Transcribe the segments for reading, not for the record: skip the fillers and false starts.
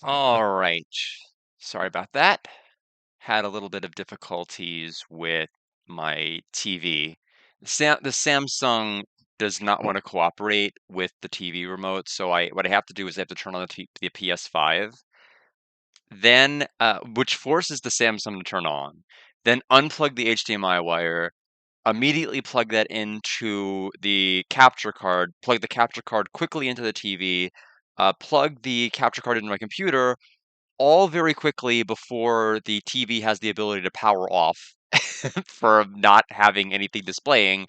All right. Sorry about that. Had a little bit of difficulties with my TV. The Samsung does not want to cooperate with the TV remote, so what I have to do is I have to turn on the PS5, then which forces the Samsung to turn on, then unplug the HDMI wire, immediately plug that into the capture card, plug the capture card quickly into the TV, plug the capture card into my computer, all very quickly before the TV has the ability to power off for not having anything displaying.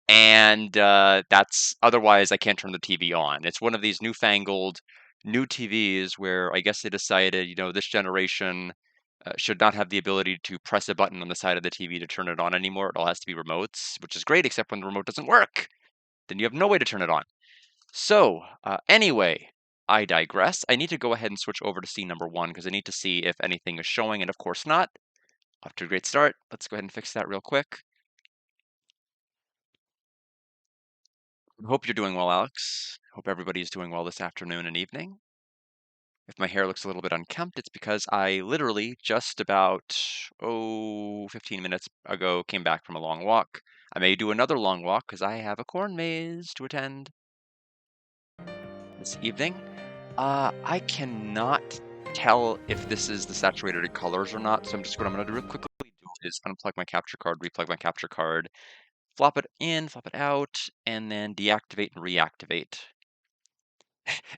And that's otherwise I can't turn the TV on. It's one of these newfangled new TVs where I guess they decided, this generation should not have the ability to press a button on the side of the TV to turn it on anymore. It all has to be remotes, which is great, except when the remote doesn't work. Then you have no way to turn it on. So, anyway, I digress. I need to go ahead and switch over to scene number one because I need to see if anything is showing, and of course not. Off to a great start. Let's go ahead and fix that real quick. Hope you're doing well, Alex. Hope everybody's doing well this afternoon and evening. If my hair looks a little bit unkempt, it's because I literally just about, 15 minutes ago came back from a long walk. I may do another long walk because I have a corn maze to attend this evening. I cannot tell if this is the saturated colors or not, so what I'm gonna do real quickly is unplug my capture card, replug my capture card, flop it in, flop it out, and then deactivate and reactivate.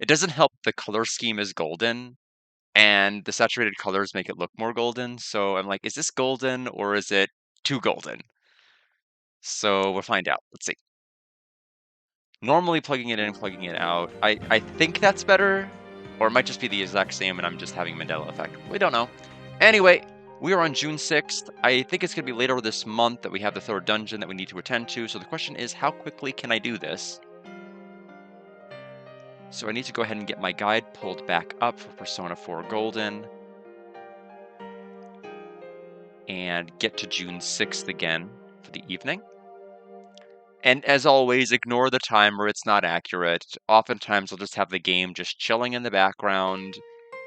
It doesn't help the color scheme is golden, and the saturated colors make it look more golden, so I'm like, is this golden or is it too golden? So we'll find out. Let's see. Normally plugging it in, plugging it out. I think that's better, or it might just be the exact same and I'm just having Mandela effect. We don't know. Anyway, we are on June 6th. I think it's going to be later this month that we have the third dungeon that we need to attend to. So the question is, how quickly can I do this? So I need to go ahead and get my guide pulled back up for Persona 4 Golden and get to June 6th again for the evening. And as always, ignore the timer, it's not accurate. Oftentimes I'll just have the game just chilling in the background,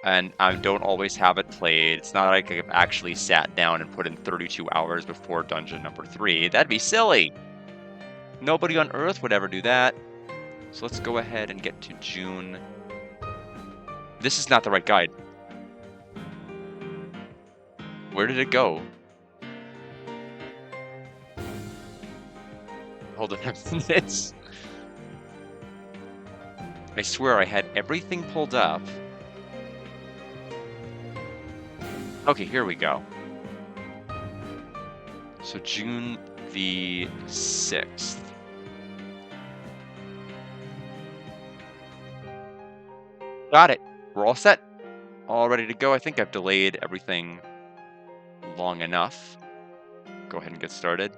and I don't always have it played. It's not like I've actually sat down and put in 32 hours before dungeon number 3. That'd be silly! Nobody on Earth would ever do that. So let's go ahead and get to June. This is not the right guide. Where did it go? Hold on a minute. I swear I had everything pulled up. Okay, here we go. So June the 6th. Got it. We're all set. All ready to go. I think I've delayed everything long enough. Go ahead and get started.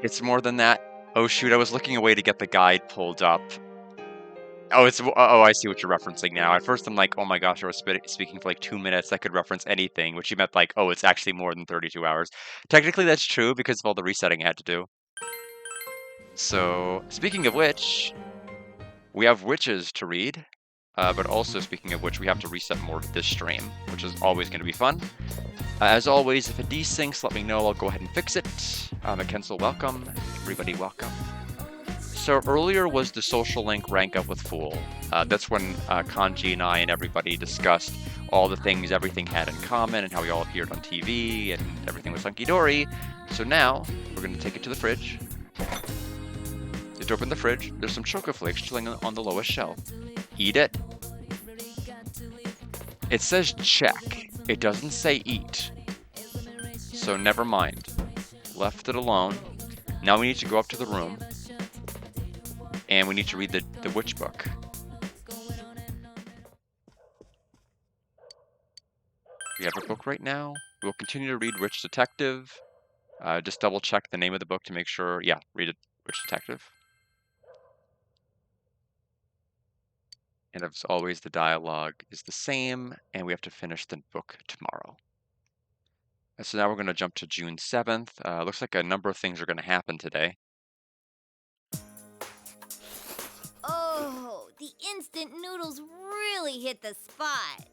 It's more than that. Oh shoot, I was looking away to get the guide pulled up. Oh, I see what you're referencing now. At first I'm like, oh my gosh, I was speaking for like 2 minutes. That could reference anything, which you meant like, oh, it's actually more than 32 hours. Technically that's true because of all the resetting I had to do. So, speaking of which, we have witches to read. But also, speaking of which, we have to reset more of this stream, which is always going to be fun. As always, if it desyncs, let me know. I'll go ahead and fix it. McKensel, welcome. Everybody, welcome. So earlier was the social link rank up with Fool. That's when Kanji and I and everybody discussed all the things everything had in common and how we all appeared on TV and everything was hunky-dory. So now, we're going to take it to the fridge. Just open the fridge. There's some Choco Flakes chilling on the lowest shelf. Eat it. It says check. It doesn't say eat. So never mind. Left it alone. Now we need to go up to the room. And we need to read the witch book. We have a book right now. We'll continue to read Witch Detective. Just double check the name of the book to make sure. Yeah, read it, Witch Detective. And as always, the dialogue is the same, and we have to finish the book tomorrow. So now we're going to jump to June 7th. Looks like a number of things are going to happen today. Oh, the instant noodles hit the spot.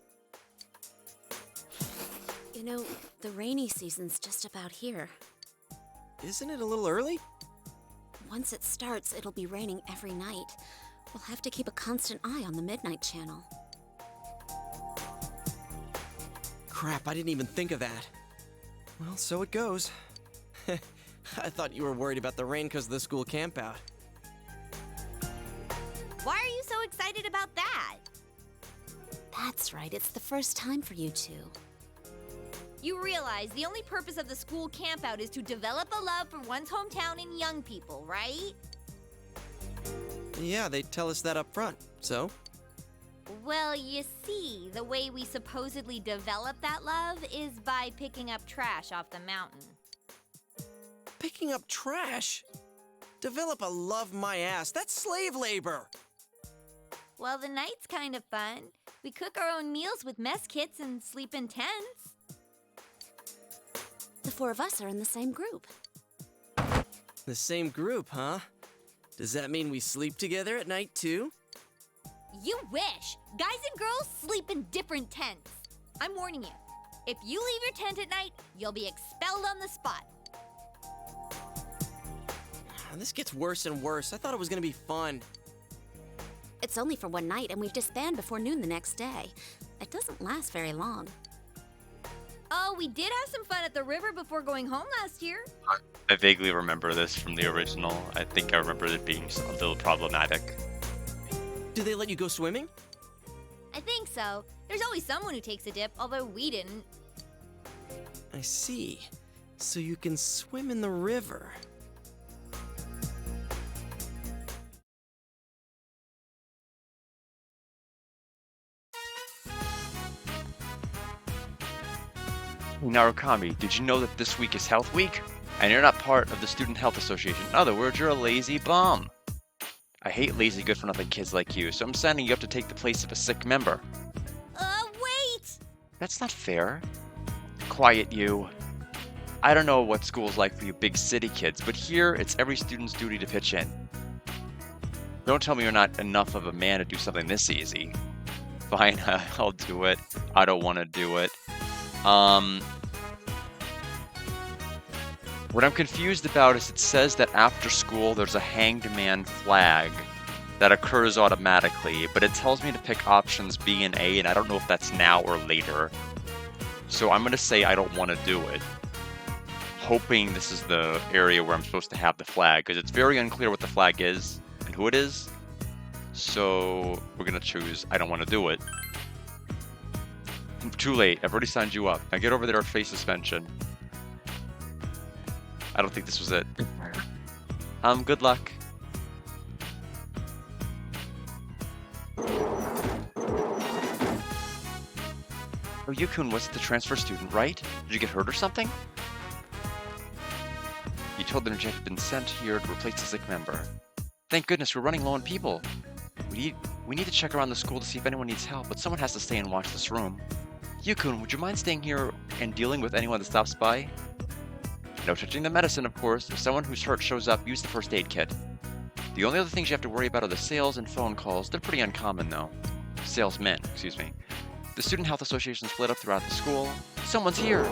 You know, the rainy season's just about here. Isn't it a little early? Once it starts, it'll be raining every night. We'll have to keep a constant eye on the Midnight Channel. Crap, I didn't even think of that. Well, so it goes. I thought you were worried about the rain because of the school campout. Why are you so excited about that? That's right, it's the first time for you two. You realize the only purpose of the school campout is to develop a love for one's hometown and young people, right? Yeah, they tell us that up front. So? Well, you see, the way we supposedly develop that love is by picking up trash off the mountain. Picking up trash? Develop a love my ass. That's slave labor. Well, the night's kind of fun. We cook our own meals with mess kits and sleep in tents. The four of us are in the same group. The same group, huh? Does that mean we sleep together at night too? You wish! Guys and girls sleep in different tents. I'm warning you. If you leave your tent at night, you'll be expelled on the spot. This gets worse and worse. I thought it was gonna be fun. It's only for one night, and we disband before noon the next day. It doesn't last very long. Oh, we did have some fun at the river before going home last year. I vaguely remember this from the original. I think I remember it being a little problematic. Do they let you go swimming? I think so. There's always someone who takes a dip, although we didn't. I see. So you can swim in the river. Narukami, did you know that this week is Health Week? And you're not part of the Student Health Association. In other words, you're a lazy bum. I hate lazy good-for-nothing kids like you, so I'm sending you up to take the place of a sick member. Wait! That's not fair. Quiet, you. I don't know what school's like for you big city kids, but here it's every student's duty to pitch in. Don't tell me you're not enough of a man to do something this easy. Fine, I'll do it. I don't want to do it. What I'm confused about is it says that after school there's a hanged man flag that occurs automatically, but it tells me to pick options B and A, and I don't know if that's now or later. So I'm going to say I don't want to do it, hoping this is the area where I'm supposed to have the flag, because it's very unclear what the flag is and who it is. So we're going to choose I don't want to do it. Too late. I've already signed you up. Now get over there or face suspension. I don't think this was it. Good luck. Oh, Yukun was the transfer student, right? Did you get hurt or something? You told them you had been sent here to replace a sick member. Thank goodness, we're running low on people. We need to check around the school to see if anyone needs help, but someone has to stay and watch this room. Yukun, would you mind staying here and dealing with anyone that stops by? No touching the medicine, of course. If someone who's hurt shows up, use the first aid kit. The only other things you have to worry about are the sales and phone calls. They're pretty uncommon, though. Salesmen, excuse me. The Student Health Association split up throughout the school. Someone's here!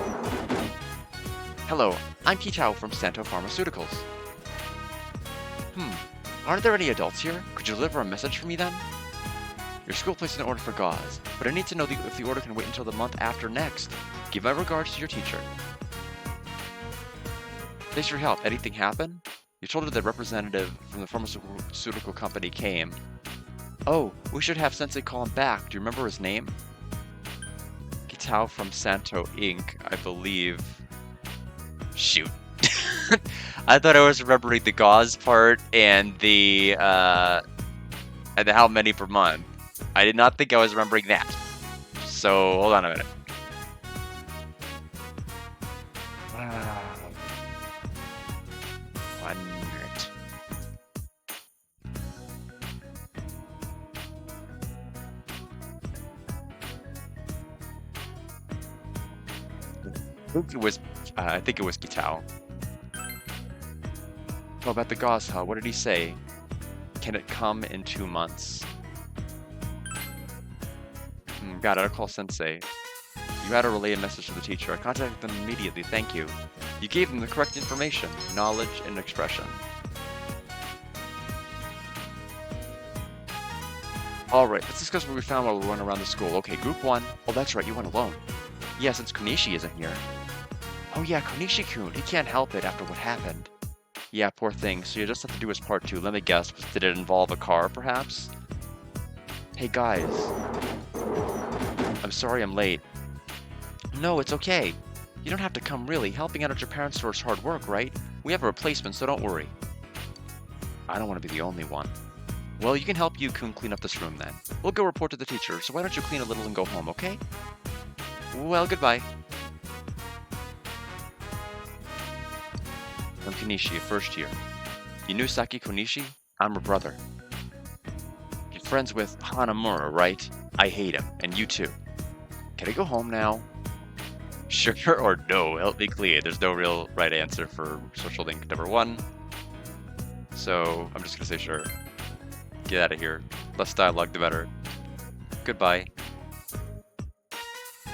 Hello, I'm Kitao from Santo Pharmaceuticals. Aren't there any adults here? Could you deliver a message for me then? Your school placed an order for gauze, but I need to know if the order can wait until the month after next. Give my regards to your teacher. Thanks for your help. Anything happen? You told her the representative from the pharmaceutical company came. Oh, we should have Sensei call him back. Do you remember his name? Kitao from Santo Inc., I believe. Shoot. I thought I was remembering the gauze part and the how many per month. I did not think I was remembering that. So, hold on a minute. One minute. I think it was Kitao. Oh, about the gauze, huh? What did he say? Can it come in 2 months? Got it. I'll call Sensei. You had to relay a message to the teacher. I contacted them immediately. Thank you. You gave them the correct information, knowledge, and expression. Alright, let's discuss what we found while we went around the school. Okay, group 1. Oh, that's right, you went alone. Yeah, since Konishi isn't here. Oh yeah, Konishi-kun. He can't help it after what happened. Yeah, poor thing. So you just have to do his part 2. Let me guess. Did it involve a car, perhaps? Hey, guys. I'm sorry I'm late. No, it's okay. You don't have to come, really. Helping out at your parents' store is hard work, right? We have a replacement, so don't worry. I don't want to be the only one. Well, you can help Yu-kun clean up this room then. We'll go report to the teacher, so why don't you clean a little and go home, okay? Well, goodbye. I'm Konishi, first year. You knew Saki Konishi? I'm her brother. You're friends with Hanamura, right? I hate him, and you too. Can I go home now? Sure or no? Help me clear. There's no real right answer for social link number 1. So, I'm just gonna say sure. Get out of here. Less dialogue, the better. Goodbye.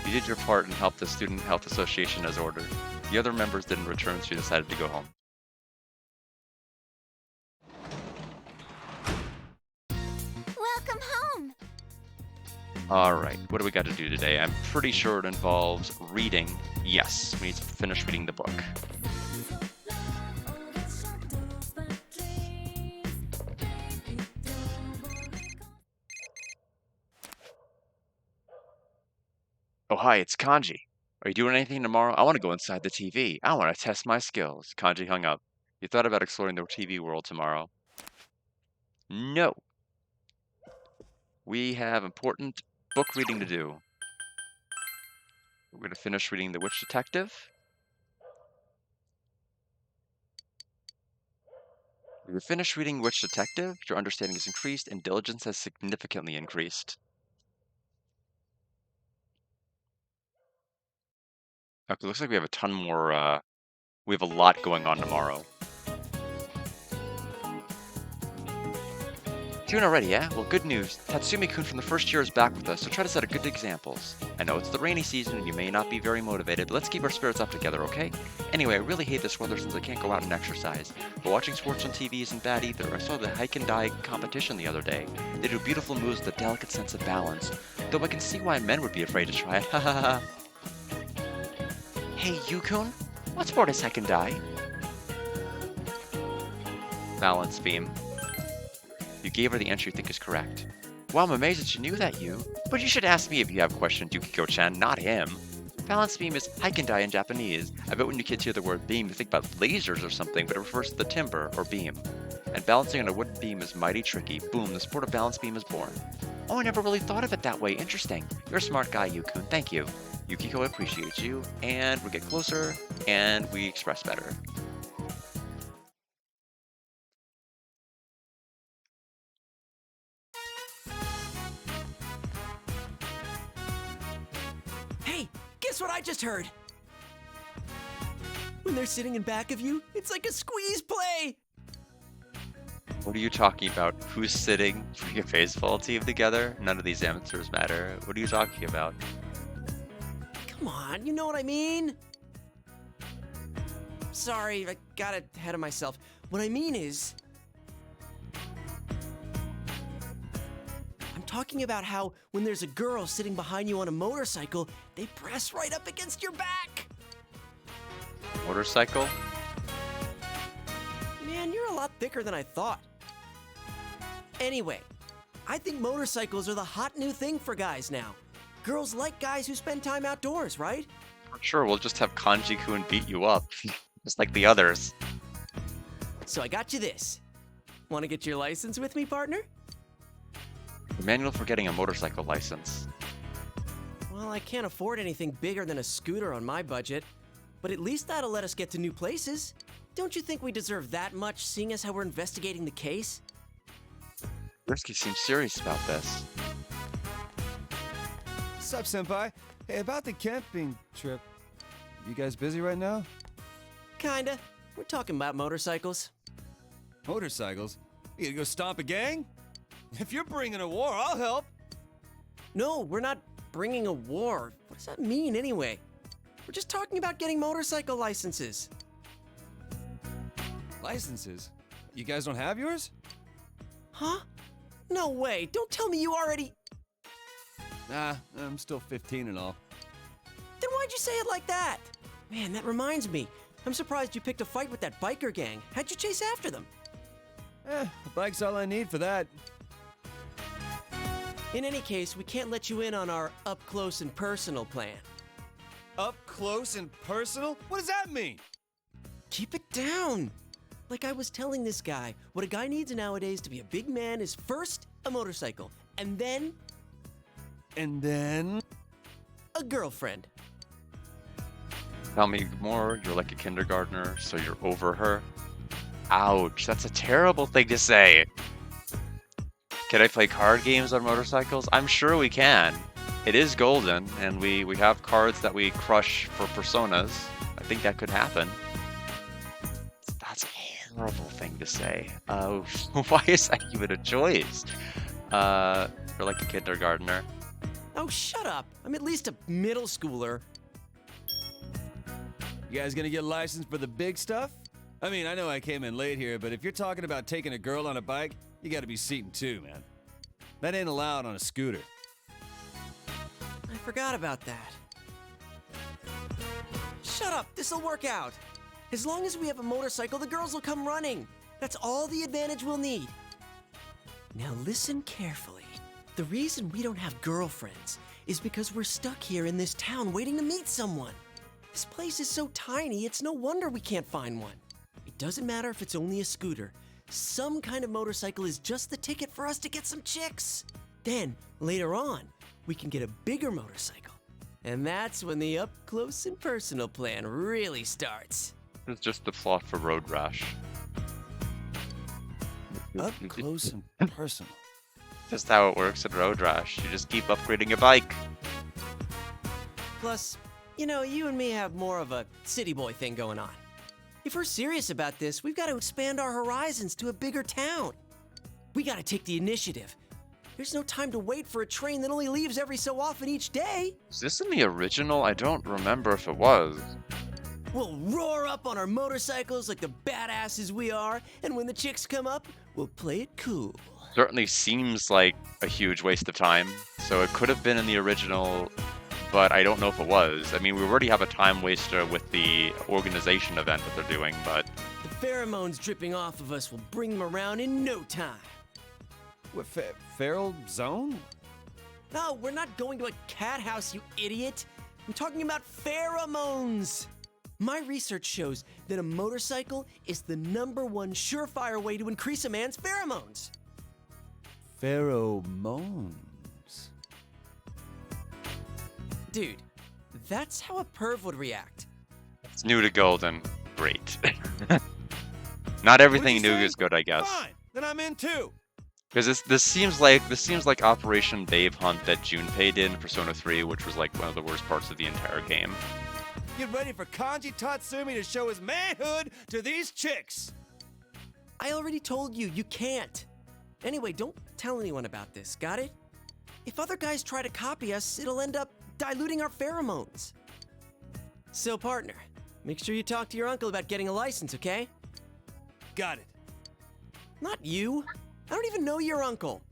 You did your part and helped the Student Health Association as ordered. The other members didn't return, so you decided to go home. Welcome home. Alright, what do we got to do today? I'm pretty sure it involves reading. Yes, we need to finish reading the book. Oh, hi, it's Kanji. Are you doing anything tomorrow? I want to go inside the TV. I want to test my skills. Kanji hung up. You thought about exploring the TV world tomorrow? No. We have important book reading to do. We're going to finish reading The Witch Detective. When you finish reading Witch Detective, your understanding has increased and diligence has significantly increased. Okay, looks like we have a ton more, we have a lot going on tomorrow. Tune already, yeah? Well, good news. Tatsumi-kun from the first year is back with us, so try to set a good examples. I know it's the rainy season and you may not be very motivated, but let's keep our spirits up together, okay? Anyway, I really hate this weather since I can't go out and exercise. But watching sports on TV isn't bad either. I saw the hike and die competition the other day. They do beautiful moves with a delicate sense of balance. Though I can see why men would be afraid to try it, ha ha ha. Hey, Yu-kun, what sport is hike and die? Balance beam. You gave her the answer you think is correct. Well, I'm amazed that you knew that, Yu. But you should ask me if you have questions, Yukiko-chan, not him. Balance beam is hike-and-die in Japanese. I bet when you kids hear the word beam, you think about lasers or something, but it refers to the timber, or beam. And balancing on a wooden beam is mighty tricky. Boom, the sport of balance beam is born. Oh, I never really thought of it that way. Interesting. You're a smart guy, Yu-kun. Thank you. Yukiko appreciates you, and we get closer, and we express better. Hey, guess what I just heard? When they're sitting in back of you, it's like a squeeze play! What are you talking about? Who's sitting for your baseball team together? None of these answers matter. What are you talking about? Come on, you know what I mean? Sorry, I got ahead of myself. What I mean is... I'm talking about how when there's a girl sitting behind you on a motorcycle, they press right up against your back! Motorcycle? Man, you're a lot thicker than I thought. Anyway, I think motorcycles are the hot new thing for guys now. Girls like guys who spend time outdoors, right? Sure, we'll just have Kanji-kun beat you up, just like the others. So I got you this. Want to get your license with me, partner? The manual for getting a motorcycle license. Well, I can't afford anything bigger than a scooter on my budget, but at least that'll let us get to new places. Don't you think we deserve that much, seeing as how we're investigating the case? Risky seems serious about this. Sup, senpai? Hey, about the camping trip. You guys busy right now? Kinda. We're talking about motorcycles. Motorcycles? You gonna go stomp a gang? If you're bringing a war, I'll help. No, we're not bringing a war. What does that mean anyway? We're just talking about getting motorcycle licenses. Licenses? You guys don't have yours? Huh? No way. Don't tell me you already... Nah, I'm still 15 and all. Then why'd you say it like that? Man, that reminds me. I'm surprised you picked a fight with that biker gang. How'd you chase after them? A bike's all I need for that. In any case, we can't let you in on our up-close and personal plan. Up close and personal? What does that mean? Keep it down. Like I was telling this guy, what a guy needs nowadays to be a big man is first a motorcycle, and then And then... a girlfriend. Tell me more. You're like a kindergartner, so you're over her. Ouch, that's a terrible thing to say. Can I play card games on motorcycles? I'm sure we can. It is golden, and we have cards that we crush for personas. I think that could happen. That's a horrible thing to say. Why is that even a choice? You're like a kindergartner. Oh, shut up. I'm at least a middle schooler. You guys gonna get licensed for the big stuff? I mean, I know I came in late here, but if you're talking about taking a girl on a bike, you gotta be seating two, man. That ain't allowed on a scooter. I forgot about that. Shut up. This'll work out. As long as we have a motorcycle, the girls will come running. That's all the advantage we'll need. Now listen carefully. The reason we don't have girlfriends is because we're stuck here in this town waiting to meet someone. This place is so tiny, it's no wonder we can't find one. It doesn't matter if it's only a scooter. Some kind of motorcycle is just the ticket for us to get some chicks. Then, later on, we can get a bigger motorcycle. And that's when the up-close and personal plan really starts. It's just the plot for Road Rash. Up close and personal. Just how it works in Road Rash. You just keep upgrading your bike. Plus, you know, you and me have more of a city boy thing going on. If we're serious about this, we've got to expand our horizons to a bigger town. We got to take the initiative. There's no time to wait for a train that only leaves every so often each day. Is this in the original? I don't remember if it was. We'll roar up on our motorcycles like the badasses we are, and when the chicks come up, we'll play it cool. Certainly seems like a huge waste of time. So it could have been in the original, but I don't know if it was. I mean, we already have a time waster with the organization event that they're doing, but... The pheromones dripping off of us will bring them around in no time. What, feral zone? No, we're not going to a cat house, you idiot. I'm talking about pheromones. My research shows that a motorcycle is the #1 surefire way to increase a man's pheromones. Pheromones. Dude, that's how a perv would react. It's new to Golden. Great. Not everything What'd you new say? is good, I guess. Fine, then I'm in too. Because this seems like Operation Babe Hunt that Junpei did in Persona 3, which was like one of the worst parts of the entire game. Get ready for Kanji Tatsumi to show his manhood to these chicks. I already told you, you can't. Anyway, don't tell anyone about this, got it? If other guys try to copy us, it'll end up diluting our pheromones. So, partner, make sure you talk to your uncle about getting a license, okay? Got it. Not you. I don't even know your uncle.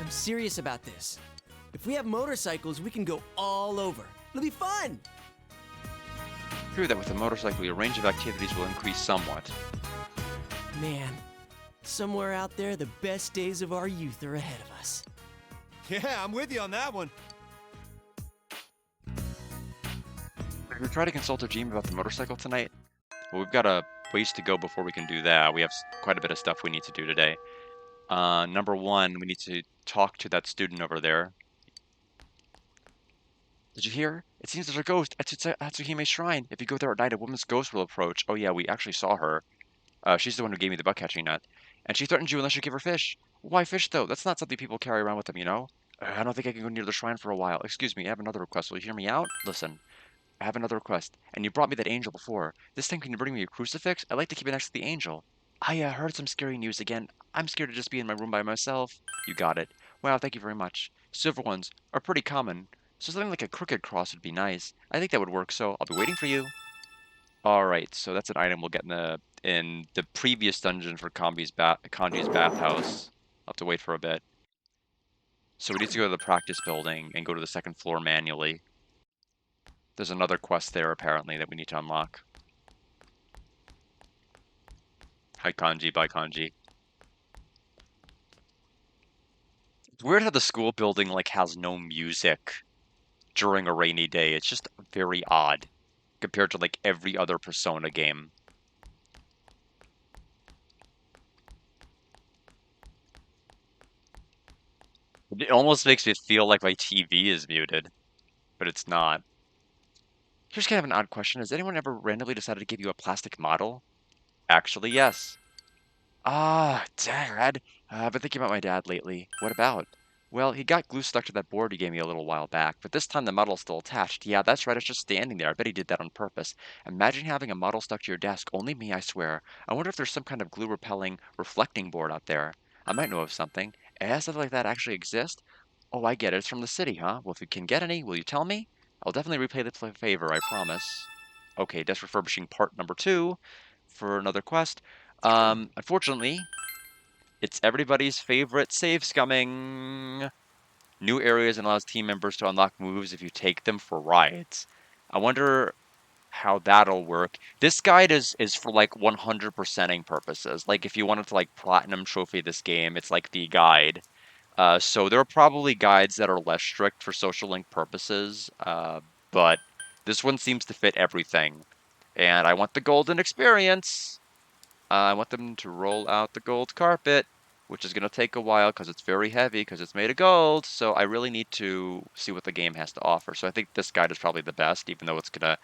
I'm serious about this. If we have motorcycles, we can go all over. It'll be fun. True that with a motorcycle, your range of activities will increase somewhat. Man, somewhere out there, the best days of our youth are ahead of us. Yeah, I'm with you on that one. Did we try to consult our team about the motorcycle tonight? Well, we've got a ways to go before we can do that. We have quite a bit of stuff we need to do today. Number one, we need to talk to that student over there. Did you hear? It seems there's a ghost at Hatsuhime's shrine. If you go there at night, a woman's ghost will approach. Oh yeah, we actually saw her. She's the one who gave me the buck catching net. And she threatens you unless you give her fish. Why fish, though? That's not something people carry around with them, you know? I don't think I can go near the shrine for a while. Excuse me, I have another request. Will you hear me out? Listen. I have another request. And you brought me that angel before. This time, can you bring me a crucifix? I'd like to keep it next to the angel. I heard some scary news again. I'm scared to just be in my room by myself. You got it. Wow, thank you very much. Silver ones are pretty common, so something like a crooked cross would be nice. I think that would work, so I'll be waiting for you. Alright, so that's an item we'll get in the previous dungeon for Kanji's bathhouse. I'll have to wait for a bit. So we need to go to the practice building and go to the second floor manually. There's another quest there, apparently, that we need to unlock. Hi, Kanji. Bye, Kanji. It's weird how the school building, like, has no music during a rainy day. It's just very odd compared to, like, every other Persona game. It almost makes me feel like my TV is muted, but it's not. Here's kind of an odd question. Has anyone ever randomly decided to give you a plastic model? Actually, yes. Ah, Dad. I've been thinking about my dad lately. What about? Well, he got glue stuck to that board you gave me a little while back, but this time the model's still attached. Yeah, that's right, it's just standing there. I bet he did that on purpose. Imagine having a model stuck to your desk. Only me, I swear. I wonder if there's some kind of glue repelling, reflecting board out there. I might know of something. Has something like that actually exist? Oh, I get it. It's from the city, huh? Well, if you can get any, will you tell me? I'll definitely repay the favor, I promise. Okay, desk refurbishing part number 2 for another quest. Unfortunately, it's everybody's favorite save scumming. New areas and allows team members to unlock moves if you take them for rides. I wonder how that'll work. This guide is for like 100%ing purposes. Like if you wanted to like platinum trophy this game, it's like the guide. So there are probably guides that are less strict for social link purposes, but this one seems to fit everything. And I want the golden experience. I want them to roll out the gold carpet, which is going to take a while because it's very heavy because it's made of gold. So I really need to see what the game has to offer. So I think this guide is probably the best, even though it's going to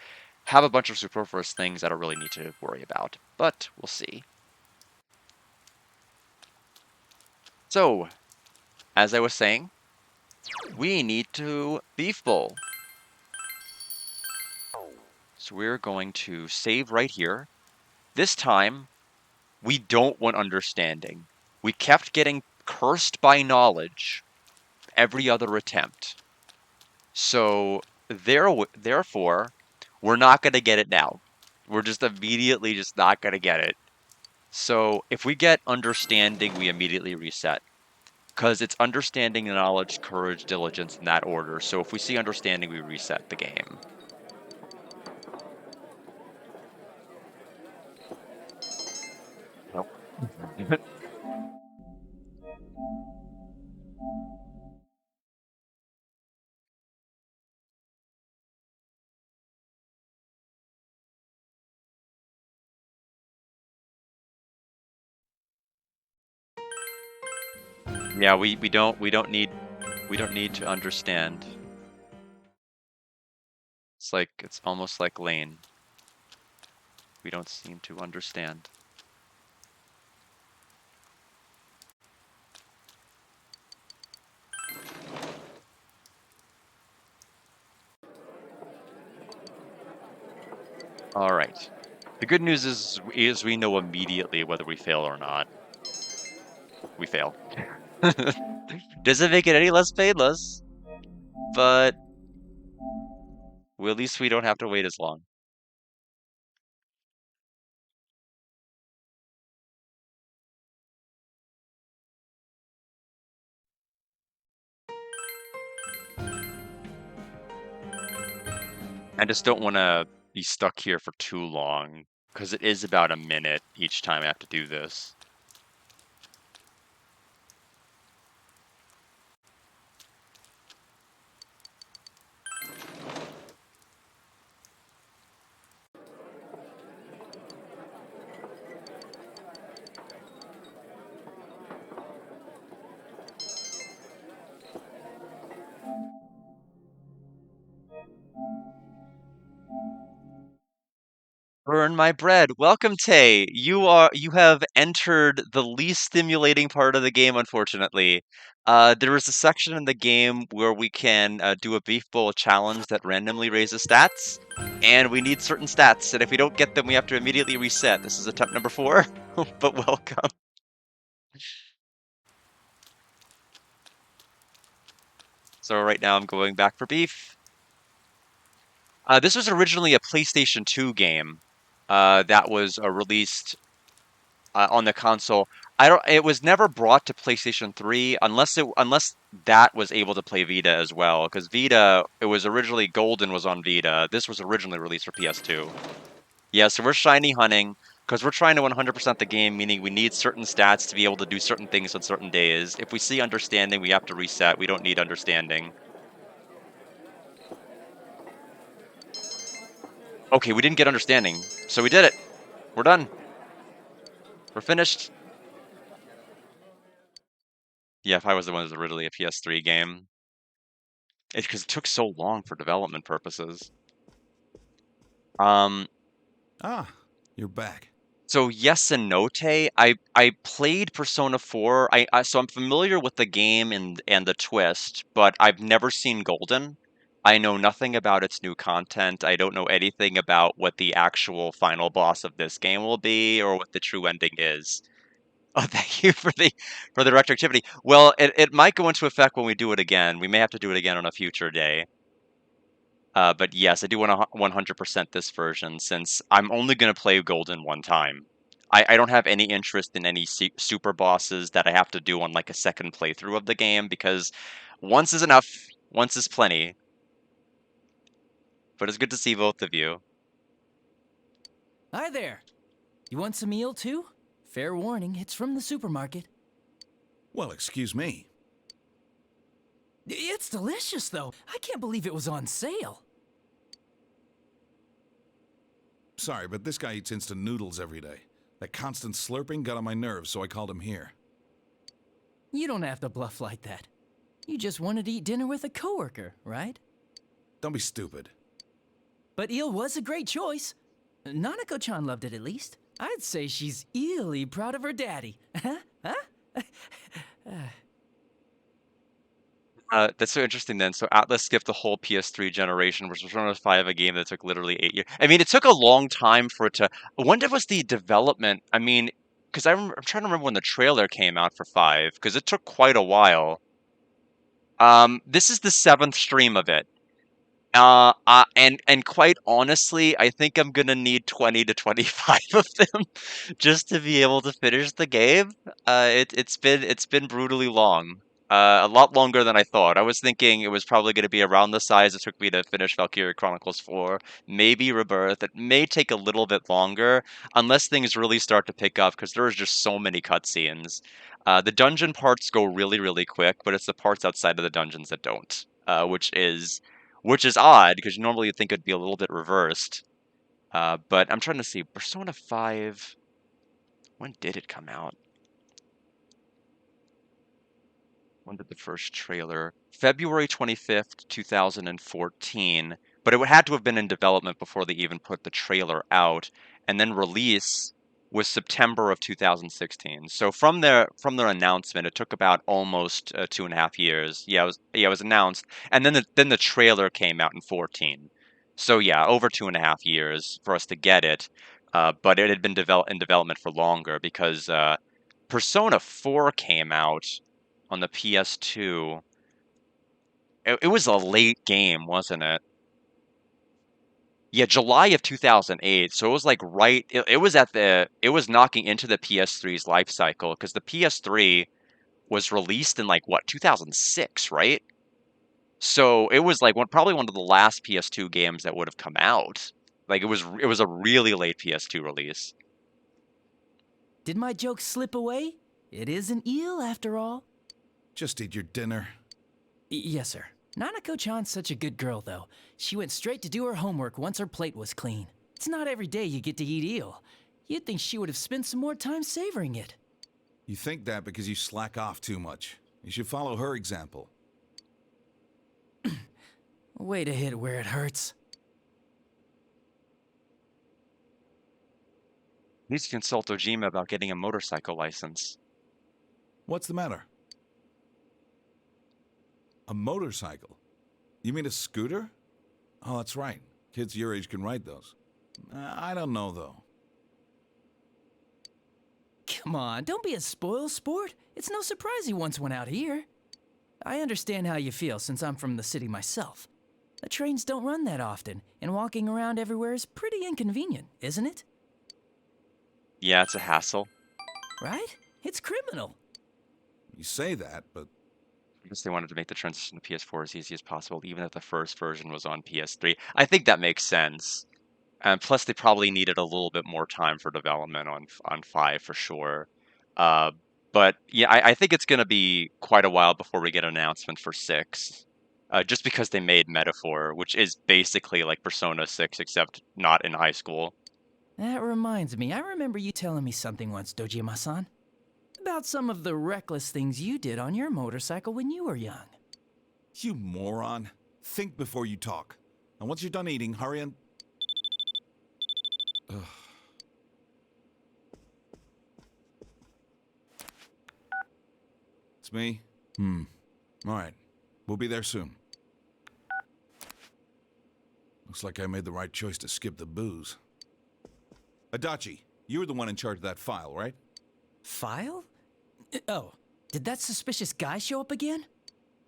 have a bunch of superfluous things I don't really need to worry about. But we'll see. So, as I was saying, we need to beef bowl. So we're going to save right here. This time, we don't want understanding. We kept getting cursed by knowledge every other attempt. So therefore, we're not going to get it now. We're just immediately just not going to get it. So if we get understanding, we immediately reset. Because it's understanding, knowledge, courage, diligence in that order. So if we see understanding, we reset the game. Nope. Yeah, we don't need to understand. It's almost like Lane. We don't seem to understand. All right. The good news is we know immediately whether we fail or not. We fail. Doesn't make it any less painless, but well, at least we don't have to wait as long. I just don't want to be stuck here for too long, because it is about a minute each time I have to do this. burn my bread. Welcome, Tay. You have entered the least stimulating part of the game, unfortunately. There is a section in the game where we can do a beef bowl challenge that randomly raises stats, and we need certain stats, and if we don't get them, we have to immediately reset. This is attempt number 4, but welcome. So right now I'm going back for beef. This was originally a PlayStation 2 game that was released on the console. I don't. It was never brought to PlayStation 3 unless that was able to play Vita as well. Because Vita, it was originally Golden was on Vita. This was originally released for PS2. Yeah, so we're shiny hunting because we're trying to 100% the game, meaning we need certain stats to be able to do certain things on certain days. If we see understanding, we have to reset. We don't need understanding. Okay, we didn't get understanding, so we did it. We're done. We're finished. Yeah, if I was the one that was originally a PS3 game. It's because it took so long for development purposes. Um, Ah, you're back. so yes and no, Tay. I played Persona 4. So I'm familiar with the game and the twist, but I've never seen Golden. I know nothing about its new content. I don't know anything about what the actual final boss of this game will be or what the true ending is. Oh, thank you for the retroactivity. Well, it might go into effect when we do it again. We may have to do it again on a future day. But yes, I do want to 100% this version since I'm only going to play Golden one time. I don't have any interest in any super bosses that I have to do on like a second playthrough of the game because once is enough. Once is plenty. But it's good to see both of you. Hi there. You want some meal too? Fair warning, it's from the supermarket. Well, excuse me. It's delicious though. I can't believe it was on sale. Sorry, but this guy eats instant noodles every day. That constant slurping got on my nerves, so I called him here. You don't have to bluff like that. You just wanted to eat dinner with a coworker, right? Don't be stupid. But eel was a great choice. Nanako-chan loved it at least. I'd say she's eerily proud of her daddy. Huh? That's so interesting then. So Atlas skipped the whole PS3 generation, which was Persona 5, a game that took literally 8 years. I mean, it took a long time for it to. When was the development? I mean, because I'm trying to remember when the trailer came out for 5, because it took quite a while. This is the 7th stream of it. And quite honestly, I think I'm gonna need 20 to 25 of them just to be able to finish the game. It's been brutally long. A lot longer than I thought. I was thinking it was probably gonna be around the size it took me to finish Valkyria Chronicles 4, maybe Rebirth. It may take a little bit longer unless things really start to pick up because there's just so many cutscenes. The dungeon parts go really, really quick, but it's the parts outside of the dungeons that don't, which is odd because normally you'd think it'd be a little bit reversed. But I'm trying to see Persona 5. When did it come out? When did the first trailer? February 25th, 2014. But it had to have been in development before they even put the trailer out. And then release was September of 2016. So from their announcement, it took about almost 2.5 years. Yeah, it was announced, and then the trailer came out in 14. So yeah, over 2.5 years for us to get it. But it had been in development for longer because Persona 4 came out on the PS2. It was a late game, wasn't it? Yeah, July of 2008. So it was like it was knocking into the PS3's life cycle because the PS3 was released in like what, 2006, right? So it was like probably one of the last PS2 games that would have come out. Like it was a really late PS2 release. Did my joke slip away? It is an eel after all. Just eat your dinner. Yes, sir. Nanako-chan's such a good girl, though. She went straight to do her homework once her plate was clean. It's not every day you get to eat eel. You'd think she would have spent some more time savoring it. You think that because you slack off too much. You should follow her example. Way to hit where it hurts. need to consult Ojima about getting a motorcycle license. What's the matter? A motorcycle? You mean a scooter? Oh, that's right. Kids your age can ride those. I don't know, though. Come on, don't be a spoil sport. It's no surprise he once went out here. I understand how you feel since I'm from the city myself. The trains don't run that often, and walking around everywhere is pretty inconvenient, isn't it? Yeah, it's a hassle. Right? It's criminal. You say that, but I guess they wanted to make the transition to PS4 as easy as possible, even if the first version was on PS3. I think that makes sense. And plus, they probably needed a little bit more time for development on 5 for sure. Uh, but yeah, I think it's going to be quite a while before we get an announcement for 6. Just because they made Metaphor, which is basically like Persona 6, except not in high school. That reminds me, I remember you telling me something once, Dojima-san. About some of the reckless things you did on your motorcycle when you were young. you moron. Think before you talk. And once you're done eating, hurry and... Ugh. It's me? All right. We'll be there soon. Looks like I made the right choice to skip the booze. Adachi, you were the one in charge of that file, right? File? Oh, did that suspicious guy show up again?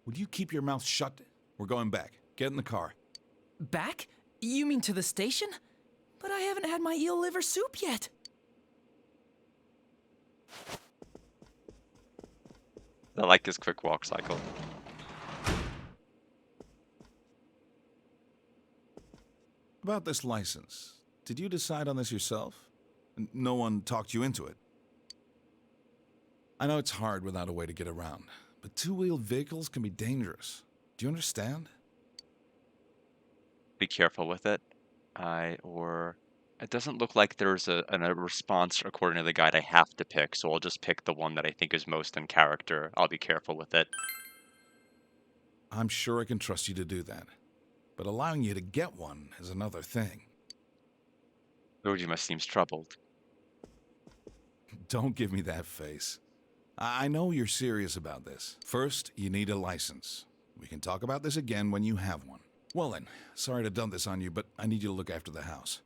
Would you keep your mouth shut? We're going back. Get in the car. Back? You mean to the station? But I haven't had my eel liver soup yet. I like this quick walk cycle. About this license, did you decide on this yourself? No one talked you into it? I know it's hard without a way to get around, but two-wheeled vehicles can be dangerous. Do you understand? Be careful with it. It doesn't look like there's a response according to the guide I have to pick, so I'll just pick the one that I think is most in character. I'll be careful with it. I'm sure I can trust you to do that. But allowing you to get one is another thing. Dojima seems troubled. Don't give me that face. I know you're serious about this. First, you need a license. We can talk about this again when you have one. Well then, sorry to dump this on you, but I need you to look after the house.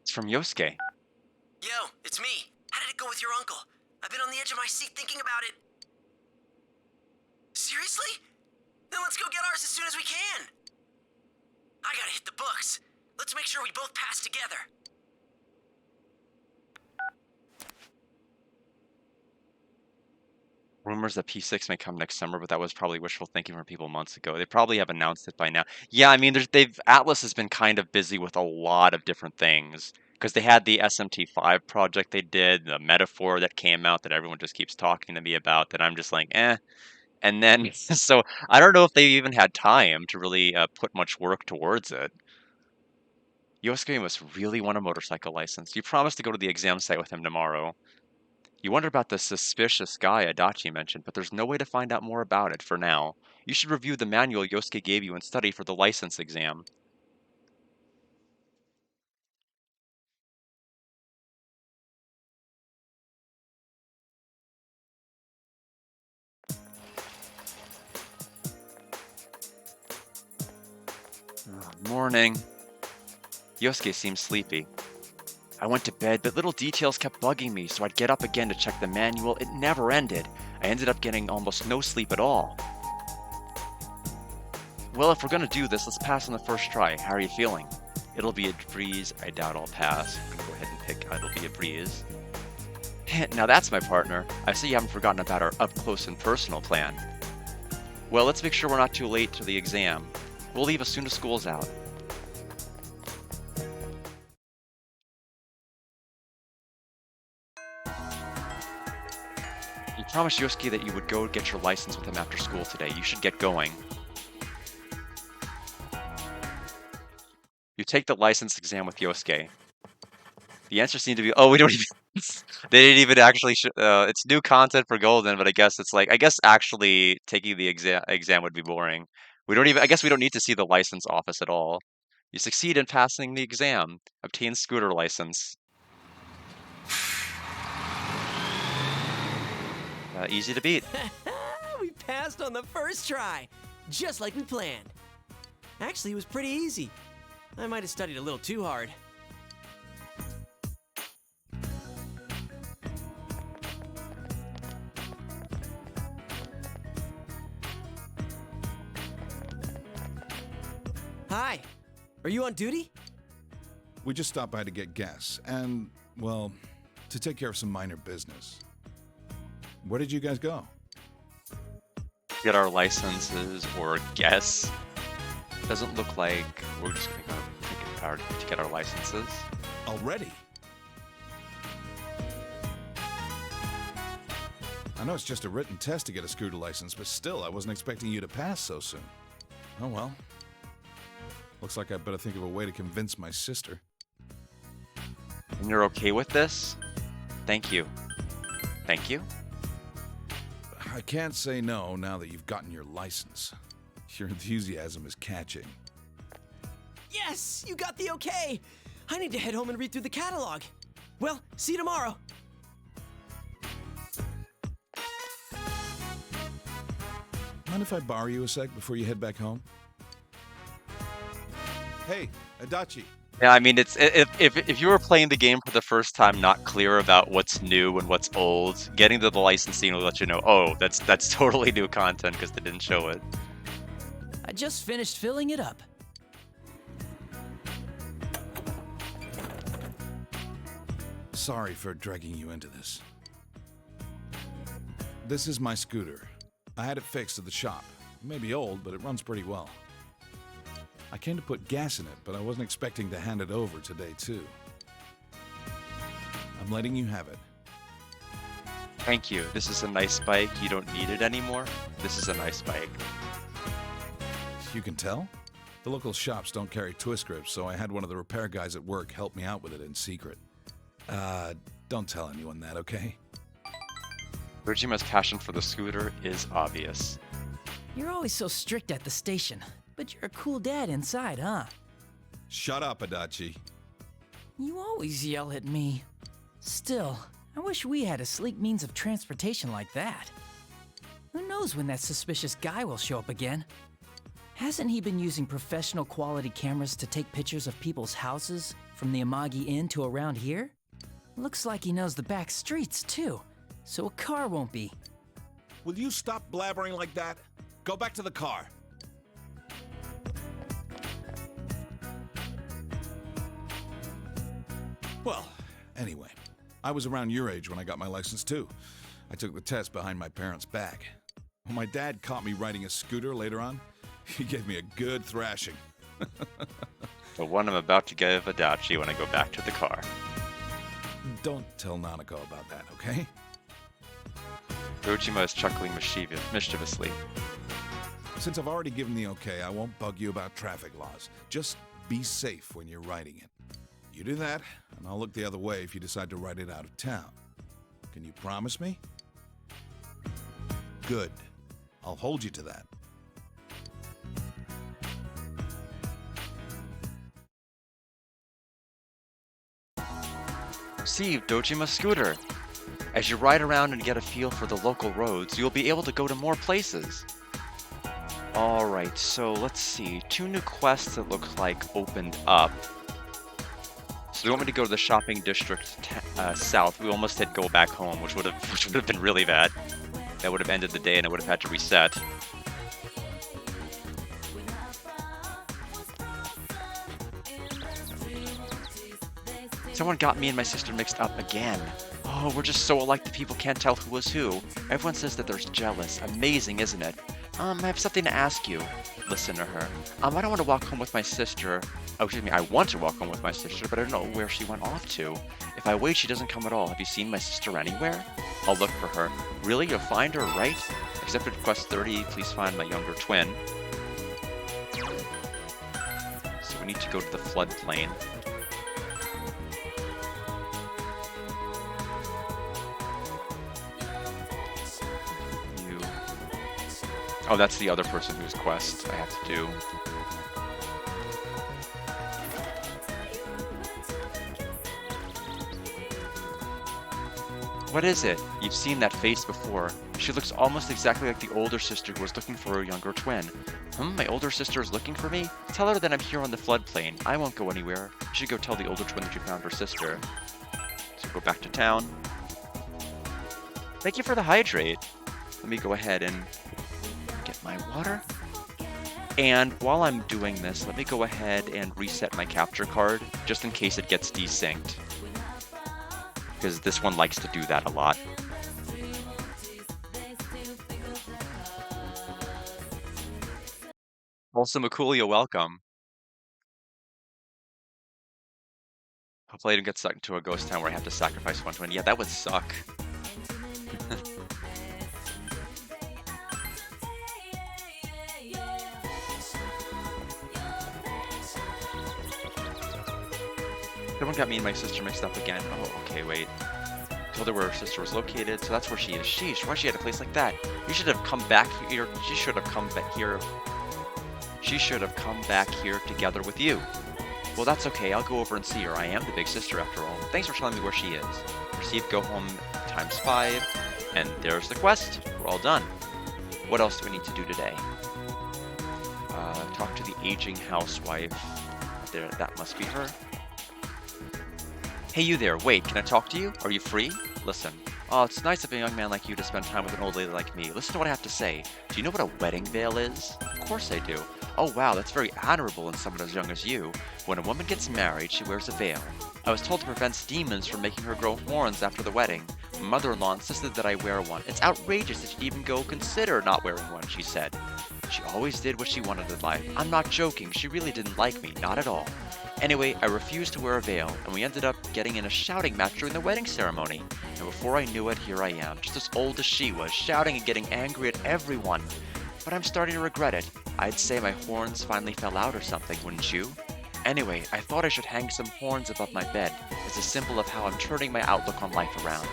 It's from Yosuke. Yo, it's me. How did it go with your uncle? I've been on the edge of my seat thinking about it. Seriously? Then let's go get ours as soon as we can. I gotta hit the books. Let's make sure we both pass together. Rumors that P6 may come next summer, but that was probably wishful thinking from people months ago. They probably have announced it by now. Yeah, I mean, Atlas has been kind of busy with a lot of different things because they had the SMT5 project they did, the Metaphor that came out that everyone just keeps talking to me about. That I'm just like, eh. And then, so I don't know if they even had time to really put much work towards it. Yosuke must really want a motorcycle license. You promised to go to the exam site with him tomorrow. You wonder about the suspicious guy Adachi mentioned, but there's no way to find out more about it for now. You should review the manual Yosuke gave you and study for the license exam. Morning. Yosuke seems sleepy. I went to bed, but little details kept bugging me, so I'd get up again to check the manual. It never ended. I ended up getting almost no sleep at all. Well, if we're gonna do this, let's pass on the first try. How are you feeling? It'll be a breeze. I doubt I'll pass. I'm gonna go ahead and pick it'll be a breeze. Now that's my partner. I see you haven't forgotten about our up-close and personal plan. Well, let's make sure we're not too late to the exam. We'll leave as soon as school's out. You promised Yosuke that you would go get your license with him after school today. You should get going. You take the license exam with Yosuke. The answers seem to be... Oh, we don't even... They didn't even actually it's new content for Golden, but I guess it's like I guess actually taking the exam would be boring. We don't even I guess we don't need to see the license office at all. You succeed in passing the exam. Obtain scooter license. Easy to beat. We passed on the first try, just like we planned. Actually, it was pretty easy. I might have studied a little too hard. Hi, are you on duty? We just stopped by to get gas and, well, to take care of some minor business. Where did you guys go? Get our licenses or guess. Doesn't look like we're just gonna go take a power to get our licenses. Already? I know it's just a written test to get a scooter license, but still, I wasn't expecting you to pass so soon. Oh well. Looks like I better think of a way to convince my sister. And you're okay with this? Thank you. Thank you? I can't say no now that you've gotten your license. Your enthusiasm is catching. Yes, you got the okay. I need to head home and read through the catalog. Well, see you tomorrow. Mind if I borrow you a sec before you head back home? Hey, Adachi. Yeah, I mean, it's if you were playing the game for the first time, not clear about what's new and what's old, getting to the licensing will let you know, oh, that's totally new content because they didn't show it. I just finished filling it up. Sorry for dragging you into this. This is my scooter. I had it fixed at the shop. It may be old, but it runs pretty well. I came to put gas in it, but I wasn't expecting to hand it over today, too. I'm letting you have it. Thank you. This is a nice bike. You don't need it anymore. This is a nice bike. You can tell? The local shops don't carry twist grips, so I had one of the repair guys at work help me out with it in secret. Don't tell anyone that, okay? Urujima's passion for the scooter is obvious. You're always so strict at the station, but you're a cool dad inside, huh? Shut up, Adachi. You always yell at me. Still, I wish we had a sleek means of transportation like that. Who knows when that suspicious guy will show up again? Hasn't he been using professional quality cameras to take pictures of people's houses from the Amagi Inn to around here? Looks like he knows the back streets, too, so a car won't be. Will you stop blabbering like that? Go back to the car. Well, anyway, I was around your age when I got my license too. I took the test behind my parents' back. When my dad caught me riding a scooter later on, he gave me a good thrashing. The one I'm about to give Adachi when I go back to the car. Don't tell Nanako about that, okay? Urujima is chuckling mischievously. Since I've already given the okay, I won't bug you about traffic laws. Just be safe when you're riding it. You do that, and I'll look the other way if you decide to ride it out of town. Can you promise me? Good. I'll hold you to that. See, Dojima Scooter. As you ride around and get a feel for the local roads, you'll be able to go to more places. Alright, so let's see. 2 new quests that look like opened up. So you want me to go to the shopping district south? We almost did go back home, which would have been really bad. That would have ended the day and I would have had to reset. Someone got me and my sister mixed up again. Oh, we're just so alike that people can't tell who was who. Everyone says that they're jealous. Amazing, isn't it? I have something to ask you. Listen to her. I don't want to walk home with my sister. Oh, excuse me, I want to walk home with my sister, but I don't know where she went off to. If I wait, she doesn't come at all. Have you seen my sister anywhere? I'll look for her. Really? You'll find her, right? Accepted quest 30, please find my younger twin. So we need to go to the floodplain. Oh, that's the other person whose quest I have to do. What is it? You've seen that face before. She looks almost exactly like the older sister who was looking for her younger twin. My older sister is looking for me? Tell her that I'm here on the floodplain. I won't go anywhere. You should go tell the older twin that you found her sister. So go back to town. Thank you for the hydrate. Let me go ahead and get my water. And while I'm doing this, let me go ahead and reset my capture card, just in case it gets desynced. Because this one likes to do that a lot. Also, Makulia, welcome. Hopefully I don't get stuck into a ghost town where I have to sacrifice one twin. Yeah, that would suck. Someone got me and my sister mixed up again. Oh, okay, wait. Told her where her sister was located, so that's where she is. Sheesh, why she had a place like that? You should have come back here. She should have come back here. She should have come back here together with you. Well, that's okay. I'll go over and see her. I am the big sister after all. Thanks for telling me where she is. Receive go home ×5. And there's the quest. We're all done. What else do we need to do today? Talk to the aging housewife. There, that must be her. Hey, you there. Wait, can I talk to you? Are you free? Listen. Oh, it's nice of a young man like you to spend time with an old lady like me. Listen to what I have to say. Do you know what a wedding veil is? Of course I do. Oh, wow, that's very honorable in someone as young as you. When a woman gets married, she wears a veil. I was told it prevents demons from making her grow horns after the wedding. My mother-in-law insisted that I wear one. It's outrageous that she'd even go consider not wearing one, she said. She always did what she wanted in life. I'm not joking. She really didn't like me, not at all. Anyway, I refused to wear a veil, and we ended up getting in a shouting match during the wedding ceremony. And before I knew it, here I am, just as old as she was, shouting and getting angry at everyone. But I'm starting to regret it. I'd say my horns finally fell out or something, wouldn't you? Anyway, I thought I should hang some horns above my bed as a symbol of how I'm turning my outlook on life around.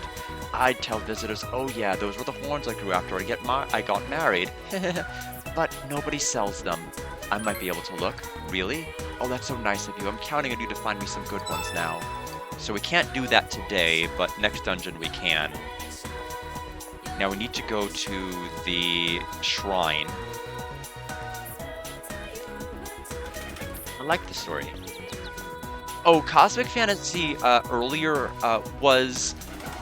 I'd tell visitors, oh yeah, those were the horns I grew after I got married. But nobody sells them. I might be able to look. Really? Oh, that's so nice of you. I'm counting on you to find me some good ones now. So we can't do that today, but next dungeon we can. Now we need to go to the shrine. I like the story. Oh, Cosmic Fantasy earlier was...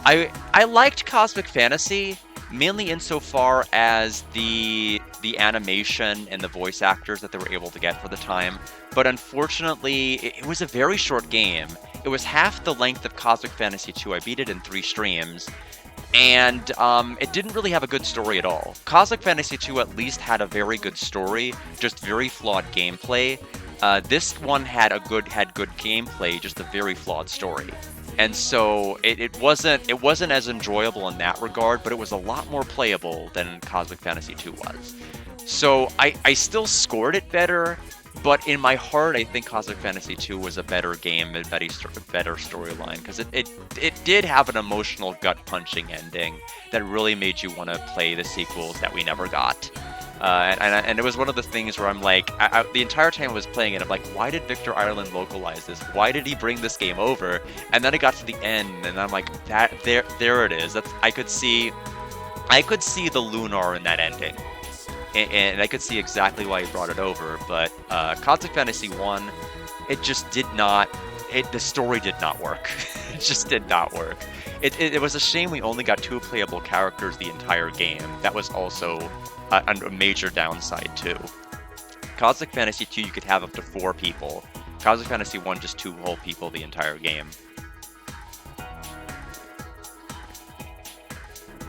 I liked Cosmic Fantasy mainly insofar as the animation and the voice actors that they were able to get for the time. But unfortunately, it was a very short game. It was half the length of Cosmic Fantasy 2. I beat it in 3 streams. And it didn't really have a good story at all. Cosmic Fantasy 2 at least had a very good story, just very flawed gameplay. This one had good gameplay, just a very flawed story. And so it wasn't as enjoyable in that regard, but it was a lot more playable than Cosmic Fantasy 2 was. So I still scored it better, but in my heart, I think Cosmic Fantasy 2 was a better game and better storyline, because it did have an emotional gut-punching ending that really made you want to play the sequels that we never got. And it was one of the things where I'm like, the entire time I was playing it, I'm like, why did Victor Ireland localize this? Why did he bring this game over? And then it got to the end, and I'm like, there it is. I could see the Lunar in that ending. And I could see exactly why he brought it over, but Cosmic Fantasy 1, it just did not, the story did not work. It just did not work. It was a shame we only got 2 playable characters the entire game. That was also a major downside too. Cosmic Fantasy 2, you could have up to 4 people. Cosmic Fantasy 1, just 2 whole people the entire game.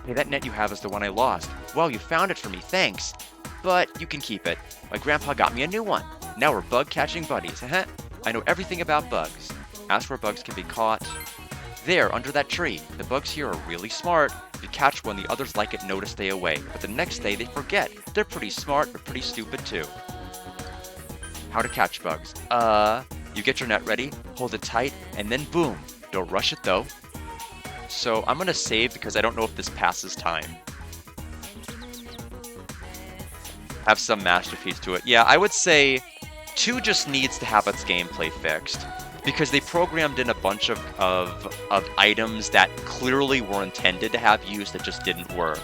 Hey, that net you have is the one I lost. Well, you found it for me, thanks. But you can keep it. My grandpa got me a new one. Now we're bug catching buddies, I know everything about bugs. Ask where bugs can be caught. There, under that tree. The bugs here are really smart. If you catch one, the others like it know to stay away. But the next day, they forget. They're pretty smart, but pretty stupid too. How to catch bugs. You get your net ready, hold it tight, and then boom. Don't rush it though. So I'm gonna save because I don't know if this passes time. have some masterpiece to it. Yeah, I would say 2 just needs to have its gameplay fixed because they programmed in a bunch of items that clearly were intended to have use that just didn't work.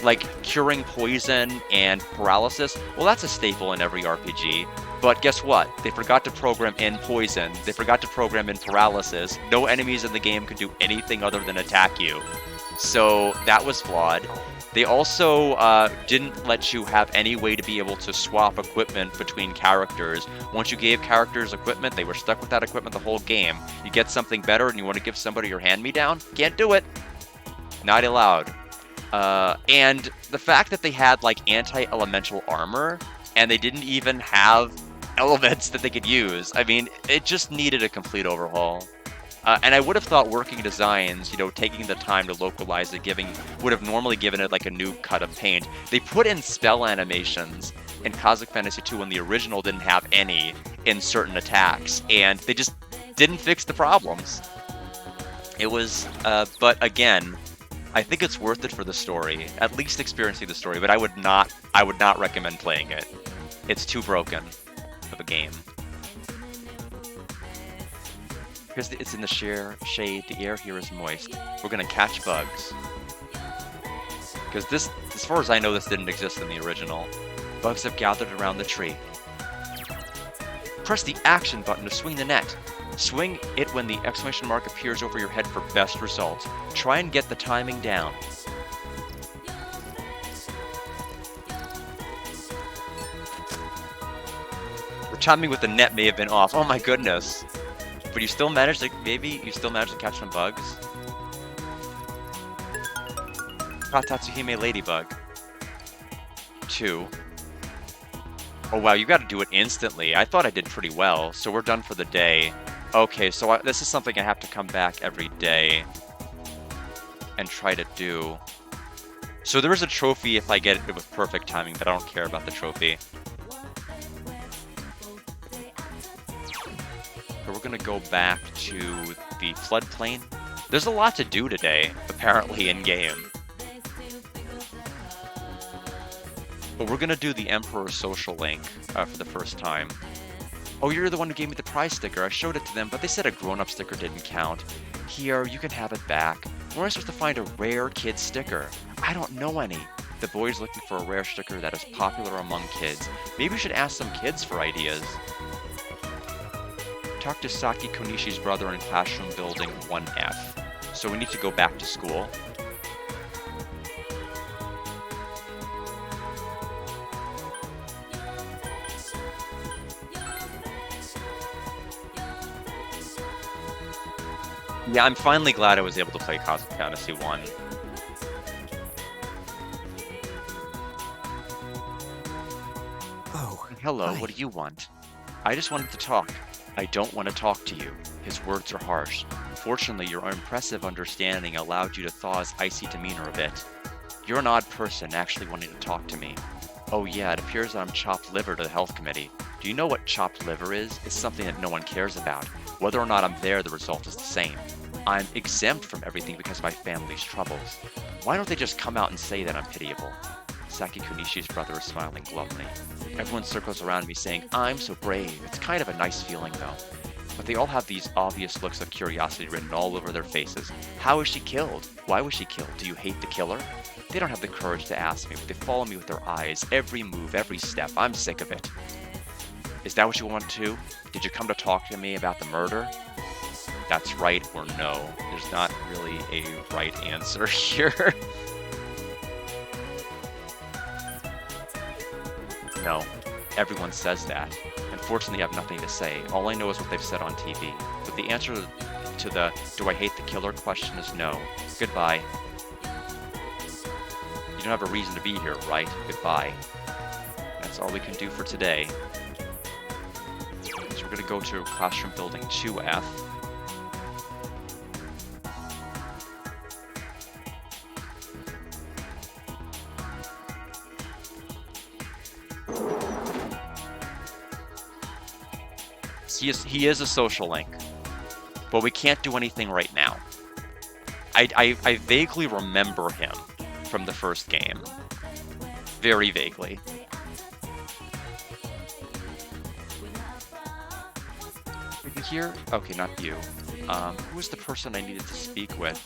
Like curing poison and paralysis, well, that's a staple in every RPG. But guess what? They forgot to program in poison. They forgot to program in paralysis. No enemies in the game could do anything other than attack you. So that was flawed. They also didn't let you have any way to be able to swap equipment between characters. Once you gave characters equipment, they were stuck with that equipment the whole game. You get something better and you want to give somebody your hand-me-down? Can't do it. Not allowed. And the fact that they had like anti-elemental armor and they didn't even have elements that they could use. I mean, it just needed a complete overhaul. And I would have thought working designs, you know, taking the time to localize it, would have normally given it like a new cut of paint. They put in spell animations in Cosmic Fantasy 2 when the original didn't have any in certain attacks, and they just didn't fix the problems. It was, but again, I think it's worth it for the story, at least experiencing the story, but I would not recommend playing it. It's too broken of a game. It's in the shade, the air here is moist. We're gonna catch bugs. Because this, as far as I know, this didn't exist in the original. Bugs have gathered around the tree. Press the action button to swing the net. Swing it when the exclamation mark appears over your head for best results. Try and get the timing down. The timing with the net may have been off. Oh my goodness. But you still managed to, maybe you still managed to catch some bugs? Katatsuhime Ladybug. 2. Oh wow, you gotta do it instantly. I thought I did pretty well, so we're done for the day. Okay, so this is something I have to come back every day and try to do. So there is a trophy if I get it with perfect timing, but I don't care about the trophy. So we're gonna go back to the floodplain. There's a lot to do today, apparently, in-game. But we're gonna do the Emperor's Social Link for the first time. Oh, you're the one who gave me the prize sticker. I showed it to them, but they said a grown-up sticker didn't count. Here, you can have it back. Where am I supposed to find a rare kid sticker? I don't know any. The boy's looking for a rare sticker that is popular among kids. Maybe we should ask some kids for ideas. Talk to Saki Konishi's brother in classroom building 1F. So we need to go back to school. Yeah, I'm finally glad I was able to play Cosmic Fantasy 1. Oh. Hello, hi. what do you want? I just wanted to talk. I don't want to talk to you. His words are harsh. Fortunately, your impressive understanding allowed you to thaw his icy demeanor a bit. You're an odd person actually wanting to talk to me. Oh yeah, it appears that I'm chopped liver to the health committee. Do you know what chopped liver is? It's something that no one cares about. Whether or not I'm there, the result is the same. I'm exempt from everything because of my family's troubles. Why don't they just come out and say that I'm pitiable? Saki Kunishi's brother is smiling glumly. Everyone circles around me saying, I'm so brave. It's kind of a nice feeling though. But they all have these obvious looks of curiosity written all over their faces. How was she killed? Why was she killed? Do you hate the killer? They don't have the courage to ask me, but they follow me with their eyes, every move, every step. I'm sick of it. Is that what you want to? Did you come to talk to me about the murder? That's right or no. There's not really a right answer here. No, everyone says that. Unfortunately, I have nothing to say. All I know is what they've said on TV. But the answer to the do I hate the killer question is no. Goodbye. You don't have a reason to be here, right? Goodbye. That's all we can do for today. So we're going to go to classroom building 2F. He is a social link, but we can't do anything right now. I vaguely remember him from the first game. Very vaguely. Are you here? Okay, not you. Who was the person I needed to speak with?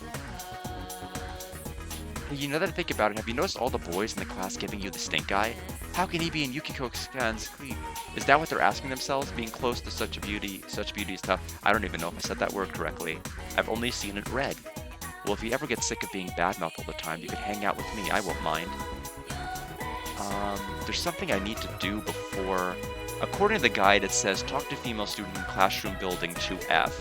Hey, you know that I think about it, have you noticed all the boys in the class giving you the stink eye? How can he be in Yukiko-san's clique? Is that what they're asking themselves? Being close to such beauty is tough. I don't even know if I said that word correctly. I've only seen it read. Well, if you ever get sick of being badmouthed all the time, you could hang out with me. I won't mind. There's something I need to do before... According to the guide, it says, talk to female student in classroom building 2F.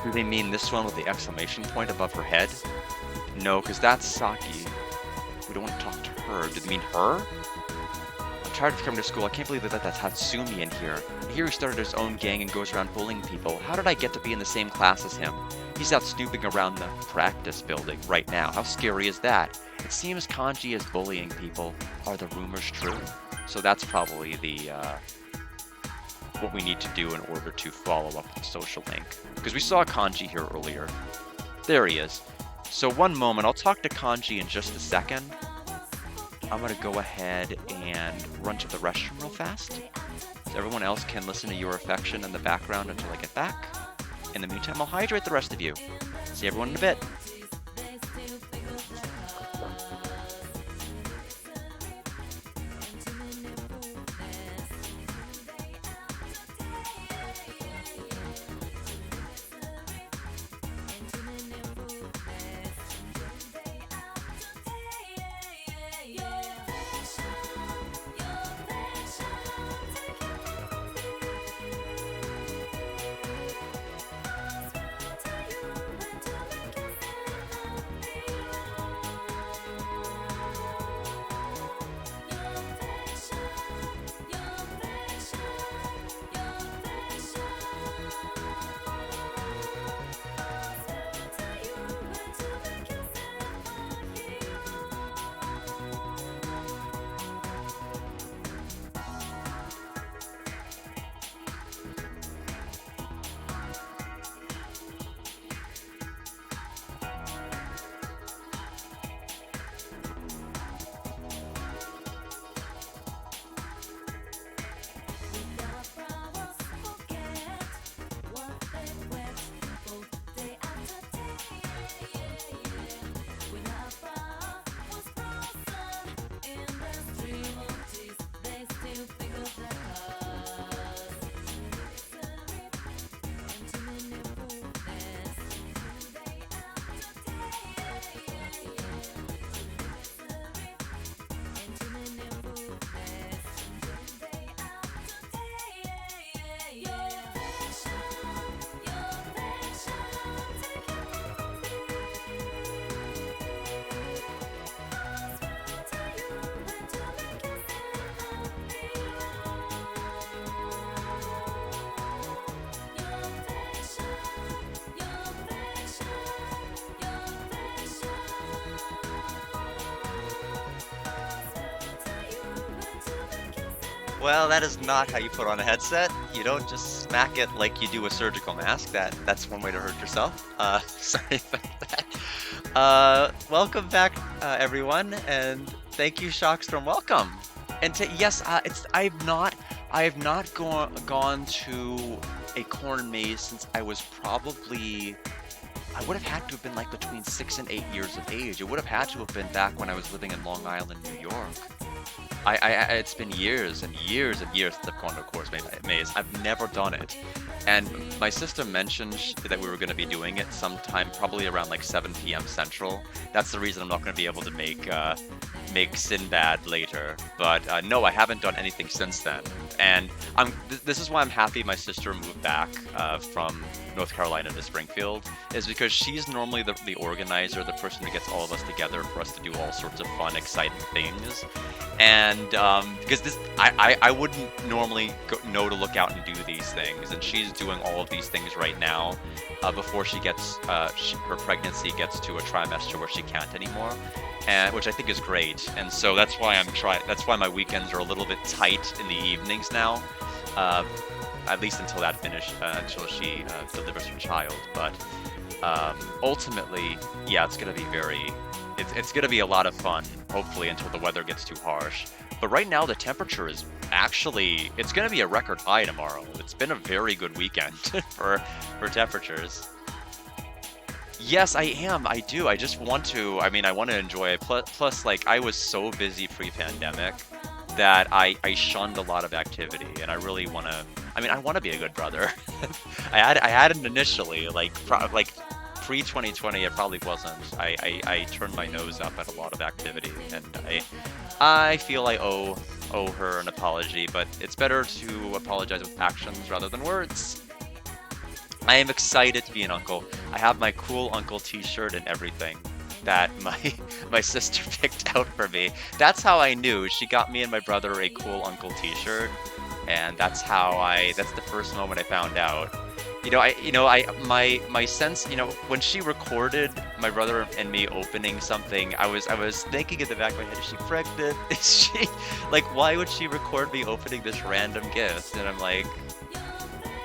Do they mean this one with the exclamation point above her head? No, because that's Saki. We don't want to talk to her. Do they mean her? I'm tired of coming to school. I can't believe that that's Hatsumi in here. I hear he started his own gang and goes around bullying people. How did I get to be in the same class as him? He's out snooping around the practice building right now. How scary is that? It seems Kanji is bullying people. Are the rumors true? So that's probably the what we need to do in order to follow up the social link. Because we saw Kanji here earlier. There he is. So one moment, I'll talk to Kanji in just a second. I'm going to go ahead and run to the restroom real fast. So everyone else can listen to your affection in the background until I get back. In the meantime, I'll hydrate the rest of you. See everyone in a bit. Well, that is not how you put on a headset. You don't just smack it like you do a surgical mask. That's one way to hurt yourself. Sorry about that. Welcome back, everyone, and thank you, Shockstorm. Welcome. And yes, I have not gone to a corn maze since I was probably. I would have had to have been like between 6 and 8 years of age. It would have had to have been back when I was living in Long Island, New York. It's been years and years and years since I've gone to a course maze. I've never done it. And my sister mentioned that we were going to be doing it sometime, probably around like 7 p.m. Central. That's the reason I'm not going to be able to make Sinbad later. But no, I haven't done anything since then. And this is why I'm happy my sister moved back from North Carolina to Springfield, is because she's normally the organizer, the person who gets all of us together for us to do all sorts of fun, exciting things. And because I wouldn't normally know to look out and do these things, and she's doing all of these things right now before she gets her pregnancy gets to a trimester where she can't anymore, and which I think is great. And so that's why that's why my weekends are a little bit tight in the evenings now, at least until that until she delivers her child. But ultimately, yeah, it's gonna be it's gonna be a lot of fun, hopefully, until the weather gets too harsh. But right now the temperature is actually, it's going to be a record high tomorrow. It's been a very good weekend for temperatures. Yes, I am. I do. I just want to, I mean, I want to enjoy it. Plus, like, I was so busy pre-pandemic that I shunned a lot of activity, and I really want to, I mean, I want to be a good brother. I had it initially, like pre-2020, it probably wasn't. I turned my nose up at a lot of activity, and I feel I owe her an apology, but it's better to apologize with actions rather than words. I am excited to be an uncle. I have my cool uncle t-shirt and everything that my sister picked out for me. That's how I knew. She got me and my brother a cool uncle t-shirt, and that's the first moment I found out. My sense, when she recorded my brother and me opening something, I was thinking in the back of my head, is she pregnant? Is she, like, why would she record me opening this random gift? And I'm like,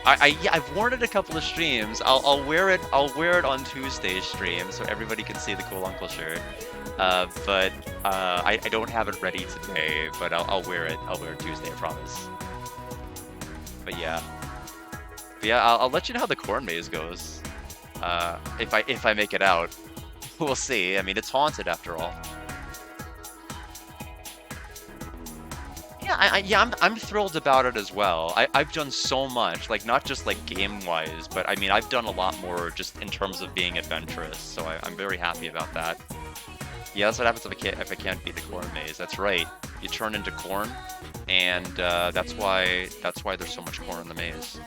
I've worn it a couple of streams. I'll wear it on Tuesday's stream so everybody can see the cool uncle shirt. But I don't have it ready today, but I'll wear it. I'll wear it Tuesday, I promise. But yeah. I'll let you know how the corn maze goes. If I make it out. We'll see. I mean, it's haunted after all. Yeah, I'm thrilled about it as well. I've done so much, like, not just like game-wise, but I mean, I've done a lot more just in terms of being adventurous, so I'm very happy about that. Yeah, that's what happens if I can't beat the corn maze. That's right. You turn into corn, and that's why there's so much corn in the maze.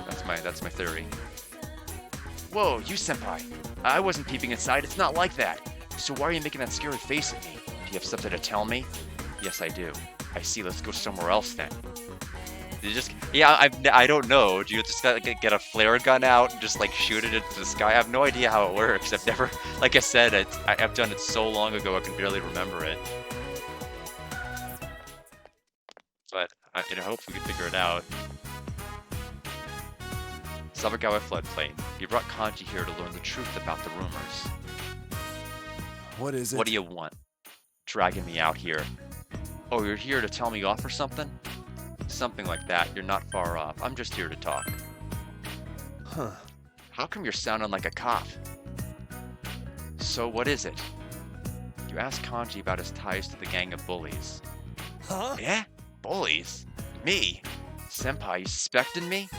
That's my theory. Whoa, you senpai! I wasn't peeping inside. It's not like that. So why are you making that scary face at me? Do you have something to tell me? Yes, I do. I see. Let's go somewhere else then. I don't know. Do you just get a flare gun out and just like shoot it into the sky? I have no idea how it works. I've never, like I said, I've done it so long ago I can barely remember it. But I hope we can figure it out. Sabagawa floodplain. You brought Kanji here to learn the truth about the rumors. What is it? What do you want? Dragging me out here. Oh, you're here to tell me off or something? Something like that. You're not far off. I'm just here to talk. Huh. How come you're sounding like a cop? So what is it? You asked Kanji about his ties to the gang of bullies. Huh? Yeah? Bullies? Me? Senpai, you suspecting me?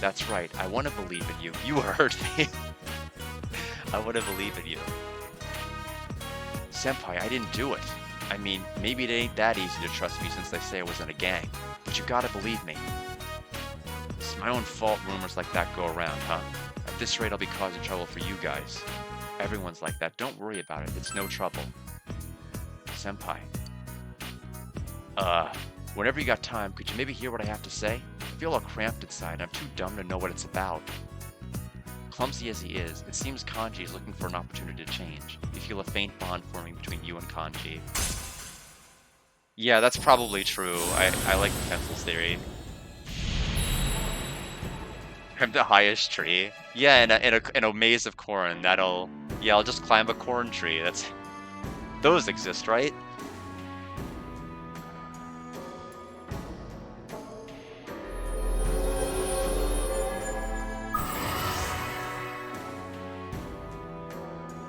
That's right. I want to believe in you. You heard me. I want to believe in you. Senpai, I didn't do it. I mean, maybe it ain't that easy to trust me since they say I was in a gang. But you gotta believe me. It's my own fault rumors like that go around, huh? At this rate, I'll be causing trouble for you guys. Everyone's like that. Don't worry about it. It's no trouble. Senpai. Whenever you got time, could you maybe hear what I have to say? I feel all cramped inside. I'm too dumb to know what it's about. Clumsy as he is, it seems Kanji is looking for an opportunity to change. You feel a faint bond forming between you and Kanji. Yeah, that's probably true. I like the pencils theory. I'm the highest tree. Yeah, in a maze of corn. I'll just climb a corn tree. Those exist, right?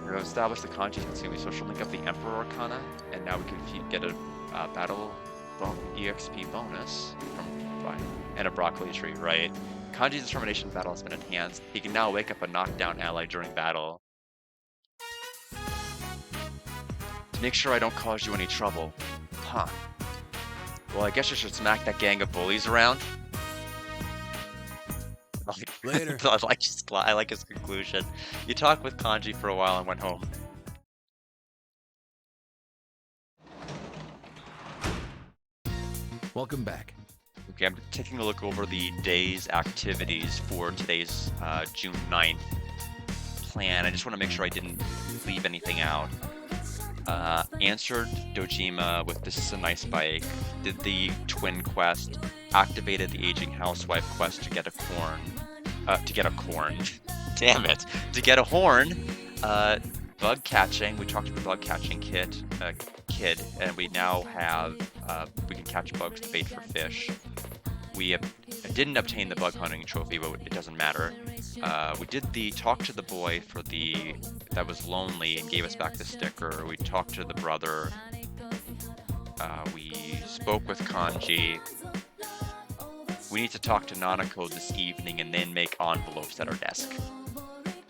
We've established the Kanji Tatsumi social link of the Emperor Arcana, and now we can get a battle EXP bonus from and a broccoli tree, right? Kanji's determination battle has been enhanced. He can now wake up a knockdown ally during battle. To make sure I don't cause you any trouble. Huh. Well, I guess I should smack that gang of bullies around. Later. I like his conclusion. You talked with Kanji for a while and went home. Welcome back. Okay, I'm taking a look over the day's activities for today's June 9th plan. I just want to make sure I didn't leave anything out. Answered Dojima with "This is a nice bike," did the twin quest, activated the aging housewife quest to get a horn, damn it, to get a horn, bug catching. We talked to the bug catching kid, and we now have we can catch bugs to bait for fish. We didn't obtain the bug hunting trophy, but it doesn't matter. We did the talk to the boy for the that was lonely and gave us back the sticker. We talked to the brother. We spoke with Kanji. We need to talk to Nanako this evening and then make envelopes at our desk.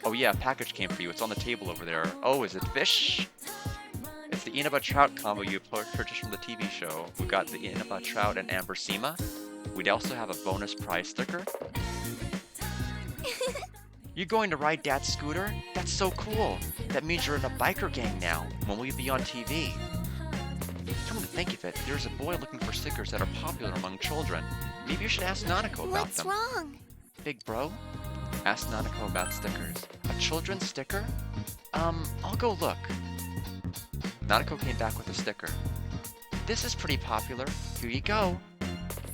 Oh yeah, a package came for you. It's on the table over there. Oh, is it fish? It's the Inaba Trout combo you purchased from the TV show. We got the Inaba Trout and Amber Sema. We'd also have a bonus prize sticker. You're going to ride Dad's scooter? That's so cool. That means you're in a biker gang now. When will you be on TV? Come to think of it, there's a boy looking for stickers that are popular among children. Maybe you should ask Nanako about them. What's wrong? Big bro, ask Nanako about stickers. A children's sticker? I'll go look. Nanako came back with a sticker. This is pretty popular. Here you go.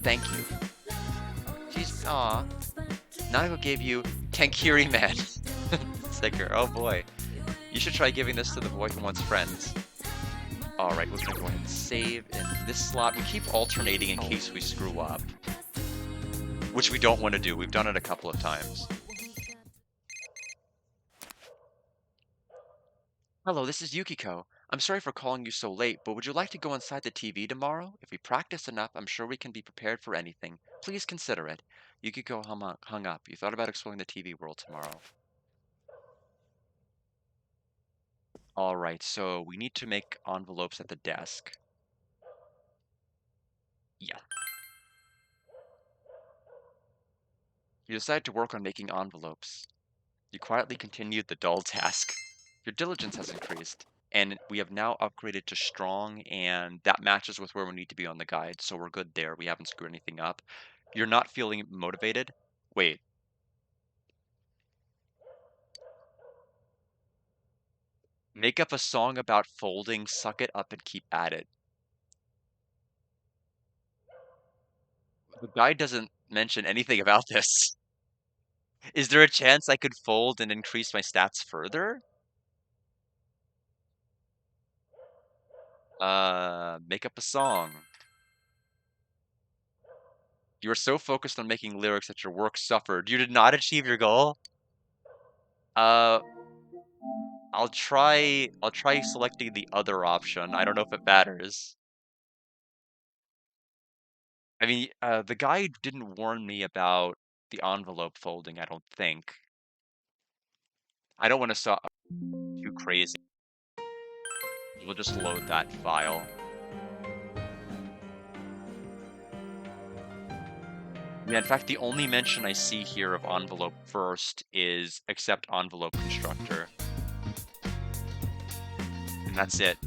Thank you. Aw. Nanako gave you Tenkiri Man sticker. Oh boy. You should try giving this to the boy who wants friends. Alright, we're gonna go ahead and save in this slot. We keep alternating in case we screw up. Which we don't want to do. We've done it a couple of times. Hello, this is Yukiko. I'm sorry for calling you so late, but would you like to go inside the TV tomorrow? If we practice enough, I'm sure we can be prepared for anything. Please consider it. Yukiko hung up. You thought about exploring the TV world tomorrow. Alright, so we need to make envelopes at the desk. Yeah. You decided to work on making envelopes. You quietly continued the dull task. Your diligence has increased, and we have now upgraded to strong, and that matches with where we need to be on the guide, so we're good there. We haven't screwed anything up. You're not feeling motivated? Wait. Make up a song about folding, suck it up, and keep at it. The guide doesn't mention anything about this. Is there a chance I could fold and increase my stats further? Make up a song. You were so focused on making lyrics that your work suffered. You did not achieve your goal? I'll try selecting the other option. I don't know if it matters. I mean, the guide didn't warn me about the envelope folding, I don't think. I don't want to sound too crazy. We'll just load that file. Yeah, in fact, the only mention I see here of envelope first is accept envelope constructor. And that's it.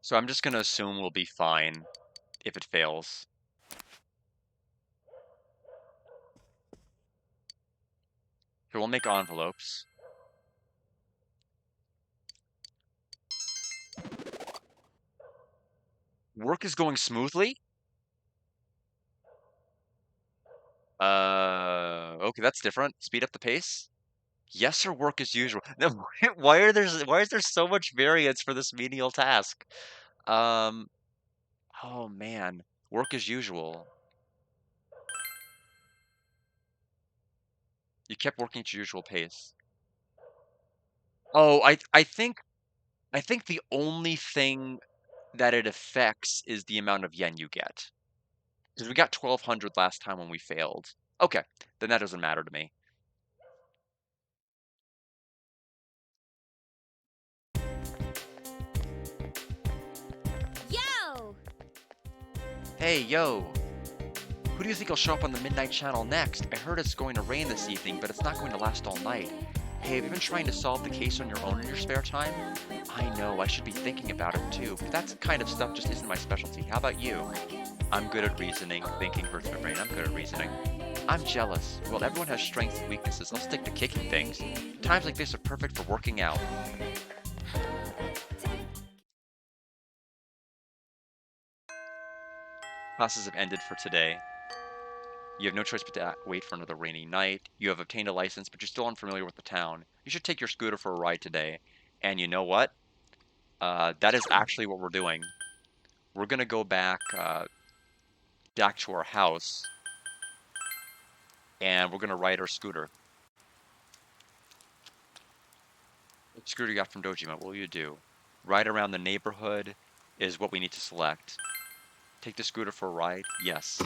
So I'm just gonna assume we'll be fine if it fails. So we'll make envelopes. Work is going smoothly? Okay, that's different. Speed up the pace? Yes, or work as usual. No, why is there so much variance for this menial task? Oh man, work as usual. You kept working at your usual pace. Oh, I think the only thing that it affects is the amount of yen you get. Because we got 1,200 last time when we failed. Okay, then that doesn't matter to me. Yo! Hey, yo! Who do you think will show up on the Midnight Channel next? I heard it's going to rain this evening, but it's not going to last all night. Hey, have you been trying to solve the case on your own in your spare time? I know, I should be thinking about it too, but that kind of stuff just isn't my specialty. How about you? I'm good at reasoning. Thinking hurts my brain. I'm good at reasoning. I'm jealous. Well, everyone has strengths and weaknesses. I'll stick to kicking things. Times like this are perfect for working out. Classes have ended for today. You have no choice but to wait for another rainy night. You have obtained a license, but you're still unfamiliar with the town. You should take your scooter for a ride today. And you know what? That is actually what we're doing. We're gonna go back to our house, and we're gonna ride our scooter. What scooter you got from Dojima? What will you do? Ride around the neighborhood is what we need to select. Take the scooter for a ride? Yes.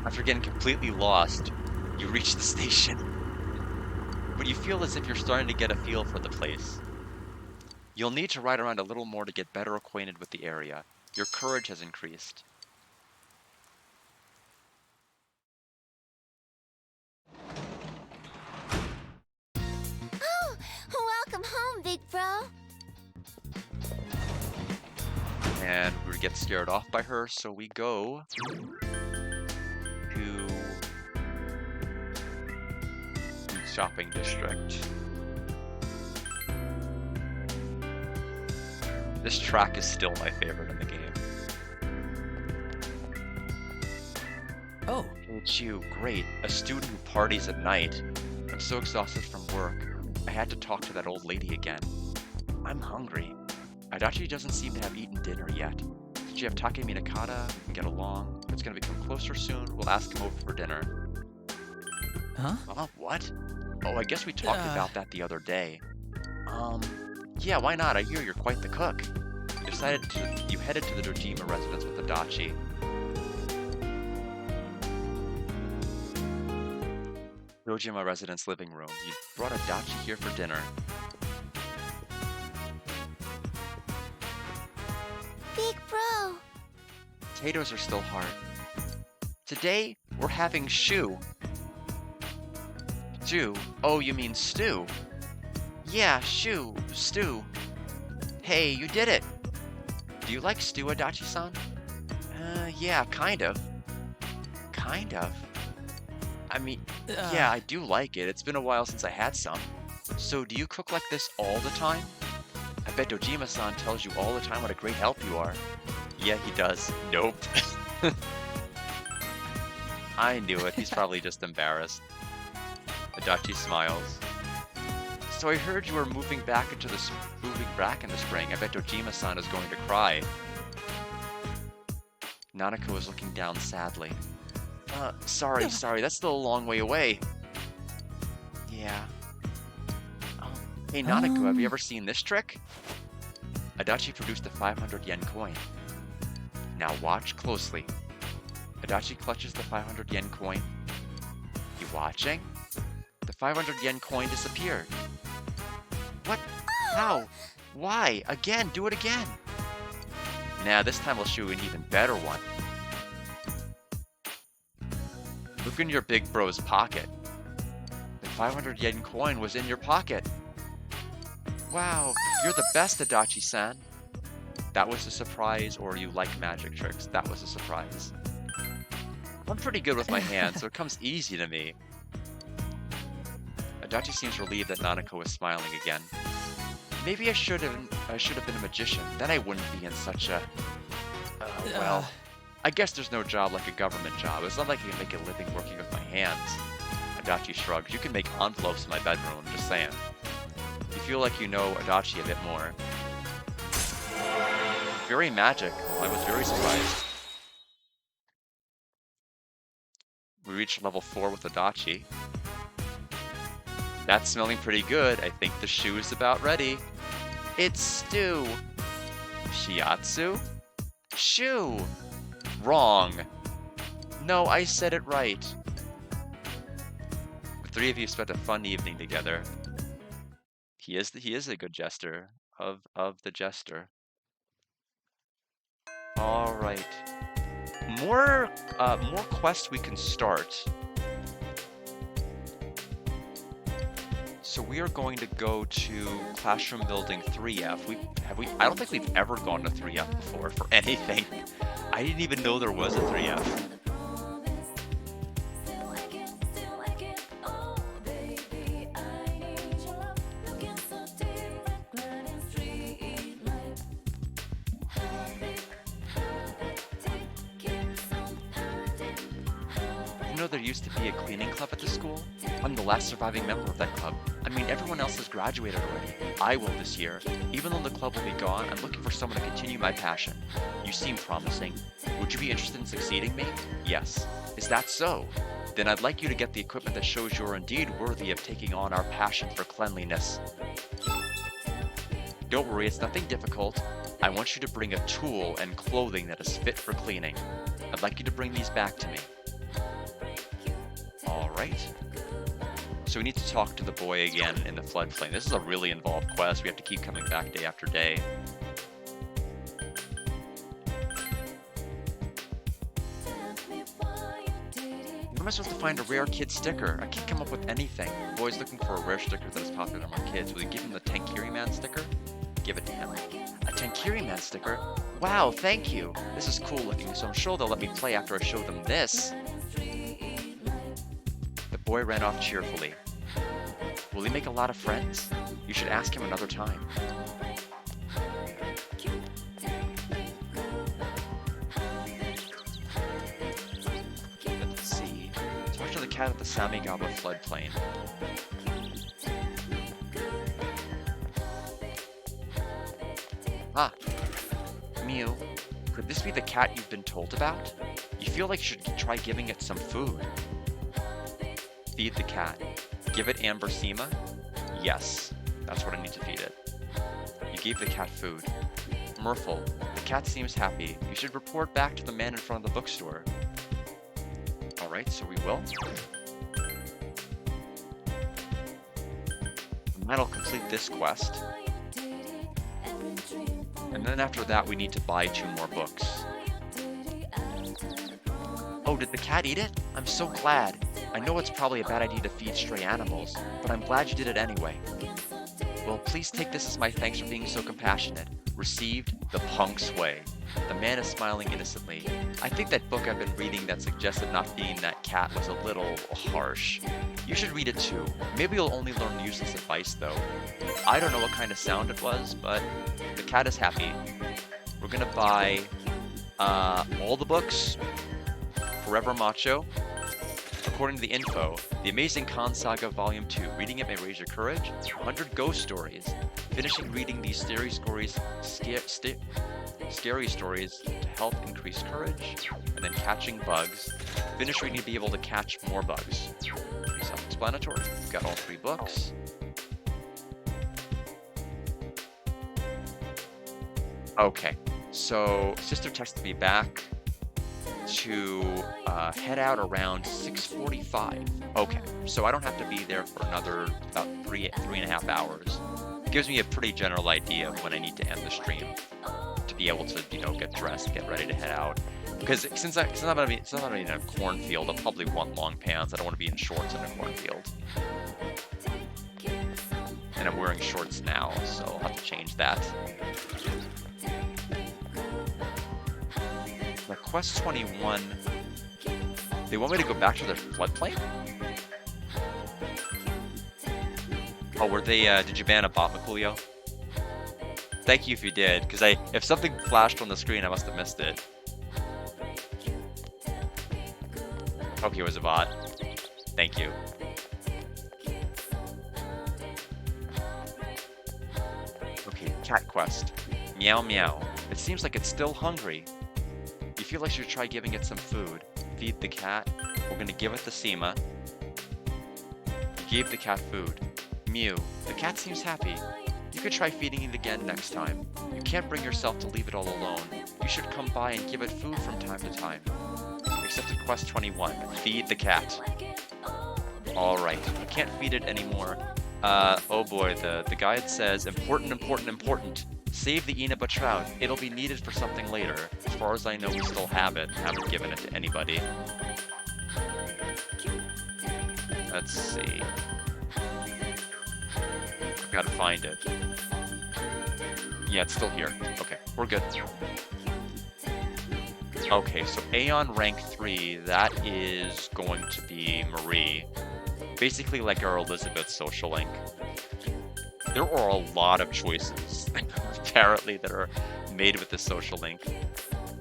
After getting completely lost, you reach the station. But you feel as if you're starting to get a feel for the place. You'll need to ride around a little more to get better acquainted with the area. Your courage has increased. Oh, welcome home, big bro. And we get scared off by her, so we go to the shopping district. This track is still my favorite in the game. Oh, It's you, great. A student who parties at night. I'm so exhausted from work. I had to talk to that old lady again. I'm hungry. Adachi doesn't seem to have eaten dinner yet. Did you have Take Minakata? We can get along. If it's gonna become closer soon, we'll ask him over for dinner. huh? What? Oh, I guess we talked about that the other day. Yeah, why not? I hear you're quite the cook. You headed to the Dojima residence with Adachi. Dojima residence living room. You brought Adachi here for dinner. Big bro. Potatoes are still hard. Today, we're having shu. Stew? Oh, you mean stew? Yeah, stew. Hey, you did it! Do you like stew, Adachi-san? Yeah, kind of. Kind of? I mean, yeah, I do like it. It's been a while since I had some. So, do you cook like this all the time? I bet Dojima-san tells you all the time what a great help you are. Yeah, he does. Nope. I knew it. He's probably just embarrassed. Adachi smiles. So I heard you were moving back in the spring. I bet Dojima-san is going to cry. Nanako is looking down sadly. Sorry, that's still a long way away. Yeah. Hey Nanako, have you ever seen this trick? Adachi produced a 500 yen coin. Now watch closely. Adachi clutches the 500 yen coin. You watching? The 500 yen coin disappeared. What? How? Why? Again, do it again. Nah, this time we'll show you an even better one. Look in your big bro's pocket. The 500 yen coin was in your pocket. Wow, you're the best, Adachi-san. That was a surprise, or you like magic tricks. That was a surprise. I'm pretty good with my hands, so it comes easy to me. Adachi seems relieved that Nanako is smiling again. Maybe I should have been a magician. Then I wouldn't be in such a... well, I guess there's no job like a government job. It's not like I can make a living working with my hands. Adachi shrugs. You can make envelopes in my bedroom, I'm just saying. You feel like you know Adachi a bit more. Very magical. I was very surprised. We reached level 4 with Adachi. That's smelling pretty good. I think the shoe is about ready. It's stew. Shiatsu? Shoe. Wrong. No, I said it right. The three of you spent a fun evening together. He is a good jester of the jester. All right. More quests we can start. So we are going to go to Classroom Building 3F. I don't think we've ever gone to 3F before for anything. I didn't even know there was a 3F. You know there used to be a cleaning club at the school? I'm the last surviving member of that club. I mean, everyone else has graduated already. I will this year. Even though the club will be gone, I'm looking for someone to continue my passion. You seem promising. Would you be interested in succeeding me? Yes. Is that so? Then I'd like you to get the equipment that shows you're indeed worthy of taking on our passion for cleanliness. Don't worry, it's nothing difficult. I want you to bring a tool and clothing that is fit for cleaning. I'd like you to bring these back to me. Alright. So we need to talk to the boy again in the floodplain. This is a really involved quest. We have to keep coming back day after day. How am I supposed to find a rare kid sticker? I can't come up with anything. The boy's looking for a rare sticker that is popular among kids. Will you give him the Tankiri Man sticker? Give it to him. A Tankiri Man sticker? Wow, thank you. This is cool looking, so I'm sure they'll let me play after I show them this. The boy ran off cheerfully. Will he make a lot of friends? You should ask him another time. Let's see. Talk to the cat at the Samigaba floodplain. Ah. Mew, could this be the cat you've been told about? You feel like you should try giving it some food. Feed the cat. Give it Ambersema? Yes, that's what I need to feed it. You gave the cat food. Murphle, the cat seems happy. You should report back to the man in front of the bookstore. Alright, so we will. And that'll complete this quest. And then after that, we need to buy 2 more books. Oh, did the cat eat it? I'm so glad. I know it's probably a bad idea to feed stray animals, but I'm glad you did it anyway. Well, please take this as my thanks for being so compassionate. Received, The Punk's Way. The man is smiling innocently. I think that book I've been reading that suggested not feeding that cat was a little harsh. You should read it too. Maybe you'll only learn useless advice though. I don't know what kind of sound it was, but the cat is happy. We're gonna buy all the books. Forever Macho. According to the info, The Amazing Khan Saga Volume 2, reading it may raise your courage, 100 ghost stories, finishing reading these scary stories to help increase courage, and then catching bugs, finish reading to be able to catch more bugs. Pretty self-explanatory. We've got all 3 books. Okay, so Sister texted me back to head out around 6:45. Okay, so I don't have to be there for another about 3.5 hours. It gives me a pretty general idea of when I need to end the stream to be able to, you know, get dressed, get ready to head out. Because since I'm gonna be in a cornfield, I'll probably want long pants. I don't want to be in shorts in a cornfield. And I'm wearing shorts now, so I'll have to change that. Quest 21, they want me to go back to their floodplain? Oh, were they, did you ban a bot, Makulio? Thank you if you did, because if something flashed on the screen, I must have missed it. Okay, it was a bot. Thank you. Okay, cat quest. Meow meow. It seems like it's still hungry. You feel like you should try giving it some food. Feed the cat. We're gonna give it the SEMA. You gave the cat food. Mew, the cat seems happy. You could try feeding it again next time. You can't bring yourself to leave it all alone. You should come by and give it food from time to time. Accepted quest 21. Feed the cat. Alright, I can't feed it anymore. Oh boy, the guide says, important, important, important. Save the Inaba trout. It'll be needed for something later. As far as I know, we still have it. Haven't given it to anybody. Let's see. Gotta find it. Yeah, it's still here. Okay, we're good. Okay, so Aeon rank 3, that is going to be Marie. Basically like our Elizabeth social link. There are a lot of choices, apparently, that are made with the social link.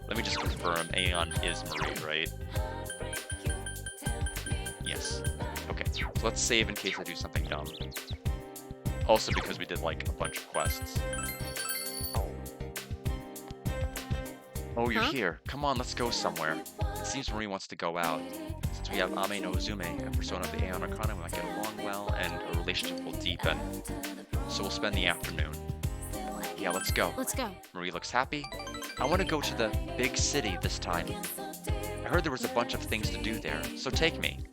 Let me just confirm, Aeon is Marie, right? Yes. Okay, so let's save in case I do something dumb. Also because we did like a bunch of quests. Oh, you're here. Come on, let's go somewhere. It seems Marie wants to go out. Since we have Ame no Uzume, a persona of the Aeon Arcana, we might get along well and a relationship will deepen. So we'll spend the afternoon. Yeah, let's go. Let's go. Marie looks happy. I want to go to the big city this time. I heard there was a bunch of things to do there, so take me.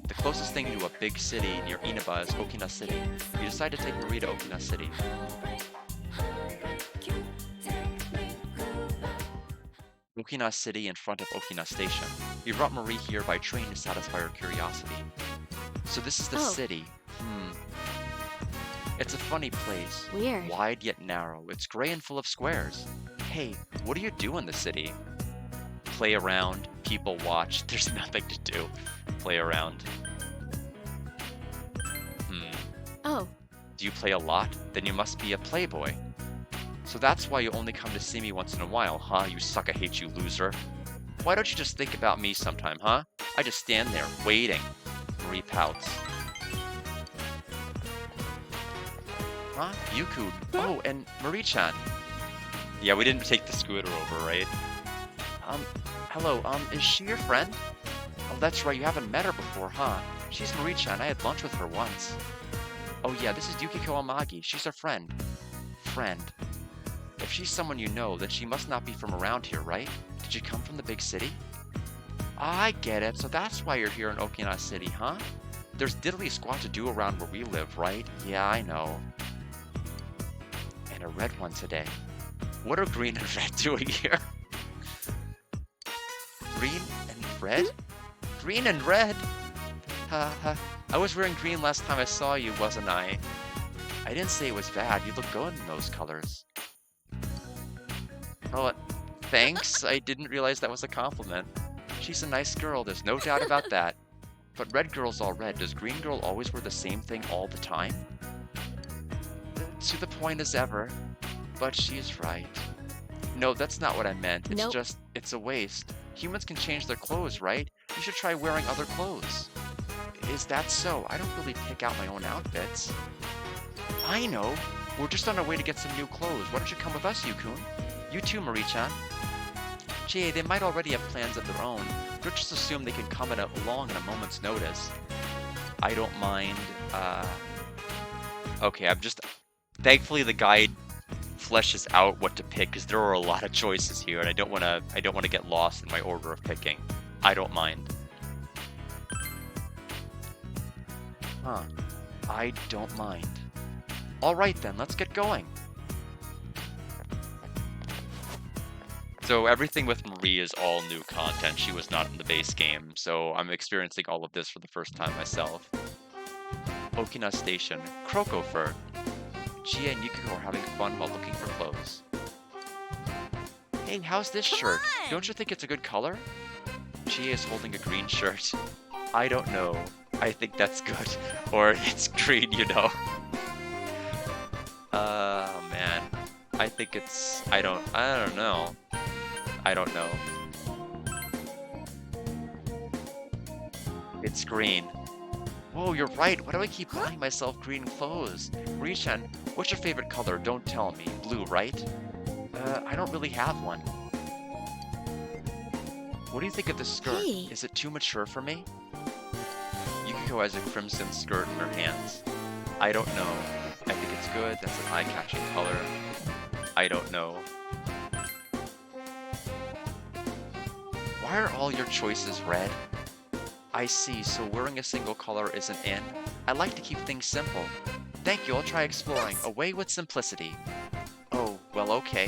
The closest thing to a big city near Inaba is Okina City. You decide to take Marie to Okina City. Okina City in front of Okina Station. We brought Marie here by train to satisfy her curiosity. So this is the city. It's a funny place. Weird. Wide yet narrow. It's gray and full of squares. Hey, what do you do in the city? Play around, people watch. There's nothing to do. Play around. Oh. Do you play a lot? Then you must be a playboy. So that's why you only come to see me once in a while, huh? You suck, I hate you, loser. Why don't you just think about me sometime, huh? I just stand there, waiting. Marie pouts. Huh? Yuku. Oh, and Marie-chan. Yeah, we didn't take the scooter over, right? Hello, is she your friend? Oh, that's right, you haven't met her before, huh? She's Marie-chan, I had lunch with her once. Oh yeah, this is Yukiko Amagi, she's a friend. Friend. If she's someone you know, then she must not be from around here, right? Did she come from the big city? I get it, so that's why you're here in Okina City, huh? There's diddly squat to do around where we live, right? Yeah, I know. And a red one today. What are green and red doing here? Green and red? Green and red? Haha. I was wearing green last time I saw you, wasn't I? I didn't say it was bad. You look good in those colors. Oh, thanks. I didn't realize that was a compliment. She's a nice girl, there's no doubt about that. But red girl's all red. Does green girl always wear the same thing all the time? To the point as ever. But she's right. No, that's not what I meant. It's just, it's a waste. Humans can change their clothes, right? You should try wearing other clothes. Is that so? I don't really pick out my own outfits. I know. We're just on our way to get some new clothes. Why don't you come with us, Yukun? You too, Marie-chan. Gee, they might already have plans of their own. Don't just assume they can come along at a moment's notice. I don't mind, Okay, Thankfully, the guide fleshes out what to pick, because there are a lot of choices here, and I don't want to get lost in my order of picking. I don't mind. Huh. I don't mind. Alright then, let's get going. So everything with Marie is all new content. She was not in the base game, so I'm experiencing all of this for the first time myself. Okina Station. Crocofur. Chie and Yukiko are having fun while looking for clothes. Hey, how's this shirt? on! Don't you think it's a good color? Chie is holding a green shirt. I don't know. I think that's good. Or it's green, you know. Man. I think it's... I don't know. I don't know. It's green. Whoa, you're right. Why do I keep buying myself green clothes? Marie-chan, what's your favorite color? Don't tell me. Blue, right? I don't really have one. What do you think of this skirt? Hey. Is it too mature for me? Yukiko has a crimson skirt in her hands. I don't know. I think it's good. That's an eye-catching color. I don't know. Why are all your choices red? I see, so wearing a single color isn't in. I like to keep things simple. Thank you, I'll try exploring. Away with simplicity. Oh, well, okay.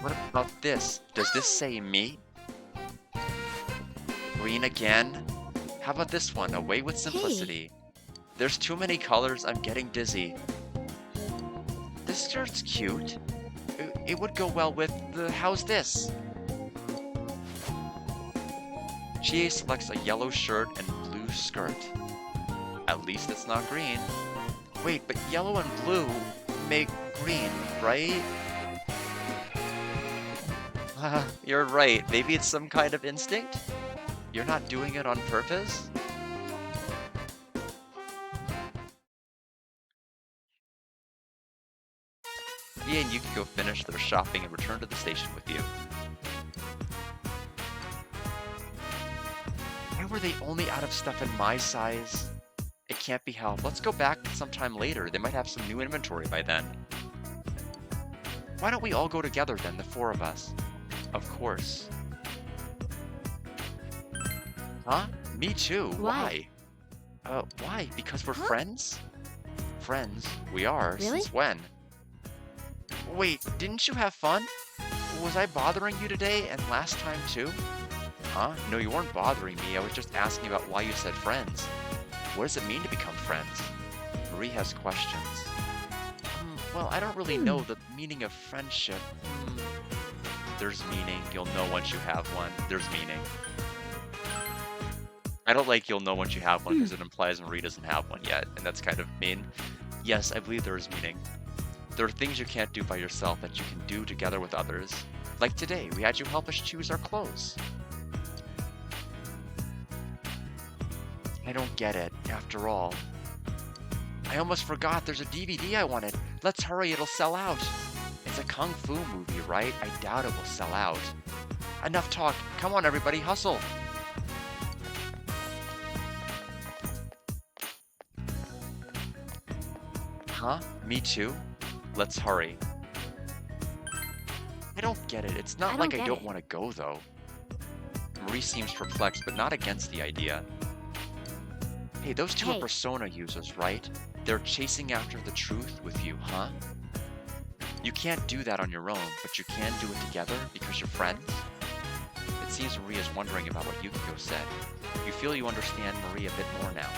What about this? Does this say me? Green again? How about this one? Away with simplicity. There's too many colors, I'm getting dizzy. This skirt's cute. It would go well with the how's this? Chie selects a yellow shirt and blue skirt. At least it's not green. Wait, but yellow and blue make green, right? You're right. Maybe it's some kind of instinct? You're not doing it on purpose? Mia and Yukiko finish their shopping and return to the station with you. Why were they only out of stuff in my size? It can't be helped. Let's go back sometime later. They might have some new inventory by then. Why don't we all go together then, the four of us? Of course. Huh? Me too. Why? Why? Because we're friends? Friends? We are? Really? Since when? Wait, didn't you have fun? Was I bothering you today and last time too? Huh? No, you weren't bothering me. I was just asking about why you said friends. What does it mean to become friends? Marie has questions. Well, I don't really know the meaning of friendship. There's meaning. You'll know once you have one. There's meaning. I don't like you'll know once you have one because it implies Marie doesn't have one yet, and that's kind of mean. Yes, I believe there is meaning. There are things you can't do by yourself that you can do together with others. Like today, we had you help us choose our clothes. I don't get it, after all. I almost forgot there's a DVD I wanted. Let's hurry, it'll sell out. It's a kung fu movie, right? I doubt it will sell out. Enough talk. Come on, everybody, hustle. Huh? Me too? Let's hurry. I don't get it. It's not like I don't want to go, though. Marie seems perplexed, but not against the idea. Hey, those two are Persona users, right? They're chasing after the truth with you, huh? You can't do that on your own, but you can do it together because you're friends? It seems Marie is wondering about what Yukiko said. You feel you understand Marie a bit more now.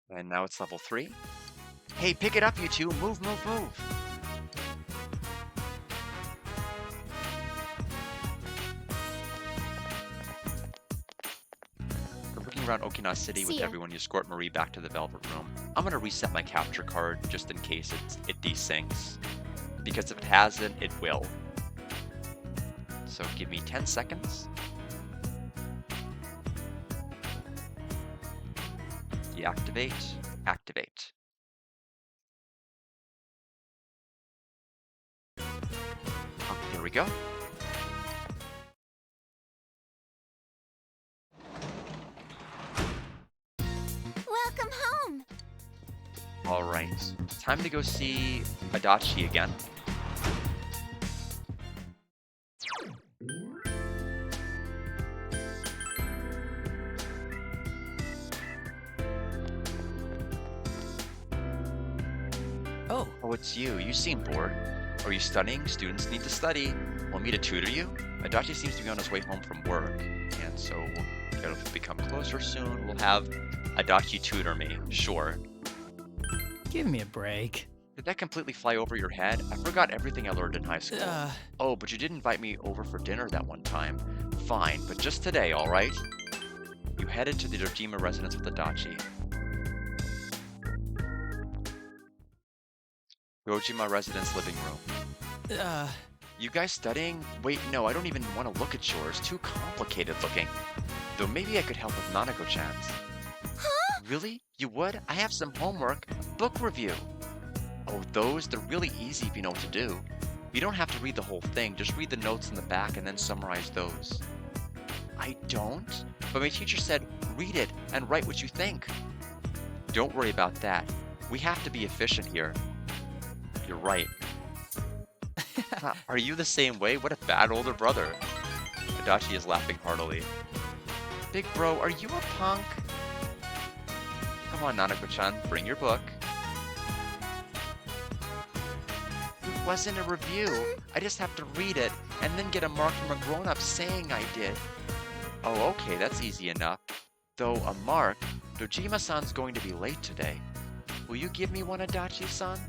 And now it's level 3. Hey, pick it up, you two. Move, move, move. We're looking around Okinawa City with everyone. You escort Marie back to the Velvet Room. I'm going to reset my capture card just in case it desyncs. Because if it hasn't, it will. So give me 10 seconds. Deactivate, activate. Oh, here we go. Welcome home. All right, time to go see Adachi again. Oh, it's you. You seem bored. Are you studying? Students need to study. Want me to tutor you? Adachi seems to be on his way home from work, and so it'll become closer soon. We'll have Adachi tutor me, sure. Give me a break. Did that completely fly over your head? I forgot everything I learned in high school. Oh, but you did invite me over for dinner that one time. Fine, but just today, alright? You headed to the Dojima residence with Adachi. Dojima residence living room. You guys studying? Wait, no, I don't even want to look at yours. Too complicated looking. Though maybe I could help with Nanako-chan's. Huh? Really? You would? I have some homework. Book review. Oh, those? They're really easy if you know what to do. You don't have to read the whole thing. Just read the notes in the back and then summarize those. I don't? But my teacher said, read it and write what you think. Don't worry about that. We have to be efficient here. You're right. Are you the same way? What a bad older brother. Adachi is laughing heartily. Big bro, are you a punk? Come on, Nanako-chan, bring your book. It wasn't a review. I just have to read it and then get a mark from a grown-up saying I did. Oh, okay, that's easy enough. Though a mark, Dojima-san's going to be late today. Will you give me one, Adachi-san?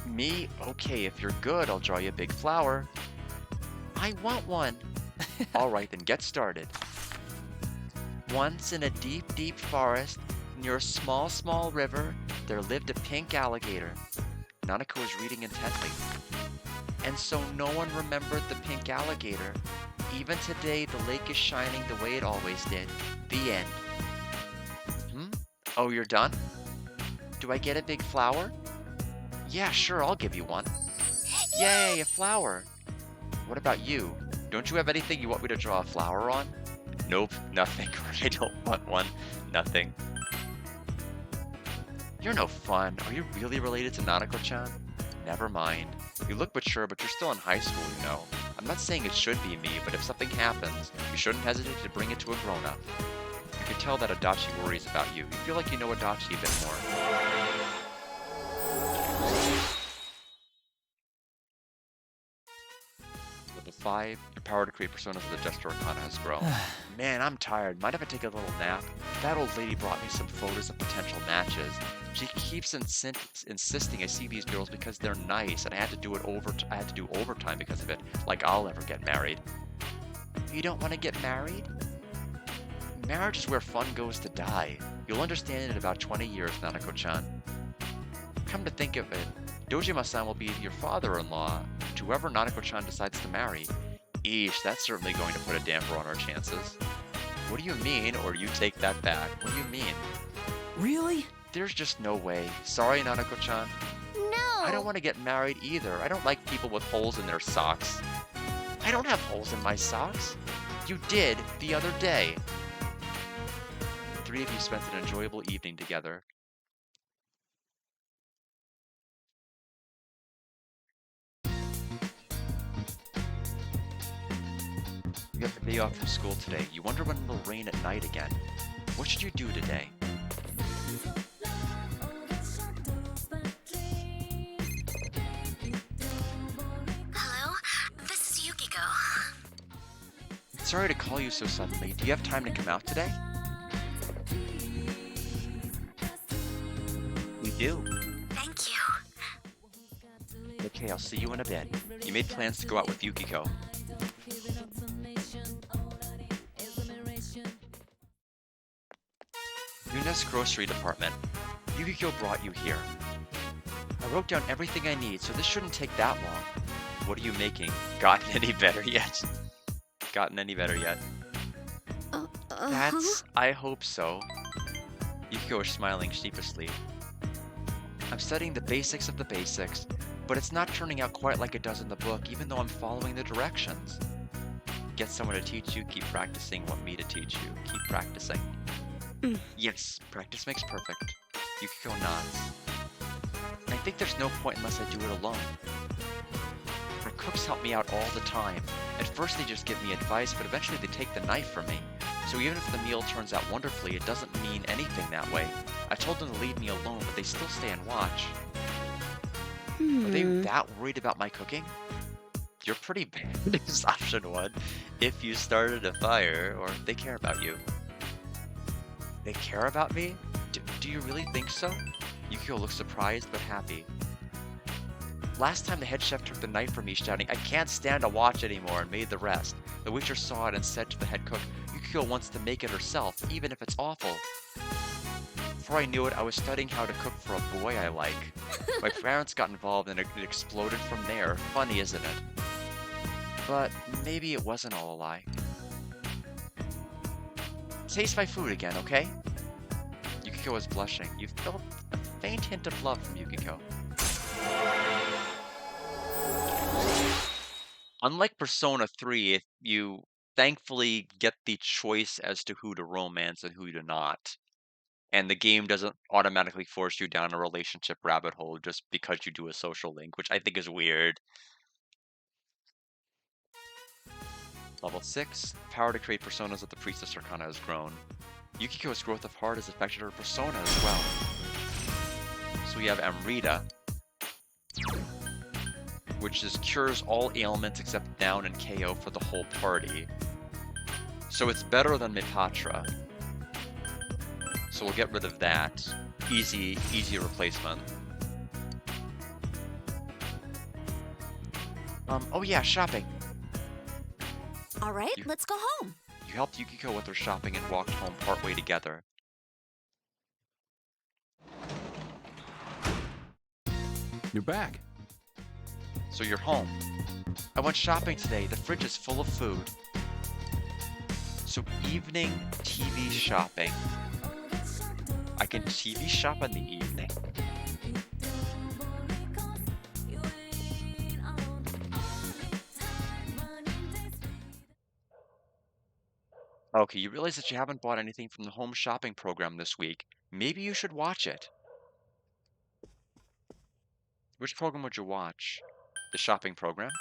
Me? Okay, if you're good, I'll draw you a big flower. I want one. Alright, then get started. Once in a deep, deep forest, near a small, small river, there lived a pink alligator. Nanako was reading intently. And so no one remembered the pink alligator. Even today, the lake is shining the way it always did. The end. Oh, you're done? Do I get a big flower? Yeah, sure, I'll give you one. Yay, a flower. What about you? Don't you have anything you want me to draw a flower on? Nope, nothing. I don't want one. Nothing. You're no fun. Are you really related to Nanako-chan? Never mind. You look mature, but you're still in high school, you know. I'm not saying it should be me, but if something happens, you shouldn't hesitate to bring it to a grown-up. You can tell that Adachi worries about you. You feel like you know Adachi a bit more. Level 5, your power to create personas of the Gesture Arcana has grown. Man, I'm tired. Mind if I take a little nap? That old lady brought me some photos of potential matches. She keeps insisting I see these girls because they're nice, and I had to do overtime because of it. Like I'll ever get married. You don't want to get married? Marriage is where fun goes to die. You'll understand it in about 20 years, Nanako-chan. Come to think of it, Dojima-san will be your father-in-law to whoever Nanako-chan decides to marry. Eesh, that's certainly going to put a damper on our chances. What do you mean, or you take that back? What do you mean? Really? There's just no way. Sorry, Nanako-chan. No! I don't want to get married either. I don't like people with holes in their socks. I don't have holes in my socks. You did the other day. The three of you spent an enjoyable evening together. You have the day off from school today. You wonder when it'll rain at night again. What should you do today? Hello? This is Yukiko. Sorry to call you so suddenly. Do you have time to come out today? We do. Thank you. Okay, I'll see you in a bit. You made plans to go out with Yukiko. Yuna's grocery department. Yukiko brought you here. I wrote down everything I need, so this shouldn't take that long. What are you making? Gotten any better yet? Gotten any better yet? I hope so. Yukiko is smiling sheepishly. I'm studying the basics of the basics, but it's not turning out quite like it does in the book, even though I'm following the directions. Get someone to teach you, keep practicing, want me to teach you, keep practicing. Yes, practice makes perfect. Yukiko nods. I think there's no point unless I do it alone. Our cooks help me out all the time. At first they just give me advice, but eventually they take the knife from me. So even if the meal turns out wonderfully, it doesn't mean anything that way. I told them to leave me alone, but they still stay and watch. Are they that worried about my cooking? You're pretty bad is option 1. If you started a fire, or they care about you. They care about me? Do you really think so? Yukiko looks surprised but happy. Last time the head chef took the knife from me, shouting, "I can't stand to watch anymore," and made the rest. The waitress saw it and said to the head cook, "Yukiko wants to make it herself, even if it's awful." Before I knew it, I was studying how to cook for a boy I like. My parents got involved and it exploded from there. Funny, isn't it? But maybe it wasn't all a lie. Taste my food again, okay? Yukiko is blushing. You felt a faint hint of love from Yukiko. Unlike Persona 3, if you thankfully get the choice as to who to romance and who to not. And the game doesn't automatically force you down a relationship rabbit hole just because you do a social link, which I think is weird. Level 6, power to create personas of the Priestess Arcana has grown. Yukiko's growth of heart has affected her persona as well. So we have Amrita, which cures all ailments except down and KO for the whole party. So it's better than Mipatra. So So we'll get rid of that. Easy replacement. Oh yeah, shopping. All right, You- let's go home. You helped Yukiko with her shopping and walked home partway together. You're back. So you're home. I went shopping today. The fridge is full of food. So evening TV shopping. I can TV shop in the evening? Okay, you realize that you haven't bought anything from the home shopping program this week. Maybe you should watch it. Which program would you watch? The shopping program?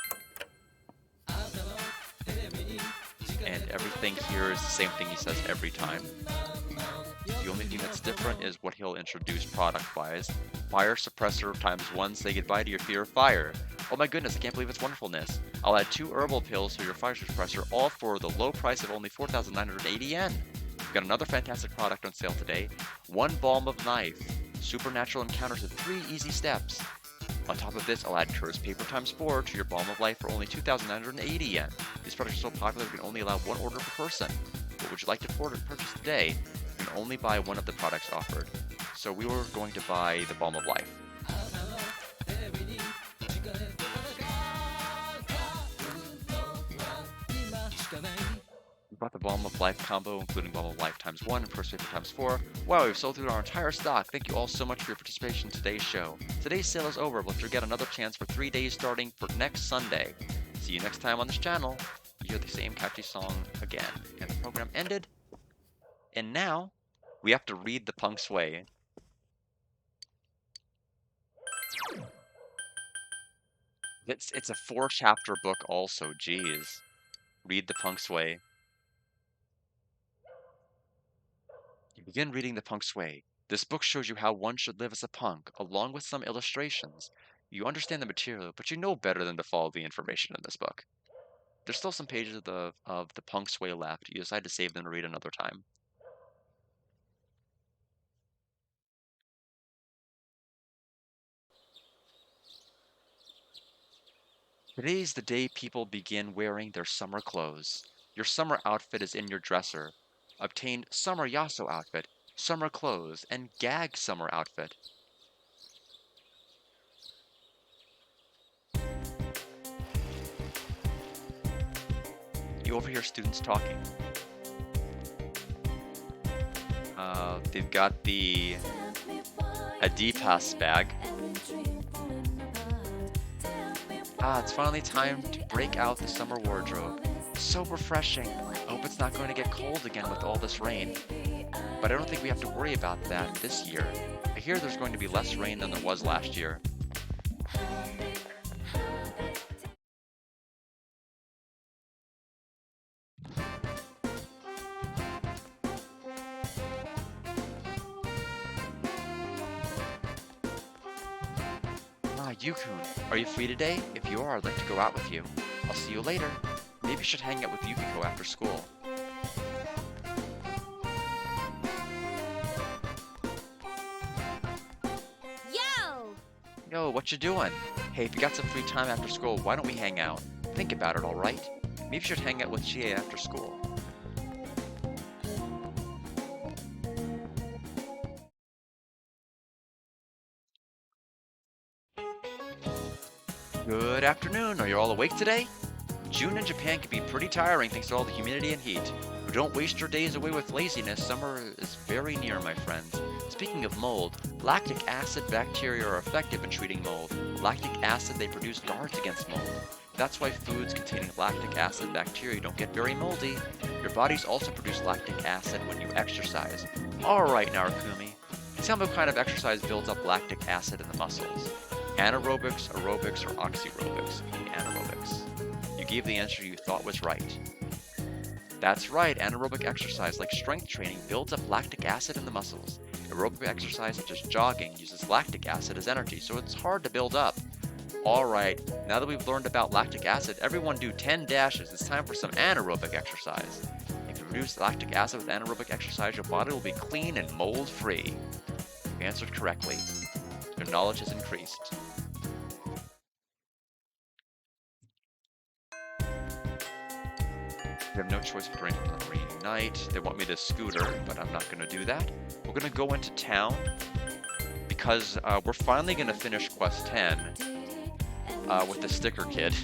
And everything here is the same thing he says every time. The only thing that's different is what he'll introduce product-wise. Fire suppressor ×1, say goodbye to your fear of fire. Oh my goodness, I can't believe its wonderfulness. I'll add 2 herbal pills to your fire suppressor, all for the low price of only 4,980 yen. We've got another fantastic product on sale today. 1 balm of knife. Supernatural encounters in 3 easy steps. On top of this, I'll add Curse Paper ×4 to your Balm of Life for only 2,980 yen. These products are so popular we can only allow 1 order per person. What would you like to purchase today? You can only buy one of the products offered. So we were going to buy the Balm of Life. We bought the Balm of Life combo, including Balm of Life ×1 and Curse Paper ×4. Wow, we've sold through our entire stock. Thank you all so much for your participation in today's show. Today's sale is over, but you'll get another chance for 3 days starting for next Sunday. See you next time on this channel. You hear the same catchy song again. And the program ended. And now, we have to read the Punk's Way. It's a 4-chapter book also, geez. Read the Punk's Way. You begin reading the Punk's Way. This book shows you how one should live as a punk, along with some illustrations. You understand the material, but you know better than to follow the information in this book. There's still some pages of the Punk's Way left. You decide to save them to read another time. Today's the day people begin wearing their summer clothes. Your summer outfit is in your dresser. Obtain summer Yaso outfit, summer clothes, and gag summer outfit. You overhear students talking. They've got the Adidas bag. It's finally time to break out the summer wardrobe. So refreshing. I hope it's not going to get cold again with all this rain. But I don't think we have to worry about that this year. I hear there's going to be less rain than there was last year. Yukun, are you free today? If you are, I'd like to go out with you. I'll see you later. Maybe you should hang out with Yukiko after school. Yo, what you doing? Hey, if you got some free time after school, why don't we hang out? Think about it, alright? Maybe you should hang out with Chie after school. Good afternoon. Are you all awake today? June in Japan can be pretty tiring thanks to all the humidity and heat. But don't waste your days away with laziness. Summer is very near, my friends. Speaking of mold, lactic acid bacteria are effective in treating mold. Lactic acid, they produce guards against mold. That's why foods containing lactic acid bacteria don't get very moldy. Your bodies also produce lactic acid when you exercise. Alright, Narukumi. Tell me what kind of exercise builds up lactic acid in the muscles. Anaerobics, aerobics, or oxyrobics? Anaerobics. You gave the answer you thought was right. That's right, anaerobic exercise like strength training builds up lactic acid in the muscles. Aerobic exercise such as jogging uses lactic acid as energy, so it's hard to build up. Alright, now that we've learned about lactic acid, everyone do 10 dashes. It's time for some anaerobic exercise. If If you reduce lactic acid with anaerobic exercise, your body will be clean and mold-free. You answered correctly. Your knowledge has increased. We have no choice for drinking on a rainy night. They want me to scooter, but I'm not going to do that. We're going to go into town because we're finally going to finish Quest 10 with the sticker kid,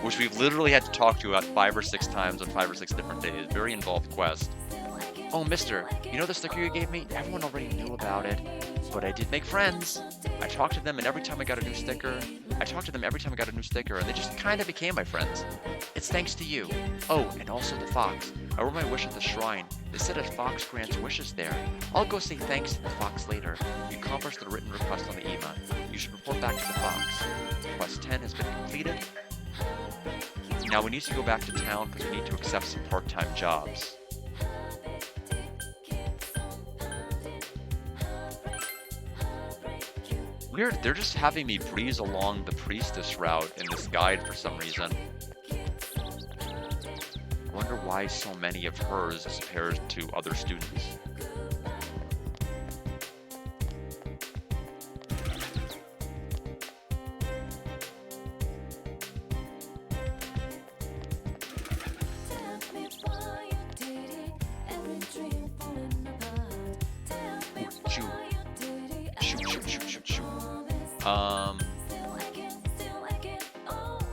which we've literally had to talk to about 5 or 6 times on 5 or 6 different days. Very involved quest. Oh, mister, you know the sticker you gave me? Everyone already knew about it, but I did make friends. I talked to them, and every time I got a new sticker, and they just kind of became my friends. It's thanks to you. Oh, and also the fox. I wrote my wish at the shrine. They said a fox grants wishes there. I'll go say thanks to the fox later. You accomplished the written request on the email. You should report back to the fox. Quest 10 has been completed. Now we need to go back to town because we need to accept some part-time jobs. Weird, they're just having me breeze along the priestess route in this guide for some reason. I wonder why so many of hers as compared to other students.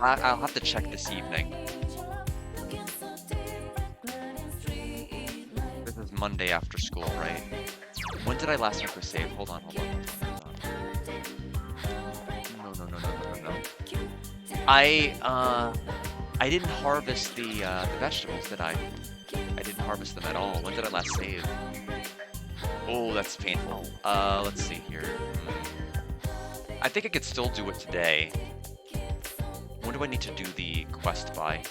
I'll have to check this evening. This is Monday after school, right? When did I last make a save? Hold on. No. I didn't harvest the vegetables, did I? I didn't harvest them at all. When did I last save? Oh, that's painful. Let's see here. I think I could still do it today. When do I need to do the quest by?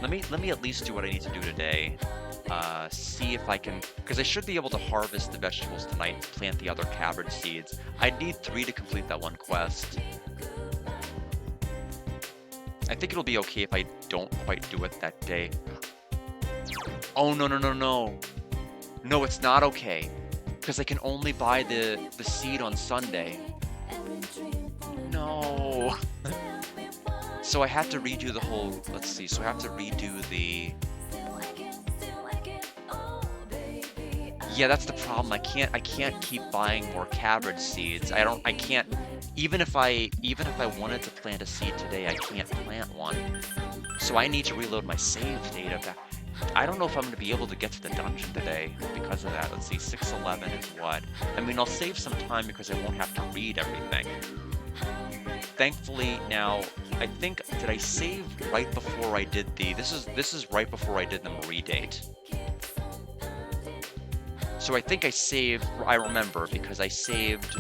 Let me at least do what I need to do today. See if I can, because I should be able to harvest the vegetables tonight, plant the other cabbage seeds. I need 3 to complete that one quest. I think it'll be okay if I don't quite do it that day. Oh, no. No, it's not okay. Because I can only buy the seed on Sunday. No. So I have to redo the whole, let's see, so I have to redo the... Yeah, that's the problem. I can't keep buying more cabbage seeds. I can't, even if I wanted to plant a seed today, I can't plant one. So I need to reload my save data back. I don't know if I'm going to be able to get to the dungeon today because of that. Let's see, 611 is what? I mean, I'll save some time because I won't have to read everything. Thankfully, now, I think, did I save right before I did the... This is right before I did the Marie date. So I think I saved... I remember, because I saved...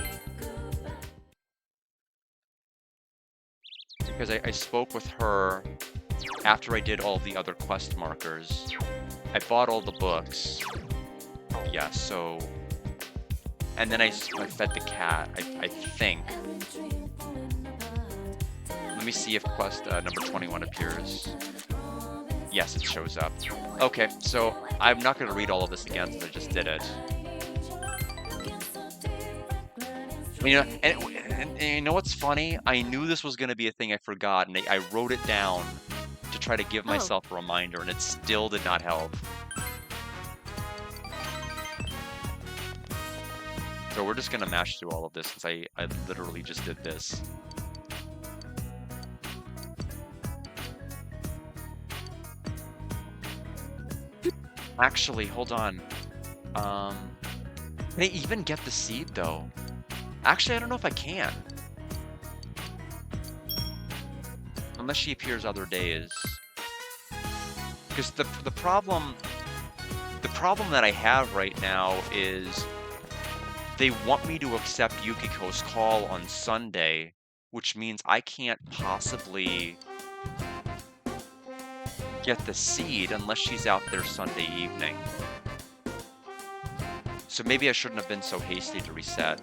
Because I spoke with her after I did all the other quest markers. I bought all the books. Yeah, so... And then I fed the cat, I think. Let me see if quest number 21 appears. Yes, it shows up. Okay, so I'm not going to read all of this again since I just did it. You know, and you know what's funny? I knew this was going to be a thing I forgot, and I wrote it down to try to give myself a reminder, and it still did not help. So we're just going to mash through all of this, since I literally just did this. Actually, hold on. Can I even get the seed, though? Actually, I don't know if I can. Unless she appears other days. Because the problem that I have right now is they want me to accept Yukiko's call on Sunday, which means I can't possibly get the seed unless she's out there Sunday evening. So maybe I shouldn't have been so hasty to reset.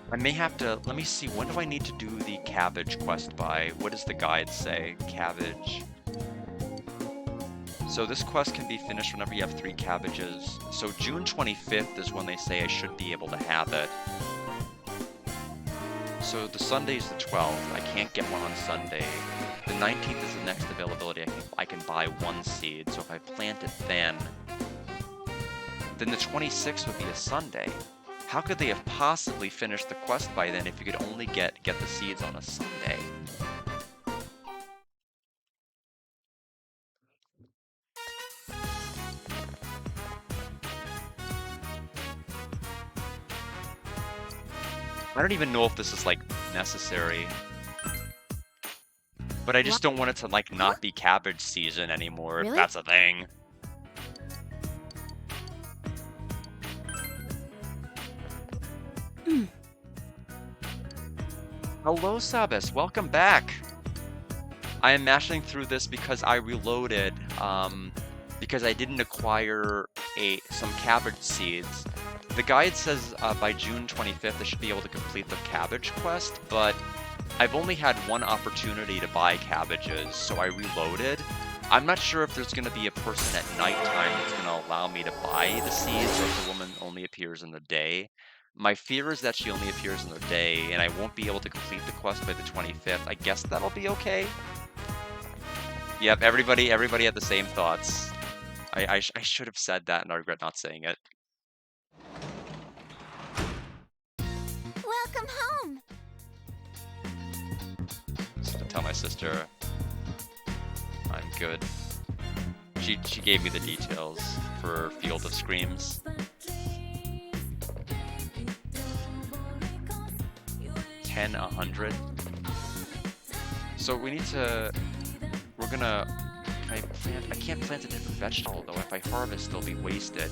I may have to, let me see, when do I need to do the cabbage quest by? What does the guide say? Cabbage. So this quest can be finished whenever you have 3 cabbages. So June 25th is when they say I should be able to have it. So the Sunday's the 12th. I can't get one on Sunday. The 19th is the next availability. I can buy 1 seed. So if I plant it then the 26th would be a Sunday. How could they have possibly finished the quest by then if you could only get the seeds on a Sunday? I don't even know if this is, like, necessary. But I just don't want it to, like, not be cabbage season anymore, if Really? that's a thing. Hello, Sabas. Welcome back. I am mashing through this because I reloaded, because I didn't acquire some cabbage seeds. The guide says by June 25th I should be able to complete the cabbage quest, but I've only had 1 opportunity to buy cabbages, so I reloaded. I'm not sure if there's going to be a person at nighttime that's going to allow me to buy the seeds, or if the woman only appears in the day. My fear is that she only appears in the day, and I won't be able to complete the quest by the 25th. I guess that'll be okay. Yep, everybody had the same thoughts. I should have said that, and I regret not saying it. Welcome home. Just to tell my sister I'm good. She gave me the details for Field of Screams. 10, 100. So we need to. We're gonna. Can I plant? I can't plant a different vegetable though. If I harvest, they'll be wasted.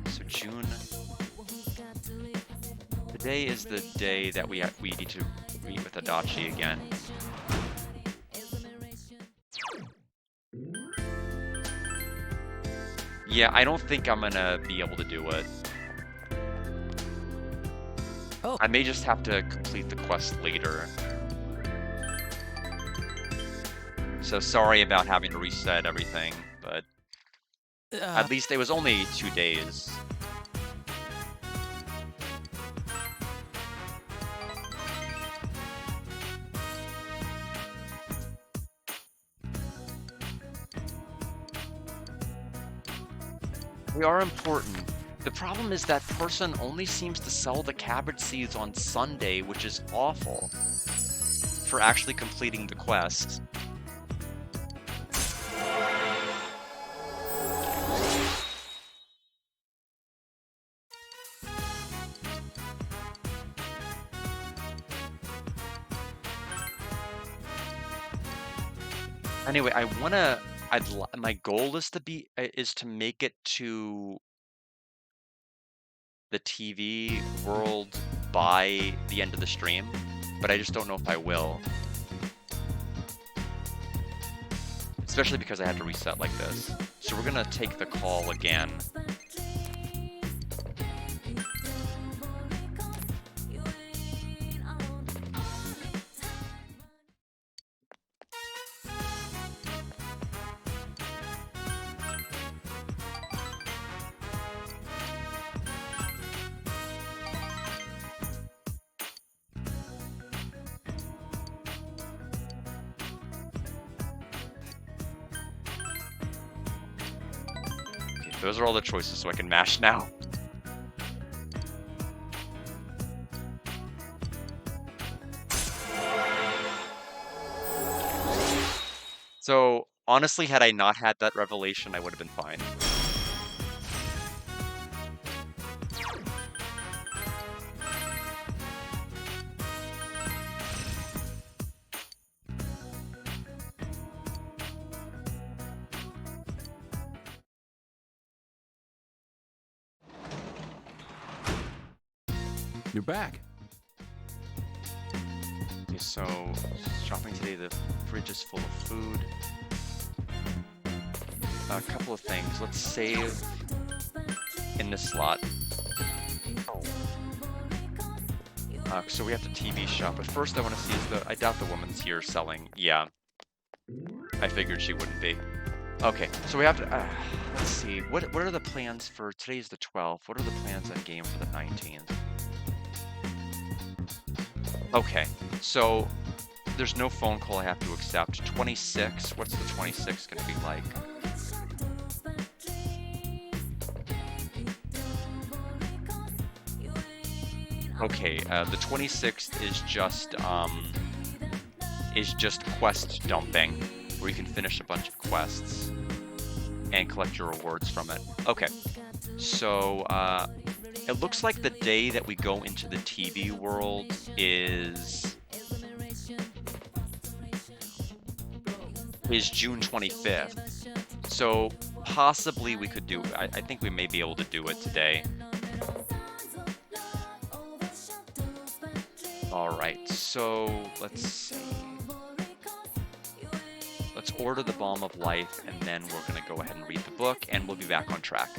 So June. Today is the day that we need to meet with Adachi again. Yeah, I don't think I'm gonna be able to do it. Oh. I may just have to complete the quest later. So sorry about having to reset everything, but at least it was only 2 days. They are important. The problem is that person only seems to sell the cabbage seeds on Sunday, which is awful for actually completing the quest. Anyway, my goal is to make it to the TV world by the end of the stream, but I just don't know if I will. Especially because I had to reset like this. So we're gonna take the call again. Those are all the choices, so I can mash now. So, honestly, had I not had that revelation, I would have been fine. You're back. Okay, so shopping today, the fridge is full of food. A couple of things. Let's save in this slot. So we have to TV shop. But first I want to see is I doubt the woman's here selling. Yeah. I figured she wouldn't be. Okay, so we have to, let's see. What are the plans for, today's the 12th. What are the plans on game for the 19th? Okay, so there's no phone call I have to accept. 26, what's the 26th gonna be like? Okay, the 26th is just quest dumping, where you can finish a bunch of quests and collect your rewards from it. Okay, so it looks like the day that we go into the TV world is June 25th. So possibly we could do, I think we may be able to do it today. Alright, so let's see. Let's order the Balm of Life, and then we're going to go ahead and read the book, and we'll be back on track.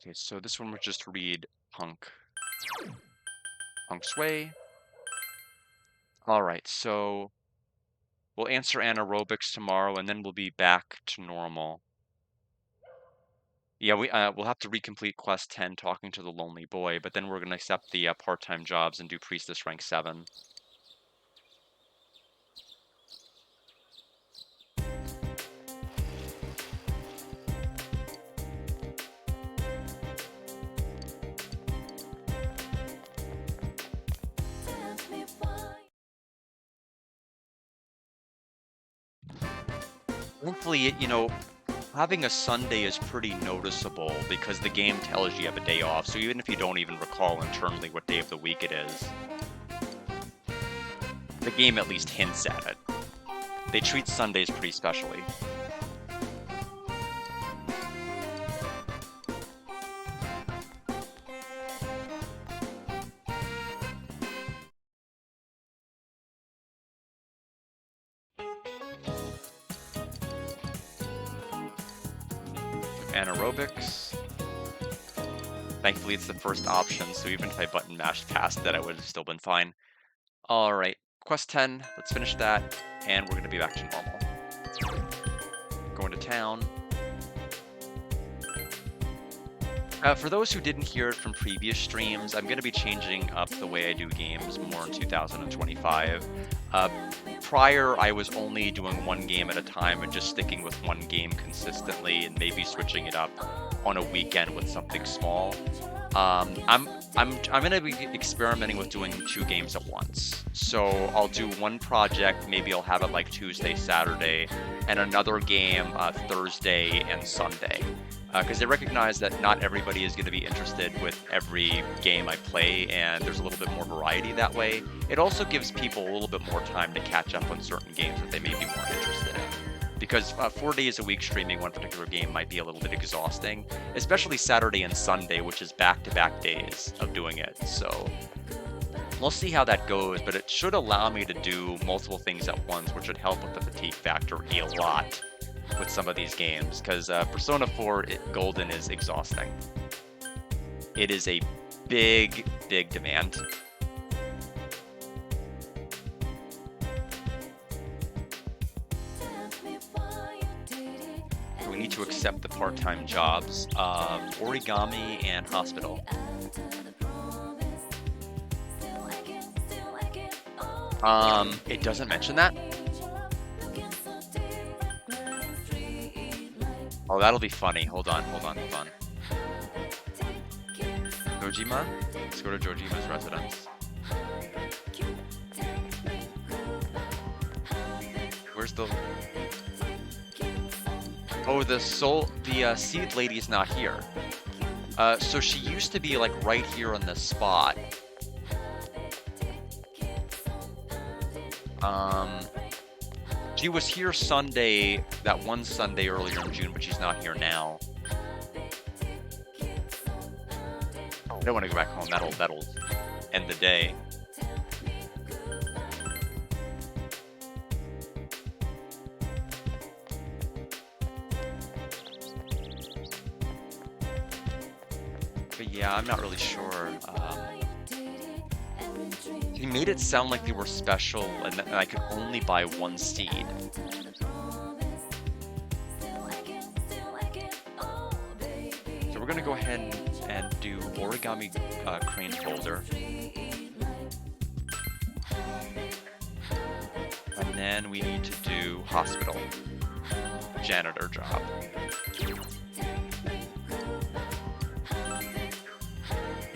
Okay, so this one will just read Punk's Way. Alright, so we'll answer anaerobics tomorrow, and then we'll be back to normal. Yeah, we'll have to recomplete quest 10, talking to the lonely boy, but then we're going to accept the part-time jobs and do priestess rank 7. Thankfully, you know, having a Sunday is pretty noticeable because the game tells you have a day off, so even if you don't even recall internally what day of the week it is, the game at least hints at it. They treat Sundays pretty specially. Anaerobics. Thankfully, it's the first option, so even if I button mashed past that, I would have still been fine. Alright, quest 10, let's finish that, and we're going to be back to normal. Going to town. For those who didn't hear it from previous streams, I'm going to be changing up the way I do games more in 2025. Prior, I was only doing one game at a time and just sticking with one game consistently, and maybe switching it up on a weekend with something small. I'm going to be experimenting with doing 2 games at once. So I'll do one project, maybe I'll have it like Tuesday, Saturday, and another game Thursday and Sunday. Because I recognize that not everybody is going to be interested with every game I play, and there's a little bit more variety that way. It also gives people a little bit more time to catch up on certain games that they may be more interested in. Because 4 days a week streaming one particular game might be a little bit exhausting, especially Saturday and Sunday, which is back-to-back days of doing it. So we'll see how that goes, but it should allow me to do multiple things at once, which would help with the fatigue factor a lot with some of these games, because Persona 4 Golden is exhausting. It is a big demand. We need to accept the part-time jobs, origami and hospital. It doesn't mention that. Oh, that'll be funny. Hold on. Jojima? Let's go to Jojima's residence. Where's the... Oh, the seed lady's not here. So she used to be like right here on this spot. She was here Sunday, that one Sunday earlier in June, but she's not here now. I don't want to go back home. That'll end the day. But yeah, I'm not really sure. He made it sound like they were special and I could only buy one seed. So we're gonna go ahead and do origami crane folder. And then we need to do hospital janitor job.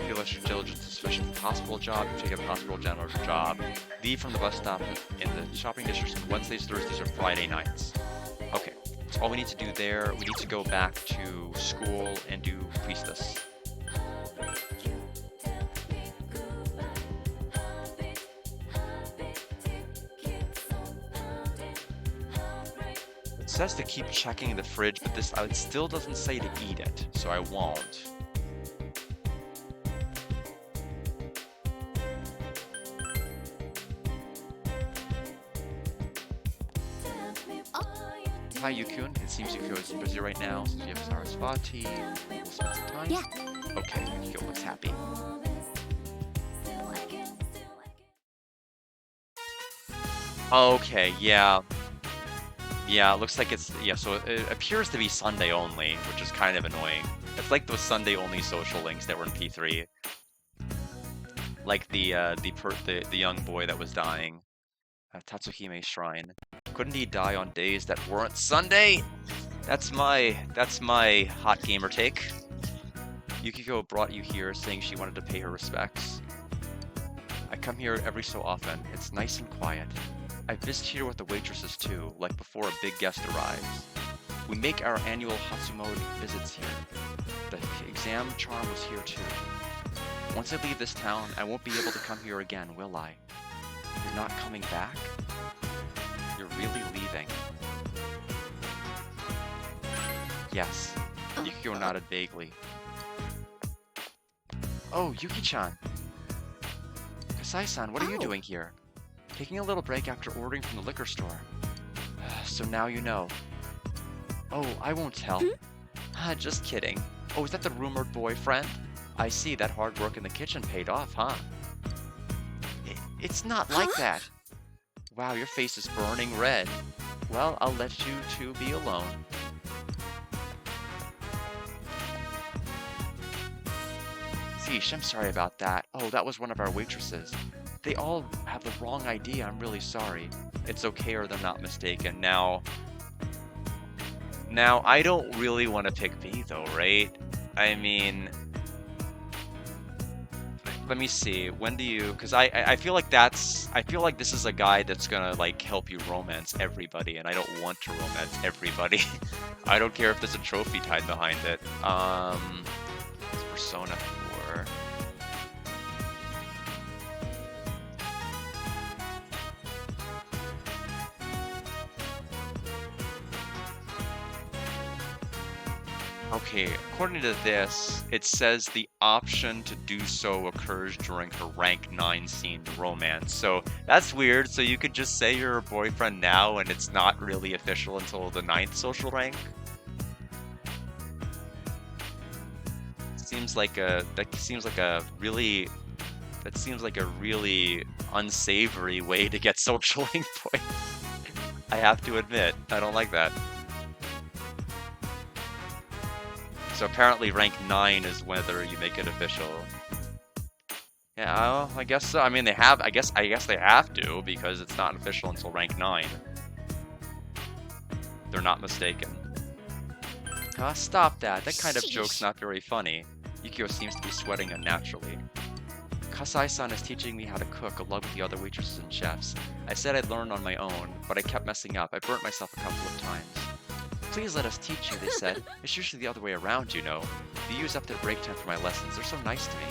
Feel extra diligence is sufficient for the hospital job. Take up hospital janitor job. Leave from the bus stop in the shopping district on Wednesdays, Thursdays, or Friday nights. Okay, that's all we need to do there. We need to go back to school and do priestess. It says to keep checking the fridge, but this it still doesn't say to eat it, so I won't. Hi Yukun, it seems Yukio is busy right now since you have Sarasvati. We'll spend some time. Yeah. Okay, Yukio looks happy. Okay, yeah. Yeah, it looks like it's, yeah, so it appears to be Sunday only, which is kind of annoying. It's like those Sunday only social links that were in P3. Like the young boy that was dying. Tatsuhime Shrine. Couldn't he die on days that weren't Sunday? That's my hot gamer take. Yukiko brought you here saying she wanted to pay her respects. I come here every so often. It's nice and quiet. I visit here with the waitresses too, like before a big guest arrives. We make our annual Hatsumode visits here. The exam charm was here too. Once I leave this town, I won't be able to come here again, will I? You're not coming back? You're really leaving. Yes. Yukio nodded vaguely. Oh, Yuki-chan. Kasai-san, what are you doing here? Taking a little break after ordering from the liquor store. So now you know. Oh, I won't tell. Just kidding. Oh, is that the rumored boyfriend? I see that hard work in the kitchen paid off, huh? It's not like that. Wow, your face is burning red. Well, I'll let you two be alone. Zeesh, I'm sorry about that. Oh, that was one of our waitresses. They all have the wrong idea. I'm really sorry. It's okay or they're not mistaken. Now, I don't really want to pick B though, right? I mean, let me see. When do you? Because I feel like I feel like this is a guy that's gonna like help you romance everybody, and I don't want to romance everybody. I don't care if there's a trophy tied behind it. It's Persona 4. Okay, according to this, it says the option to do so occurs during her rank 9 scene romance. So that's weird. So you could just say you're her boyfriend now and it's not really official until the 9th social rank. Seems like a really unsavory way to get social link points. I have to admit, I don't like that. So apparently rank 9 is whether you make it official. Yeah, well, I guess so. I mean, I guess they have to, because it's not official until rank 9. They're not mistaken. Stop that. That kind of joke's not very funny. Yukio seems to be sweating unnaturally. Kasai-san is teaching me how to cook along with the other waitresses and chefs. I said I'd learn on my own, but I kept messing up. I burnt myself a couple of times. Please let us teach you, they said. It's usually the other way around, you know. They use up their break time for my lessons. They're so nice to me.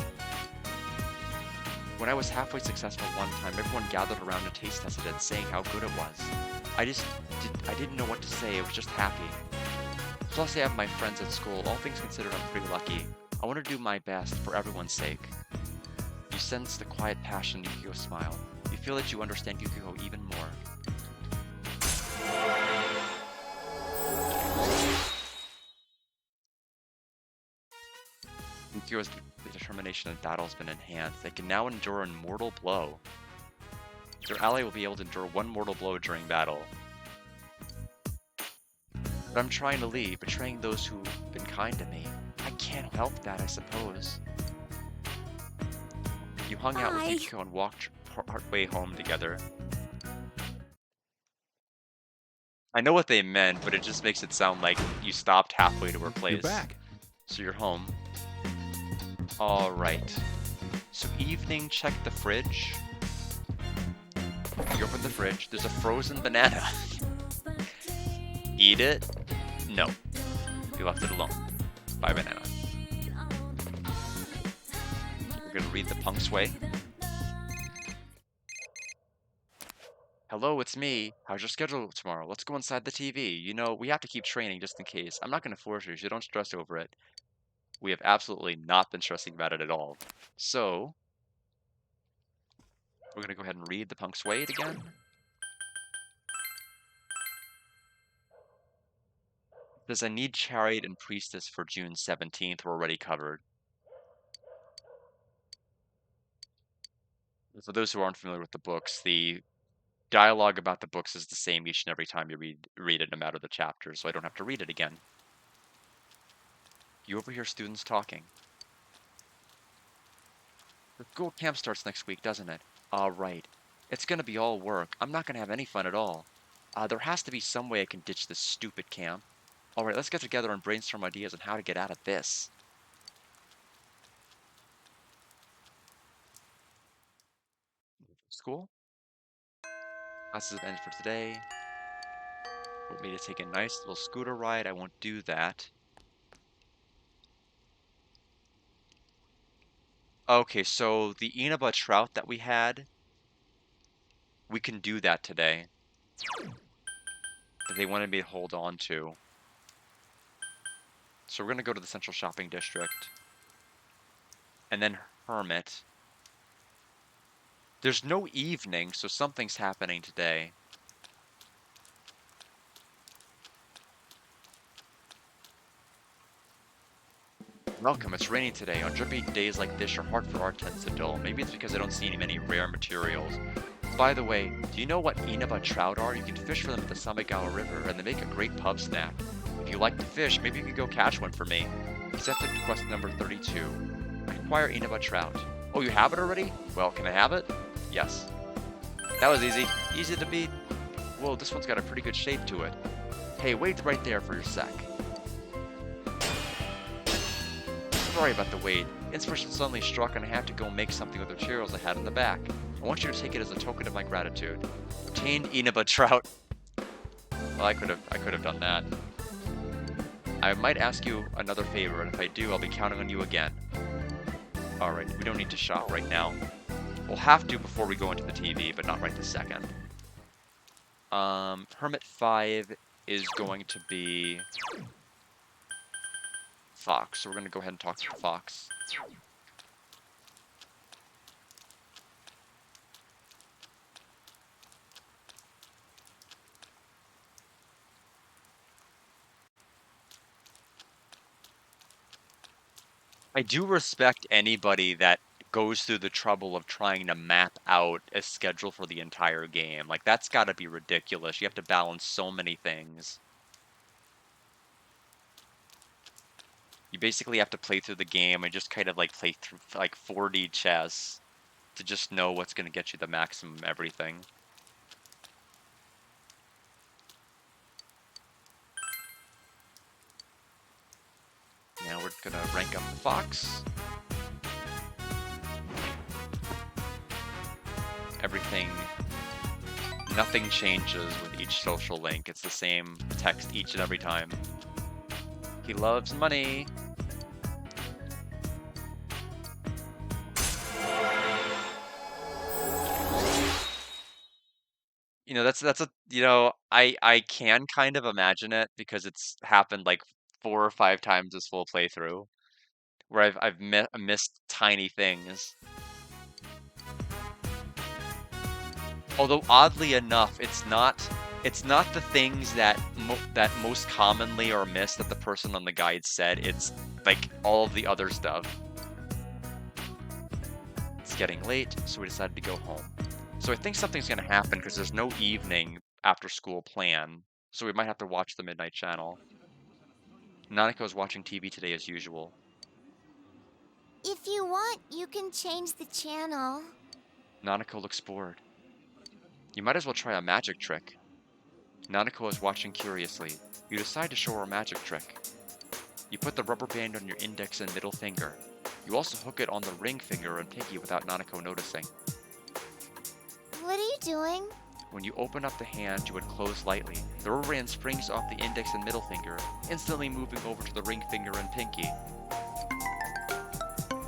When I was halfway successful one time, everyone gathered around and taste tested it, saying how good it was. I didn't know what to say. I was just happy. Plus, I have my friends at school. All things considered, I'm pretty lucky. I want to do my best for everyone's sake. You sense the quiet passion in Yukiko's smile. You feel that you understand Yukiko even more. Yukiko's determination in battle has been enhanced. They can now endure a mortal blow. Your ally will be able to endure one mortal blow during battle. But I'm trying to leave, betraying those who've been kind to me. I can't help that, I suppose. You hung out with Bye. Yukiko and walked partway home together. I know what they meant, but it just makes it sound like you stopped halfway to her place. You're back. So you're home. Alright. So evening, check the fridge. You open the fridge, there's a frozen banana. Eat it? No. You left it alone. Bye, banana. We're gonna read the Punk's Way. Hello, it's me. How's your schedule tomorrow? Let's go inside the TV. You know, we have to keep training just in case. I'm not gonna force you, so don't stress over it. We have absolutely not been stressing about it at all. So, we're gonna go ahead and read the Punk's Way again. Does I need Chariot and Priestess for June 17th? We're already covered. For those who aren't familiar with the books, the dialogue about the books is the same each and every time you read it, no matter the chapter, so I don't have to read it again. You overhear students talking. The school camp starts next week, doesn't it? Right. It's gonna be all work. I'm not gonna have any fun at all. There has to be some way I can ditch this stupid camp. Alright, let's get together and brainstorm ideas on how to get out of this. School? Classes have ended for today. Want me to take a nice little scooter ride? I won't do that. Okay, so the Inaba trout that we had, we can do that today. That they wanted me to hold on to. So we're gonna go to the Central Shopping District. And then Hermit. There's no evening, so something's happening today. Welcome, it's raining today. On drippy days like this, your heart for art tends to dull. Maybe it's because I don't see many rare materials. By the way, do you know what Inaba trout are? You can fish for them at the Samegawa River, and they make a great pub snack. If you like to fish, maybe you could go catch one for me. Accepted request number 32. Acquire Inaba trout. Oh, you have it already? Well, can I have it? Yes. That was easy. Easy to beat. Whoa, this one's got a pretty good shape to it. Hey, wait right there for your sec. Sorry about the wait. Inspiration suddenly struck and I had to go make something with the materials I had in the back. I want you to take it as a token of my gratitude. Obtained Inaba trout. Well, I could have done that. I might ask you another favor, and if I do, I'll be counting on you again. Alright, we don't need to shop right now. We'll have to before we go into the TV, but not right this second. Hermit 5 is going to be Fox, so we're going to go ahead and talk to Fox. I do respect anybody that goes through the trouble of trying to map out a schedule for the entire game. Like, that's gotta be ridiculous. You have to balance so many things. You basically have to play through the game and just kind of like play through like 4D chess to just know what's gonna get you the maximum everything. Now we're gonna rank up the Fox. Everything, nothing changes with each social link. It's the same text each and every time. He loves money. that's a I can kind of imagine it because it's happened like 4 or 5 times this full playthrough where I've missed tiny things. Although oddly enough, it's not the things that most commonly are missed that the person on the guide said. It's like all of the other stuff. It's getting late, so we decided to go home. So I think something's gonna happen because there's no evening after school plan, so we might have to watch the Midnight Channel. Nanako's watching TV today as usual. If you want, you can change the channel. Nanako looks bored. You might as well try a magic trick. Nanako is watching curiously. You decide to show her a magic trick. You put the rubber band on your index and middle finger. You also hook it on the ring finger and pinky without Nanako noticing. What are you doing? When you open up the hand, you would close lightly. The rubber band springs off the index and middle finger, instantly moving over to the ring finger and pinky.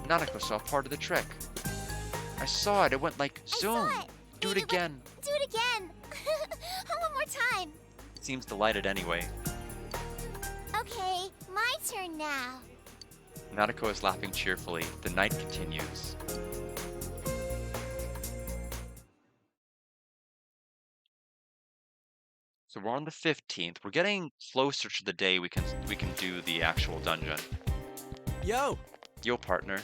Nanako saw part of the trick. I saw it. It went like zoom. I saw it. Do it Maybe again. Do it again. One more time. Seems delighted anyway. Okay, my turn now. Nanako is laughing cheerfully. The night continues. So we're on the 15th. We're getting closer to the day we can do the actual dungeon. Yo! Yo, partner.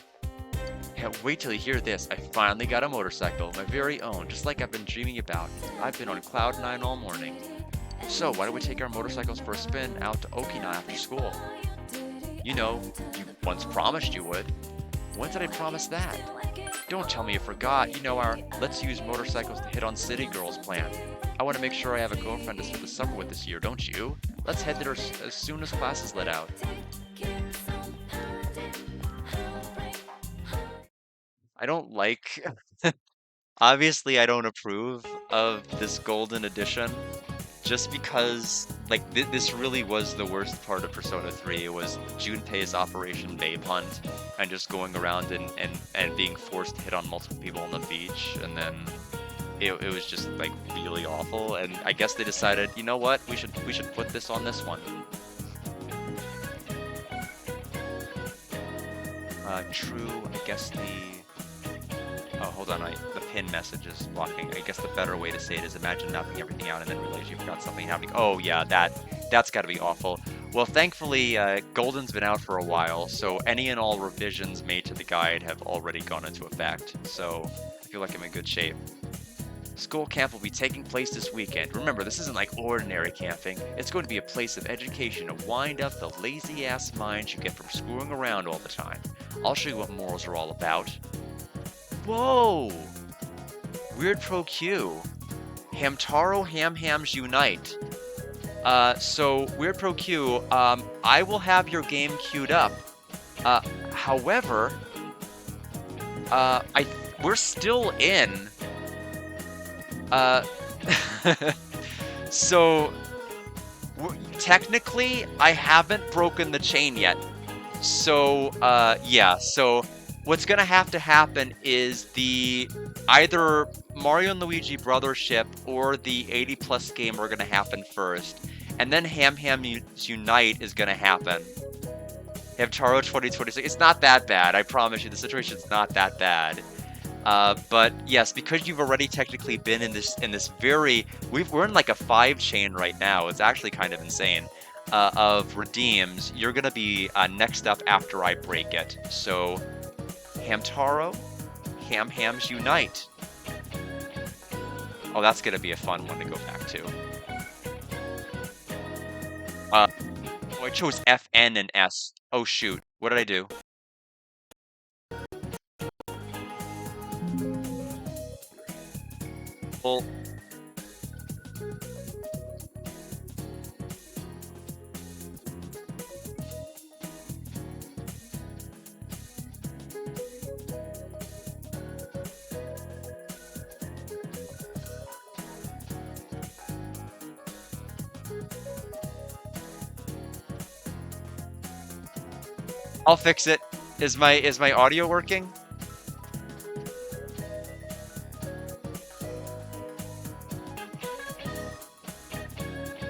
Yeah, wait till you hear this. I finally got a motorcycle, my very own, just like I've been dreaming about. I've been on cloud 9 all morning. So why don't we take our motorcycles for a spin out to Okina after school? You know, you once promised you would. When did I promise that? Don't tell me you forgot. You know our let's use motorcycles to hit on city girls plan. I want to make sure I have a girlfriend to spend the summer with this year, don't you? Let's head there as soon as classes let out. I don't like... Obviously, I don't approve of this golden edition. Just because, like, this really was the worst part of Persona 3. It was Junpei's Operation Babe Hunt, and just going around and being forced to hit on multiple people on the beach, and then it was just, like, really awful, and I guess they decided, you know what, we should put this on this one. True, I guess oh, hold on, the pin message is blocking. I guess the better way to say it is imagine mapping everything out and then realize you forgot something happening. Oh yeah, that's gotta be awful. Well, thankfully, Golden's been out for a while, so any and all revisions made to the guide have already gone into effect, so I feel like I'm in good shape. School camp will be taking place this weekend. Remember, this isn't like ordinary camping. It's going to be a place of education to wind up the lazy-ass minds you get from screwing around all the time. I'll show you what morals are all about. Whoa! Weird Pro Q. Hamtaro Ham-Hams Unite. So, Weird Pro Q, I will have your game queued up. However, we're still in... so, technically, I haven't broken the chain yet. So, yeah, so what's gonna have to happen is either Mario and Luigi Brothership or the 80+ game are gonna happen first, and then Ham-Hams Unite is gonna happen. Hamtaro 2026, it's not that bad, I promise you, the situation's not that bad. But yes, because you've already technically been in this we're in like a 5 chain right now. It's actually kind of insane. Of redeems, you're gonna be next up after I break it. So, Hamtaro, Ham-Hams Unite. Oh, that's gonna be a fun one to go back to. Oh, I chose F, N, and S. Oh shoot, what did I do? Well, I'll fix it. Is my audio working?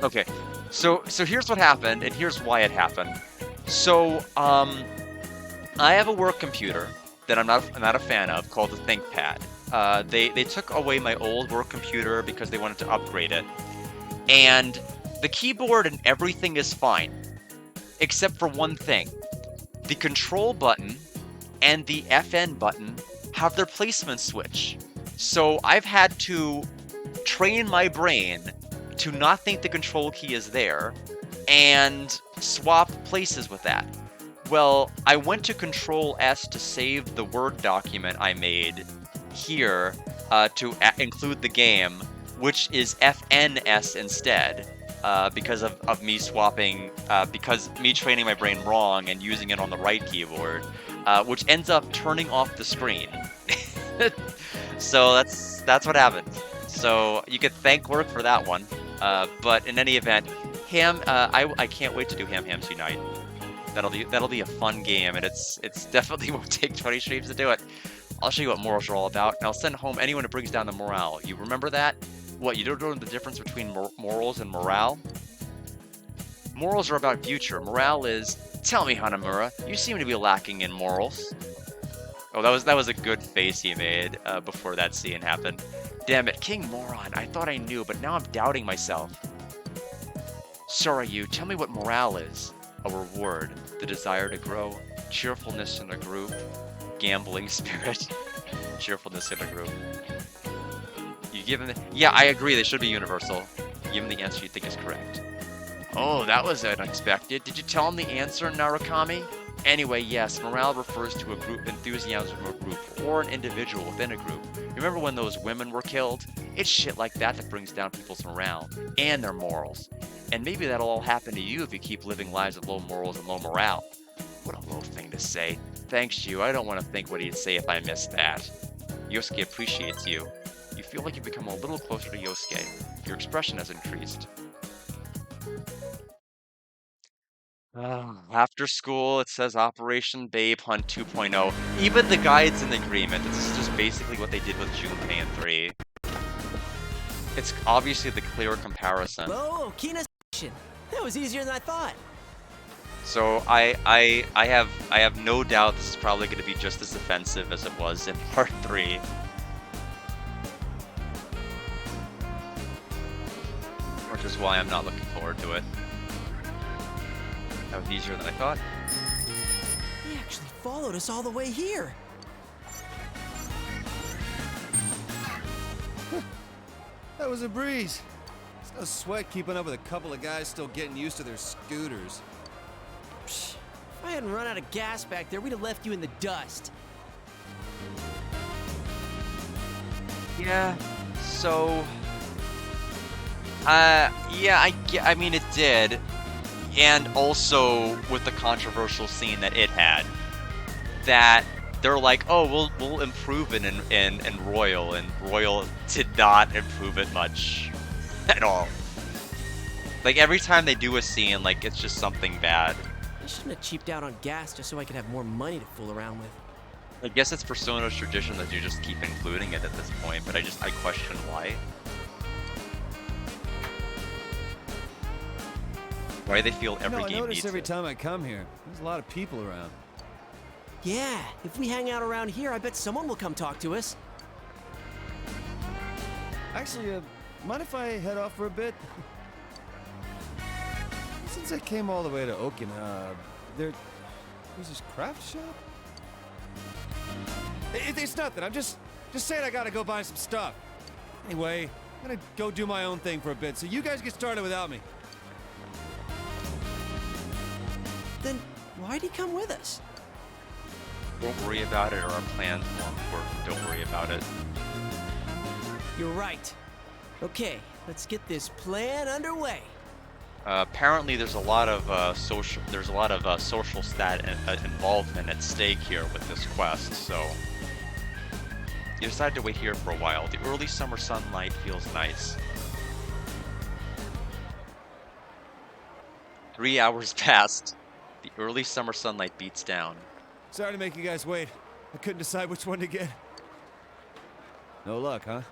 Okay, so here's what happened, and here's why it happened. So, I have a work computer that I'm not a fan of called the ThinkPad. They took away my old work computer because they wanted to upgrade it, and the keyboard and everything is fine, except for one thing. The control button and the FN button have their placement switch. So I've had to train my brain to not think the control key is there and swap places with that. Well, I went to Control S to save the Word document I made here to include the game, which is FNS instead, because of me swapping, because me training my brain wrong and using it on the right keyboard, which ends up turning off the screen. So that's what happened. So you could thank work for that one. But in any event, I can't wait to do Ham Hams Unite. That'll be a fun game, and it's definitely won't take 20 streams to do it. I'll show you what morals are all about, and I'll send home anyone who brings down the morale. You remember that? What, you don't know the difference between morals and morale? Morals are about future. Morale is, tell me, Hanamura, you seem to be lacking in morals. Oh, that was a good face he made before that scene happened. Damn it, King Moron, I thought I knew, but now I'm doubting myself. Sorry, tell me what morale is. A reward, the desire to grow, cheerfulness in a group, gambling spirit, cheerfulness in a group. You give him the... Yeah, I agree, they should be universal. Give him the answer you think is correct. Oh, that was unexpected. Did you tell him the answer, Narukami? Anyway, yes, morale refers to a group enthusiasm of a group, or an individual within a group. Remember when those women were killed? It's shit like that that brings down people's morale, and their morals. And maybe that'll all happen to you if you keep living lives of low morals and low morale. What a low thing to say. Thanks, you. I don't want to think what he'd say if I missed that. Yosuke appreciates you. You feel like you've become a little closer to Yosuke. Your expression has increased. After school, it says Operation Babe Hunt 2.0. Even the guide's in agreement. This is just basically what they did with Junpei in 3. It's obviously the clear comparison. Oh, Kina. That was easier than I thought. So I have no doubt this is probably going to be just as offensive as it was in Part 3. Which is why I'm not looking forward to it. That was easier than I thought. He actually followed us all the way here. That was a breeze. It's no sweat keeping up with a couple of guys still getting used to their scooters. Psh, if I hadn't run out of gas back there, we'd have left you in the dust. Yeah, so... yeah, I mean, it did. And also with the controversial scene that it had. That they're like, oh, we'll improve it in Royal, and Royal did not improve it much at all. Like, every time they do a scene, like, it's just something bad. I shouldn't have cheaped out on gas just so I could have more money to fool around with. I guess it's Persona's tradition that you just keep including it at this point, but I question why. Why they feel every I game notice needs every it. time I come here, there's a lot of people around. Yeah, if we hang out around here, I bet someone will come talk to us. Actually, mind if I head off for a bit? Since I came all the way to Okinawa, there's this craft shop? It's nothing, I'm just saying I gotta go buy some stuff. Anyway, I'm gonna go do my own thing for a bit, so you guys get started without me. Then why'd he come with us? Don't worry about it, or our plan's more important. Don't worry about it. You're right. Okay, let's get this plan underway. Apparently, there's a lot of social involvement at stake here with this quest. So you decided to wait here for a while. The early summer sunlight feels nice. 3 hours passed. The early summer sunlight beats down. Sorry to make you guys wait. I couldn't decide which one to get. No luck, huh?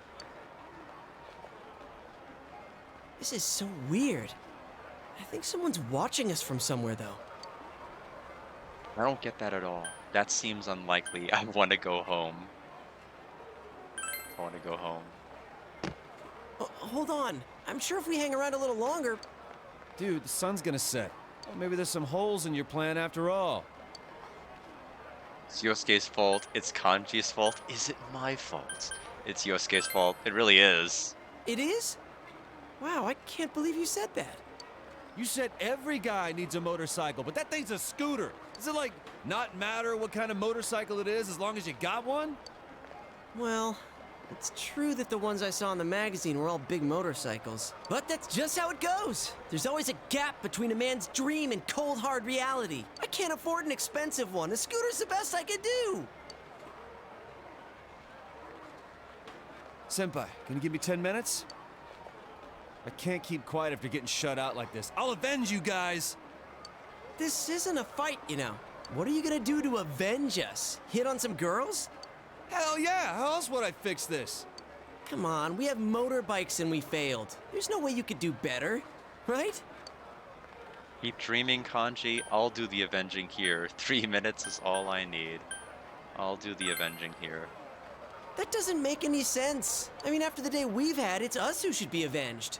This is so weird. I think someone's watching us from somewhere, though. I don't get that at all. That seems unlikely. I want to go home. I want to go home. Hold on. I'm sure if we hang around a little longer... Dude, the sun's gonna set. Well, maybe there's some holes in your plan after all. It's Yosuke's fault. It's Kanji's fault. Is it my fault? It's Yosuke's fault. It really is. It is? Wow, I can't believe you said that. You said every guy needs a motorcycle, but that thing's a scooter. Does it, like, not matter what kind of motorcycle it is as long as you got one? Well, it's true that the ones I saw in the magazine were all big motorcycles. But that's just how it goes. There's always a gap between a man's dream and cold, hard reality. I can't afford an expensive one. A scooter's the best I could do. Senpai, can you give me 10 minutes? I can't keep quiet after getting shut out like this. I'll avenge you guys! This isn't a fight, you know. What are you gonna do to avenge us? Hit on some girls? Hell yeah! How else would I fix this? Come on, we have motorbikes and we failed. There's no way you could do better, right? Keep dreaming, Kanji. I'll do the avenging here. 3 minutes is all I need. I'll do the avenging here. That doesn't make any sense. I mean, after the day we've had, it's us who should be avenged.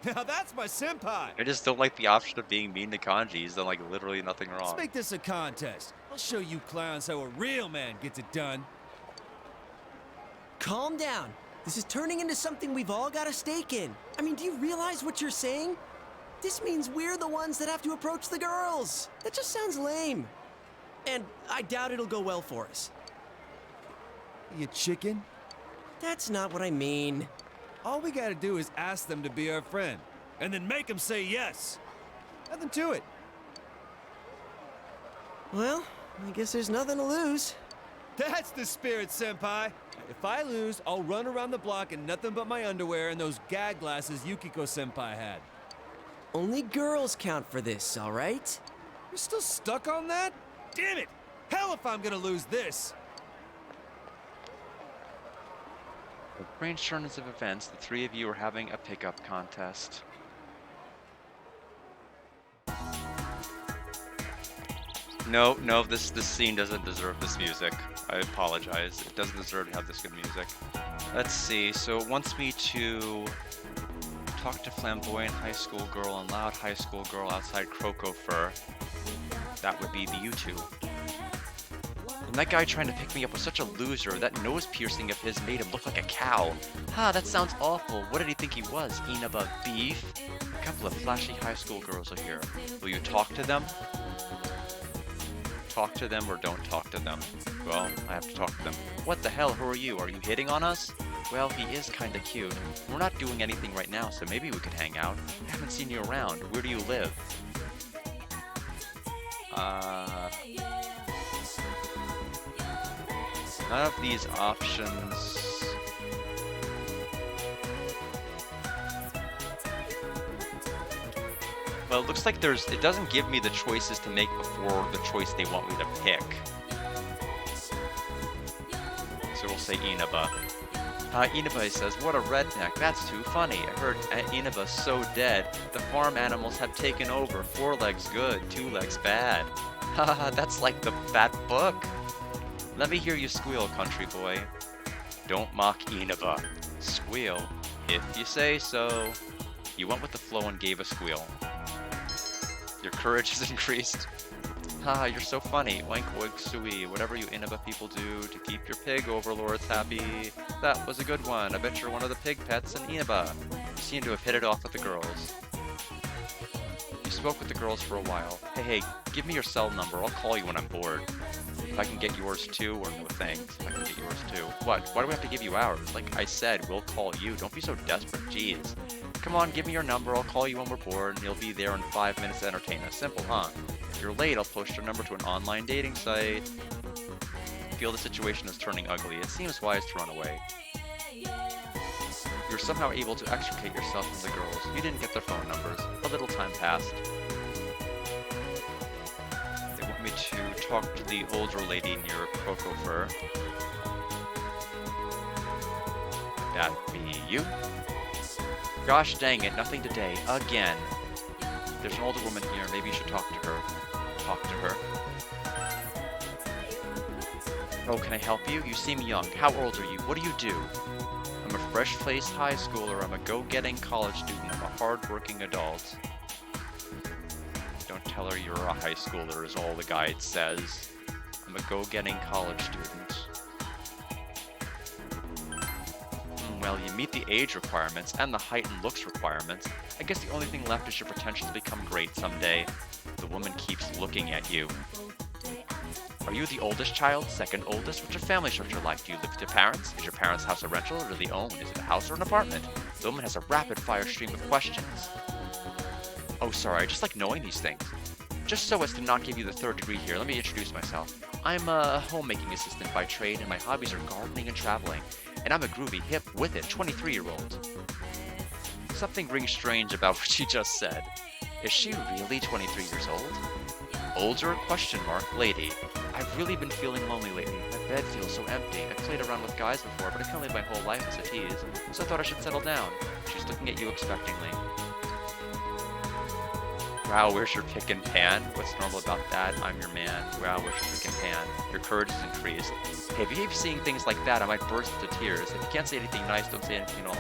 Now that's my senpai! I just don't like the option of being mean to Kanji. He's done like literally nothing wrong. Let's make this a contest. I'll show you clowns how a real man gets it done. Calm down. This is turning into something we've all got a stake in. I mean, do you realize what you're saying? This means we're the ones that have to approach the girls. That just sounds lame. And I doubt it'll go well for us. You chicken? That's not what I mean. All we gotta do is ask them to be our friend, and then make them say yes. Nothing to it. Well, I guess there's nothing to lose. That's the spirit, senpai. If I lose, I'll run around the block in nothing but my underwear and those gag glasses Yukiko senpai had. Only girls count for this, all right? You're still stuck on that? Damn it! Hell if I'm gonna lose this! The strange turns of events, the three of you are having a pickup contest. No, this scene doesn't deserve this music. I apologize. It doesn't deserve to have this good music. Let's see. So it wants me to talk to flamboyant high school girl and loud high school girl outside Croco Fur. That would be the you two. And that guy trying to pick me up was such a loser. That nose piercing of his made him look like a cow. Ha, that sounds awful. What did he think he was? Inaba beef? A couple of flashy high school girls are here. Will you talk to them? Talk to them or don't talk to them? Well, I have to talk to them. What the hell? Who are you? Are you hitting on us? Well, he is kinda cute. We're not doing anything right now, so maybe we could hang out. I haven't seen you around. Where do you live? None of these options. Well, it looks like it doesn't give me the choices to make before the choice they want me to pick. So we'll say Inaba. Inaba says, what a redneck, that's too funny. I heard Inaba's so dead. The farm animals have taken over. 4 legs good, 2 legs bad. Haha, that's like the fat book. Let me hear you squeal, country boy. Don't mock Inaba. Squeal, if you say so. You went with the flow and gave a squeal. Your courage has increased. Haha, you're so funny. Oink oink sui. Whatever you Inaba people do to keep your pig overlords happy. That was a good one. I bet you're one of the pig pets in Inaba. You seem to have hit it off with the girls. You spoke with the girls for a while. Hey, give me your cell number. I'll call you when I'm bored. If I can get yours too, or no thanks. If I can get yours too. What? Why do we have to give you ours? Like I said, we'll call you. Don't be so desperate. Jeez. Come on, give me your number. I'll call you when we're bored, and you'll be there in 5 minutes to entertain us. Simple, huh? If you're late, I'll post your number to an online dating site. I feel the situation is turning ugly. It seems wise to run away. You're somehow able to extricate yourself from the girls. You didn't get their phone numbers. A little time passed. They want me to talk to the older lady near Croco Fur. That be you? Gosh dang it, nothing today. Again. There's an older woman here. Maybe you should talk to her. Talk to her. Oh, can I help you? You seem young. How old are you? What do you do? I'm a fresh-faced high schooler. I'm a go-getting college student. I'm a hard-working adult. Don't tell her you're a high schooler is all the guide says. I'm a go-getting college student. Well, you meet the age requirements and the height and looks requirements. I guess the only thing left is your potential to become great someday. The woman keeps looking at you. Are you the oldest child? Second oldest? What's your family structure like? Do you live with your parents? Is your parents' house a rental or do they own? Is it a house or an apartment? The woman has a rapid-fire stream of questions. Oh, sorry, I just like knowing these things. Just so as to not give you the third degree here, let me introduce myself. I'm a homemaking assistant by trade, and my hobbies are gardening and traveling. And I'm a groovy, hip, with it, 23-year-old. Something rings strange about what she just said. Is she really 23 years old? Older? Question mark. Lady. I've really been feeling lonely lately. My bed feels so empty. I've played around with guys before, but I can't live my whole life as a tease, so I thought I should settle down. She's looking at you expectingly. Wow, where's your pick and pan? What's normal about that? I'm your man. Wow, where's your pick and pan? Your courage is increased. Hey, if you keep seeing things like that, I might burst into tears. If you can't say anything nice, don't say anything at all.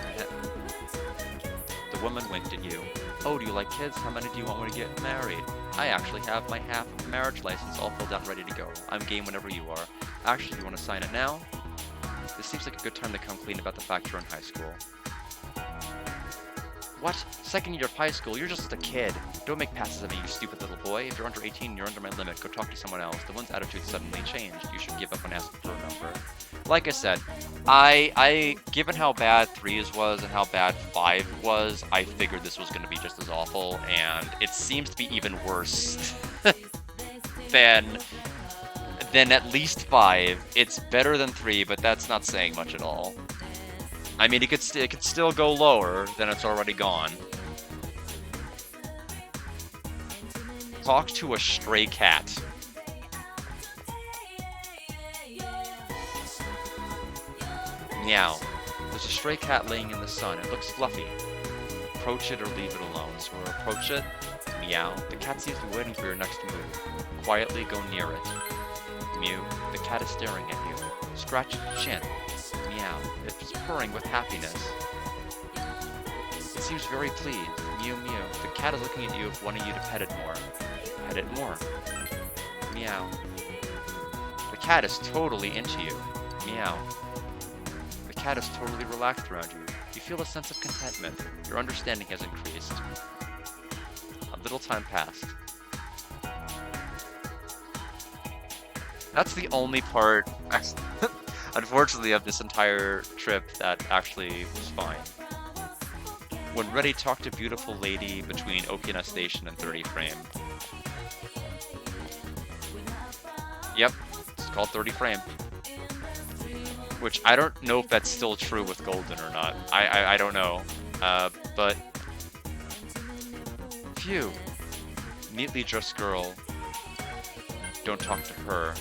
The woman winked at you. Oh, do you like kids? How many do you want me to get married? I actually have my half marriage license all filled out and ready to go. I'm game whenever you are. Actually, you want to sign it now? This seems like a good time to come clean about the fact you're in high school. What? Second year of high school? You're just a kid. Don't make passes at me, you stupid little boy. If you're under 18, you're under my limit. Go talk to someone else. The one's attitude suddenly changed. You should give up on asking for a number. Like I said, given how bad 3's was and how bad 5 was, I figured this was going to be just as awful, and it seems to be even worse than at least 5. It's better than 3, but that's not saying much at all. I mean, it could still go lower than it's already gone. Talk to a stray cat. Meow. There's a stray cat laying in the sun. It looks fluffy. Approach it or leave it alone. So we'll approach it. Meow. The cat seems to be waiting for your next move. Quietly go near it. Mew. The cat is staring at you. Scratch its chin. Meow. It's purring with happiness. It seems very pleased. Mew mew. The cat is looking at you, wanting you to pet it more. Pet it more. Meow. The cat is totally into you. Meow. The cat is totally relaxed around you. You feel a sense of contentment. Your understanding has increased. A little time passed. That's the only part, unfortunately, of this entire trip that actually was fine. When ready, talk to beautiful lady between Okina Station and 30 frame. Yep, it's called 30 frame. Which I don't know if that's still true with Golden or not. I don't know. But phew. Neatly dressed girl. Don't talk to her.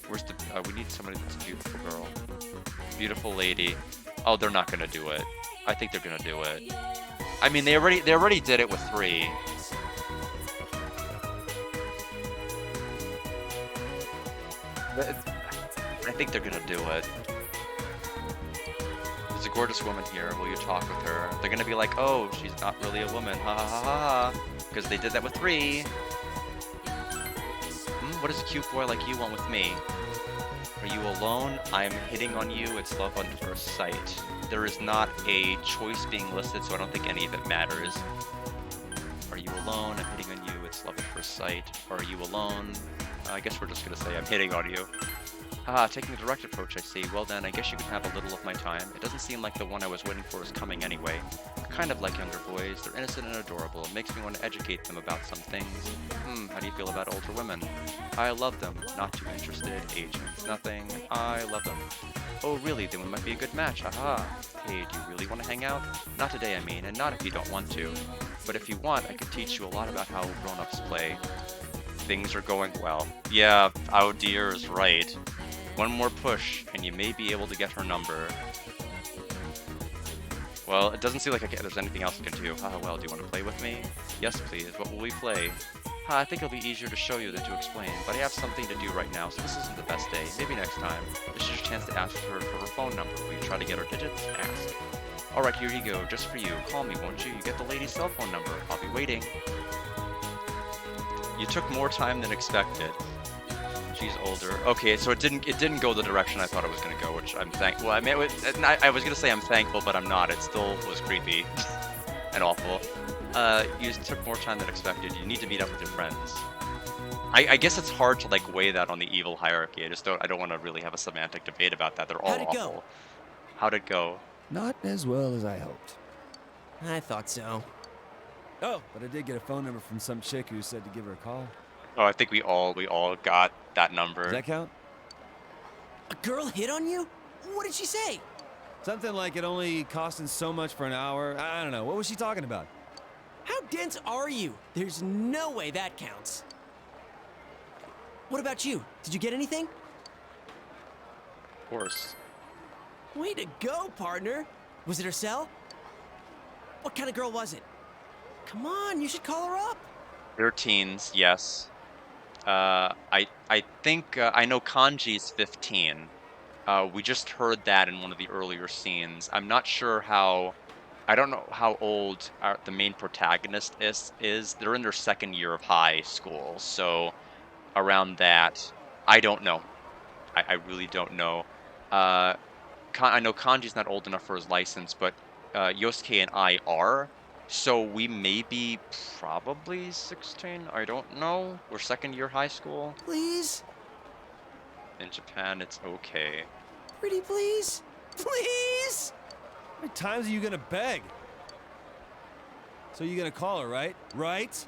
Where's the? We need somebody that's a beautiful girl. Beautiful lady. Oh, they're not gonna do it. I think they're gonna do it. I mean, they already did it with 3. I think they're gonna do it. There's a gorgeous woman here. Will you talk with her? They're gonna be like, oh, she's not really a woman. Ha ha ha ha. Because they did that with 3. What does a cute boy like you want with me? Are you alone? I'm hitting on you. It's love on first sight. There is not a choice being listed, so I don't think any of it matters. Are you alone? I'm hitting on you. It's love at first sight. Are you alone? I guess we're just gonna say I'm hitting on you. Haha, taking a direct approach, I see. Well then, I guess you can have a little of my time. It doesn't seem like the one I was waiting for is coming anyway. I kind of like younger boys. They're innocent and adorable. It makes me want to educate them about some things. How do you feel about older women? I love them. Not too interested. Age means nothing. I love them. Oh really, then we might be a good match, haha. Hey, do you really want to hang out? Not today, I mean, and not if you don't want to. But if you want, I could teach you a lot about how grown-ups play. Things are going well. Yeah, our dear is right. One more push, and you may be able to get her number. Well, it doesn't seem like there's anything else I can do. Well, do you want to play with me? Yes, please. What will we play? I think it'll be easier to show you than to explain, but I have something to do right now, so this isn't the best day. Maybe next time. This is your chance to ask her for her phone number. Will you try to get her digits? Ask. Alright, here you go. Just for you. Call me, won't you? You get the lady's cell phone number. I'll be waiting. You took more time than expected. She's older. Okay, so it didn't go the direction I thought it was gonna go, which I'm thankful. Well, I mean, I was gonna say I'm thankful, but I'm not. It still was creepy and awful. You took more time than expected. You need to meet up with your friends. I guess it's hard to like weigh that on the evil hierarchy. I don't want to really have a semantic debate about that. They're all How'd it awful. go? How'd it go? Not as well as I hoped. I thought so. Oh, but I did get a phone number from some chick who said to give her a call. Oh, I think we all got that number. Does that count? A girl hit on you? What did she say? Something like it only costing so much for an hour. I don't know. What was she talking about? How dense are you? There's no way that counts. What about you? Did you get anything? Of course. Way to go, partner. Was it her cell? What kind of girl was it? Come on, you should call her up. They're teens, yes. I think I know Kanji's 15. We just heard that in one of the earlier scenes. I'm not sure how. I don't know how old the main protagonist is. They're in their second year of high school, so around that, I don't know. I really don't know. I know Kanji's not old enough for his license, but Yosuke and I are. So we may be probably 16. I don't know. We're second year high school. Please? In Japan, it's okay. Pretty please? Please? How many times are you gonna beg? So you're gonna call her, right? Right?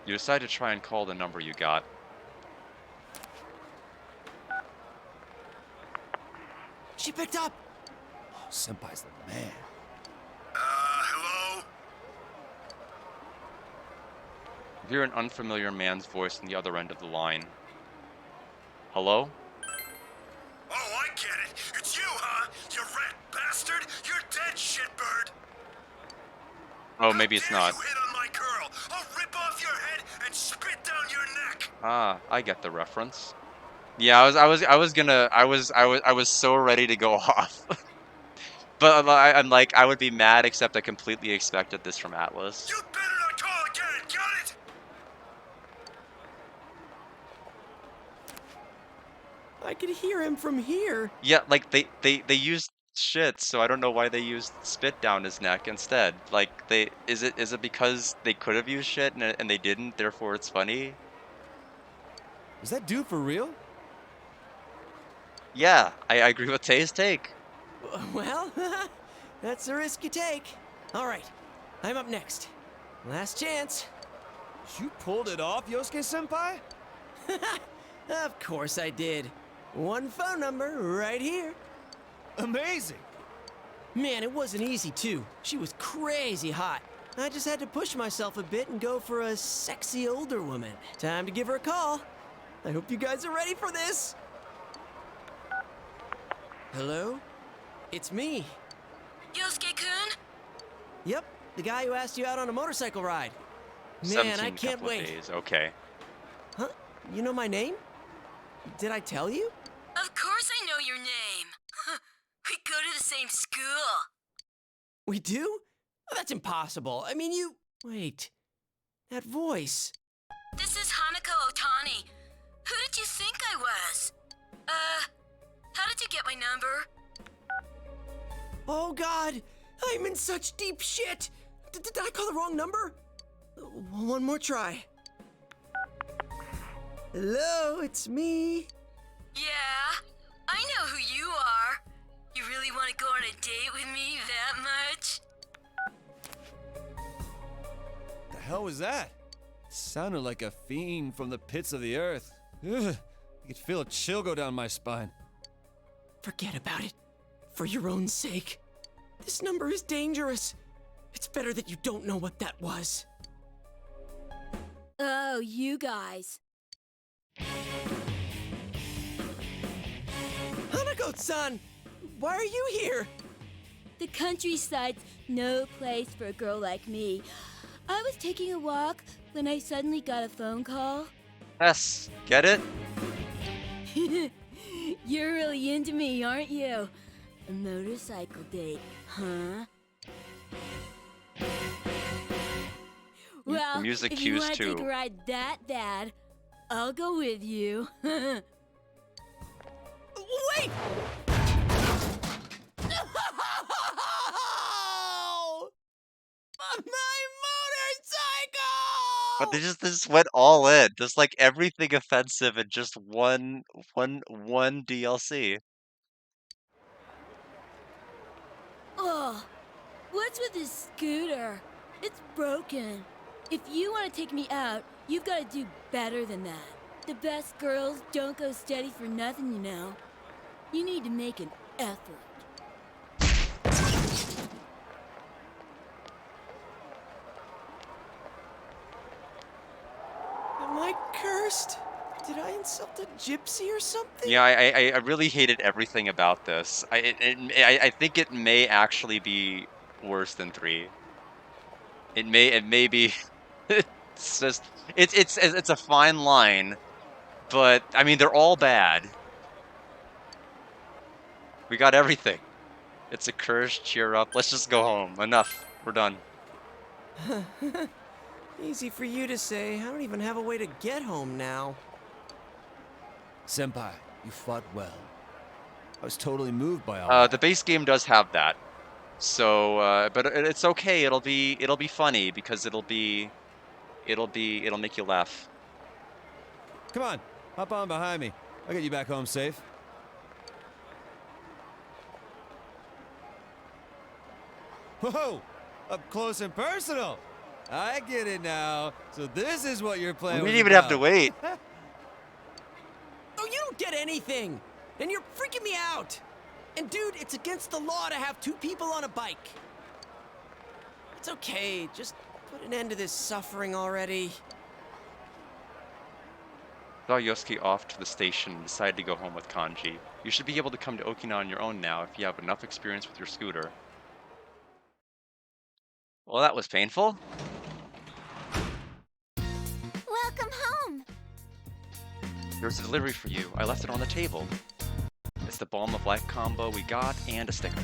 You decide to try and call the number you got. She picked up. Oh, Senpai's the man. Hello? You hear an unfamiliar man's voice on the other end of the line. Hello? Oh, I get it. It's you, huh? You rat bastard. You're dead, shitbird. Oh, maybe it's not. How dare you hit on my girl? I'll rip off your head and spit down your neck. Ah, I get the reference. Yeah, I was so ready to go off. But I'm like, I would be mad, except I completely expected this from Atlas. You better not call again, got it? I could hear him from here. Yeah, like they used shit, so I don't know why they used spit down his neck instead. Like is it because they could have used shit and they didn't, therefore it's funny? Is that dude for real? Yeah, I agree with Tay's take. Well, that's the risk you take. All right, I'm up next. Last chance. You pulled it off, Yosuke-senpai? Of course I did. One phone number right here. Amazing! Man, it wasn't easy, too. She was crazy hot. I just had to push myself a bit and go for a sexy older woman. Time to give her a call. I hope you guys are ready for this. Hello? It's me. Yosuke-kun? Yep, the guy who asked you out on a motorcycle ride. Man, 17 I can't couple of wait. days. Okay. Huh? You know my name? Did I tell you? Of course I know your name. We go to the same school. We do? Oh, that's impossible. I mean, you... Wait. That voice. This is Hanako Otani. Who did you think I was? How did you get my number? Oh, God. I'm in such deep shit. Did I call the wrong number? One more try. Hello, it's me. Yeah, I know who you are. You really want to go on a date with me that much? The hell was that? Sounded like a fiend from the pits of the earth. Ugh, I could feel a chill go down my spine. Forget about it. For your own sake. This number is dangerous. It's better that you don't know what that was. Oh, you guys. Hanako-san! Why are you here? The countryside's no place for a girl like me. I was taking a walk when I suddenly got a phone call. Yes, get it? You're really into me, aren't you? A motorcycle date, huh? Well, music if you cues want to too. take a ride that bad, I'll go with you. Wait! No! My motorcycle! But they just went all in. Just like everything offensive in just one DLC. Oh, what's with this scooter? It's broken. If you want to take me out, you've got to do better than that. The best girls don't go steady for nothing, you know. You need to make an effort. Am I cursed? Did I insult a gypsy or something? Yeah, I really hated everything about this. I think it may actually be worse than 3. It may be. It's just it's a fine line, but I mean they're all bad. We got everything. It's a curse. Cheer up. Let's just go home. Enough. We're done. Easy for you to say. I don't even have a way to get home now. Senpai, you fought well. I was totally moved by all The base game does have that, so but it's okay. It'll be funny because it'll make you laugh. Come on, hop on behind me. I'll get you back home safe. Whoa! Up close and personal! I get it now. So this is what you're We playing didn't even have to wait. Oh, you don't get anything! And you're freaking me out! And dude, it's against the law to have 2 people on a bike. It's okay, just put an end to this suffering already. Saw Yosuke off to the station and decided to go home with Kanji. You should be able to come to Okinawa on your own now if you have enough experience with your scooter. Well, that was painful. Welcome home. There's a delivery for you. I left it on the table. It's the Balm of Life combo we got and a sticker.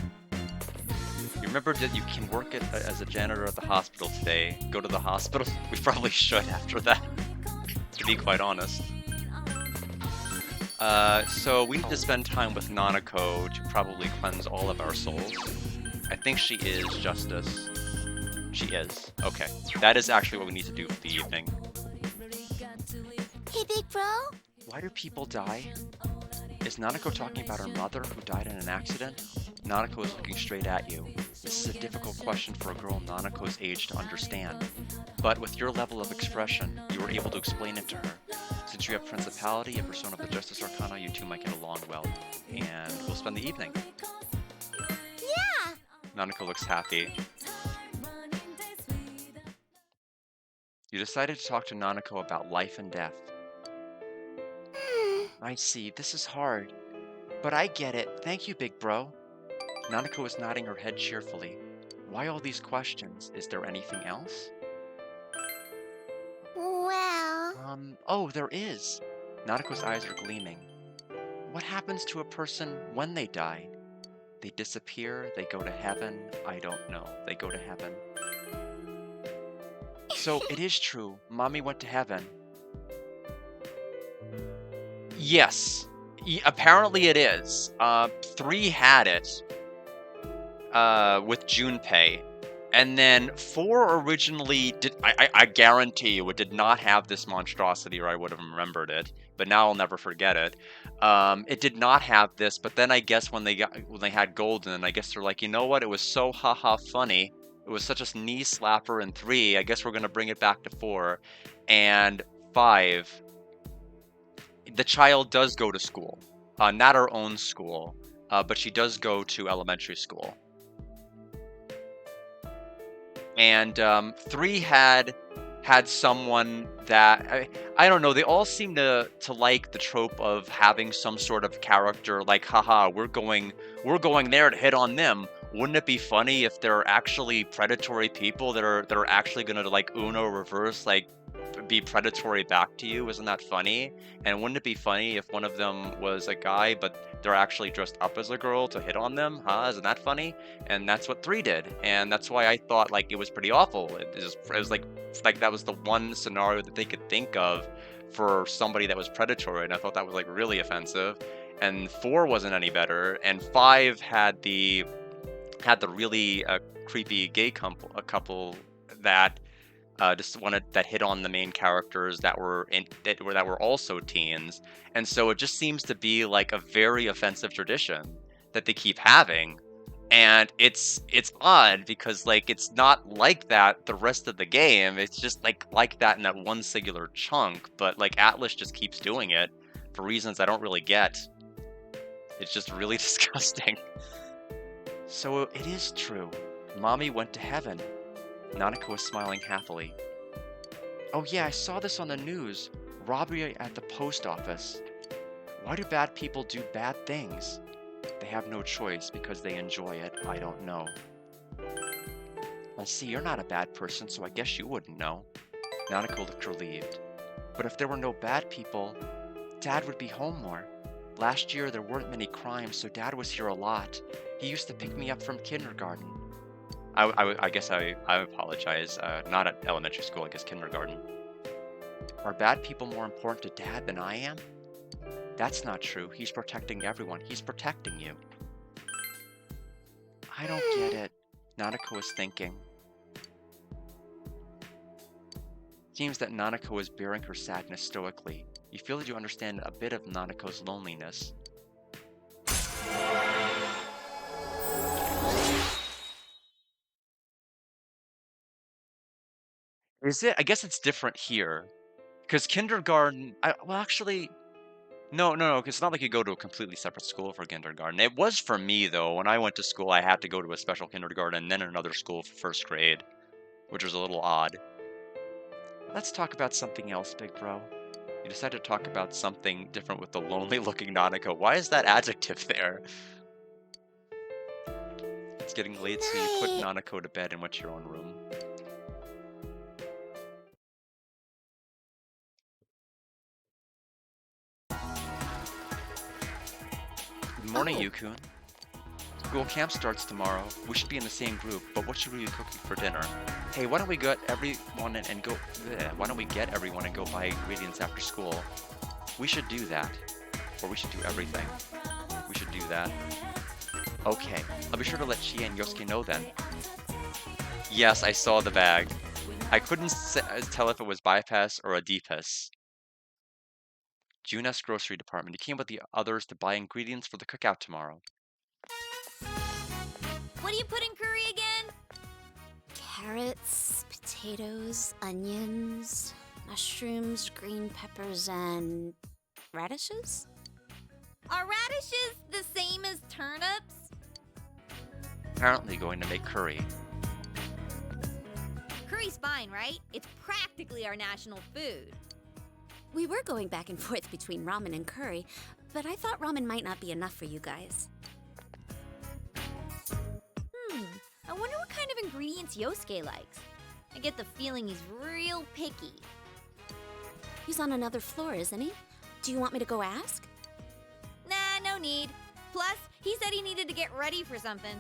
You remember that you can work as a janitor at the hospital today. Go to the hospital? We probably should after that, to be quite honest. So we need to spend time with Nanako to probably cleanse all of our souls. I think she is Justice. She is. Okay. That is actually what we need to do for the evening. Hey, big bro. Why do people die? Is Nanako talking about her mother who died in an accident? Nanako is looking straight at you. This is a difficult question for a girl Nanako's age to understand. But with your level of expression, you were able to explain it to her. Since you have Principality and Persona of the Justice Arcana, you two might get along well. And we'll spend the evening. Yeah. Nanako looks happy. You decided to talk to Nanako about life and death. I see, this is hard. But I get it. Thank you, big bro. Nanako is nodding her head cheerfully. Why all these questions? Is there anything else? Well... Oh, there is. Nanako's eyes are gleaming. What happens to a person when they die? They disappear, they go to heaven, I don't know. They go to heaven. So, it is true. Mommy went to heaven. Yes. Apparently it is. 3 had it. With Junpei. And then 4 originally did. I guarantee you it did not have this monstrosity, or I would have remembered it. But now I'll never forget it. It did not have this, but then I guess when they had Golden, I guess they're like, you know what? It was so haha funny. It was such a knee slapper in 3. I guess we're gonna bring it back to 4. And 5. The child does go to school. Not her own school, but she does go to elementary school. And 3 had someone that I don't know. They all seem to like the trope of having some sort of character like, haha, we're going there to hit on them. wouldn't it be funny if there are actually predatory people that are actually gonna like Uno reverse like be predatory back to you? Isn't that funny? And wouldn't it be funny if one of them was a guy, but they're actually dressed up as a girl to hit on them? Huh? Isn't that funny? And that's what 3 did. And that's why I thought like it was pretty awful. It was like that was the one scenario that they could think of for somebody that was predatory, and I thought that was like really offensive. And 4 wasn't any better, and 5 had the really creepy gay couple that just wanted that hit on the main characters that were also teens, and so it just seems to be like a very offensive tradition that they keep having, and it's odd because like it's not like that the rest of the game. It's just like that in that one singular chunk, but like Atlas just keeps doing it for reasons I don't really get. It's just really disgusting. So it is true. Mommy went to heaven. Nanako was smiling happily. Oh yeah, I saw this on the news. Robbery at the post office. Why do bad people do bad things? They have no choice because they enjoy it. I don't know. Well, see, you're not a bad person, so I guess you wouldn't know. Nanako looked relieved. But if there were no bad people, Dad would be home more. Last year, there weren't many crimes, so Dad was here a lot. He used to pick me up from kindergarten. I guess I apologize. Not at elementary school, I guess kindergarten. Are bad people more important to Dad than I am? That's not true. He's protecting everyone. He's protecting you. I don't get it. Nanako is thinking. Seems that Nanako is bearing her sadness stoically. You feel that you understand a bit of Nanako's loneliness. Is it? I guess it's different here. Because kindergarten... well, actually... No, because it's not like you go to a completely separate school for kindergarten. It was for me, though. When I went to school, I had to go to a special kindergarten and then another school for first grade, which was a little odd. Let's talk about something else, big bro. You decided to talk about something different with the lonely-looking Nanako. Why is that adjective there? It's getting late, so you put Nanako to bed and went to your own room. Good morning, Yukun. School camp starts tomorrow. We should be in the same group, but what should we be cooking for dinner? Hey, why don't we get everyone and go buy ingredients after school? We should do that. Or we should do everything. We should do that. Okay, I'll be sure to let Chie and Yosuke know then. Yes, I saw the bag. I couldn't tell if it was bypass or a D-pass. Junes grocery department. He came with the others to buy ingredients for the cookout tomorrow. What do you put in curry again? Carrots, potatoes, onions, mushrooms, green peppers, and radishes? Are radishes the same as turnips? Apparently going to make curry. Curry's fine, right? It's practically our national food. We were going back and forth between ramen and curry, but I thought ramen might not be enough for you guys. I wonder what kind of ingredients Yosuke likes. I get the feeling he's real picky. He's on another floor, isn't he? Do you want me to go ask? Nah, no need. Plus, he said he needed to get ready for something.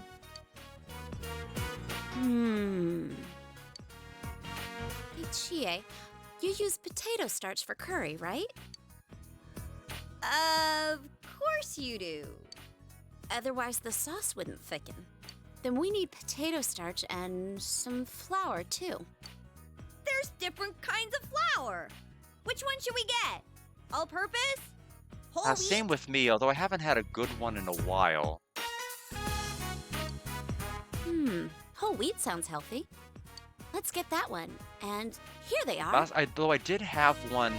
Hey, Chie, you use potato starch for curry, right? Of course you do. Otherwise, the sauce wouldn't thicken. Then we need potato starch and some flour, too. There's different kinds of flour. Which one should we get? All-purpose? Whole wheat? Same with me, although I haven't had a good one in a while. Whole wheat sounds healthy. Let's get that one. And here they are. Though I did have one...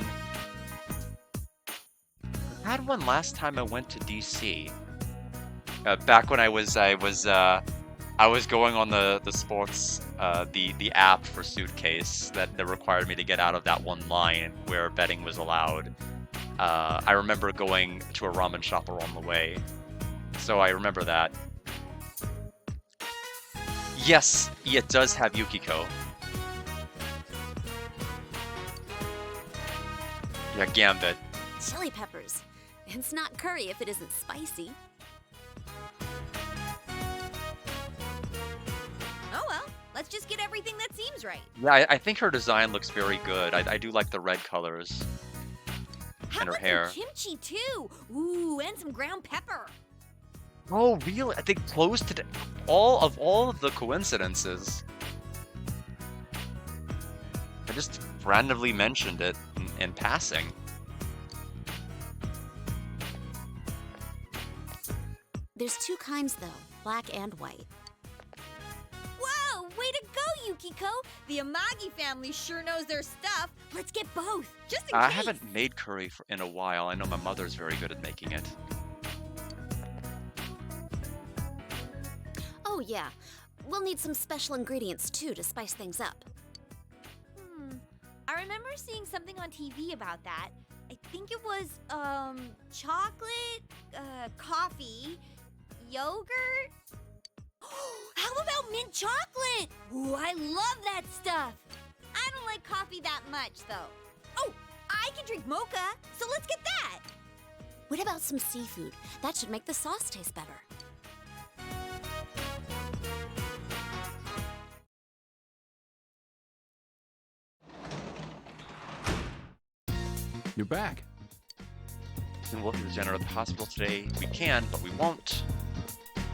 I had one last time I went to DC. Back when I was going on the sports, the app for Suitcase that required me to get out of that one line where betting was allowed. I remember going to a ramen shop along the way, so I remember that. Yes, it does have Yukiko. Yeah, Gambit. Chili peppers. It's not curry if it isn't spicy. Oh well, let's just get everything that seems right. Yeah, I think her design looks very good. I do like the red colors How and her about hair. some kimchi too? Ooh, and some ground pepper. Oh, really? I think close to all of the coincidences. I just randomly mentioned it in passing. There's two kinds though, black and white. Whoa, way to go, Yukiko! The Amagi family sure knows their stuff. Let's get both, just in I case. haven't made curry in a while. I know my mother's very good at making it. Oh yeah, we'll need some special ingredients too to spice things up. I remember seeing something on TV about that. I think it was, chocolate, coffee, yogurt. How about mint chocolate? Ooh, I love that stuff. I don't like coffee that much, though. Oh, I can drink mocha, so let's get that. What about some seafood? That should make the sauce taste better. You're back. And we'll regenerate the hospital today. We can, but we won't.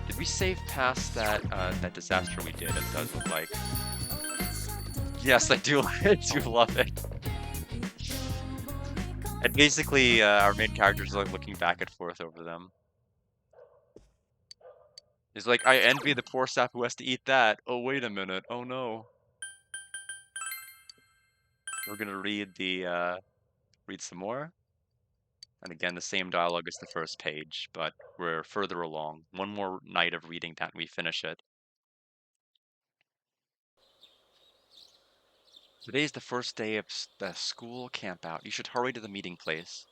Did we save past that that disaster we did? It does look like. Yes, I do. I do love it. And basically, our main characters are like looking back and forth over them. He's like, I envy the poor sap who has to eat that. Oh, wait a minute. Oh no. We're gonna read some more. And again, the same dialogue as the first page, but we're further along. One more night of reading that, and we finish it. Today's the first day of the school campout. You should hurry to the meeting place.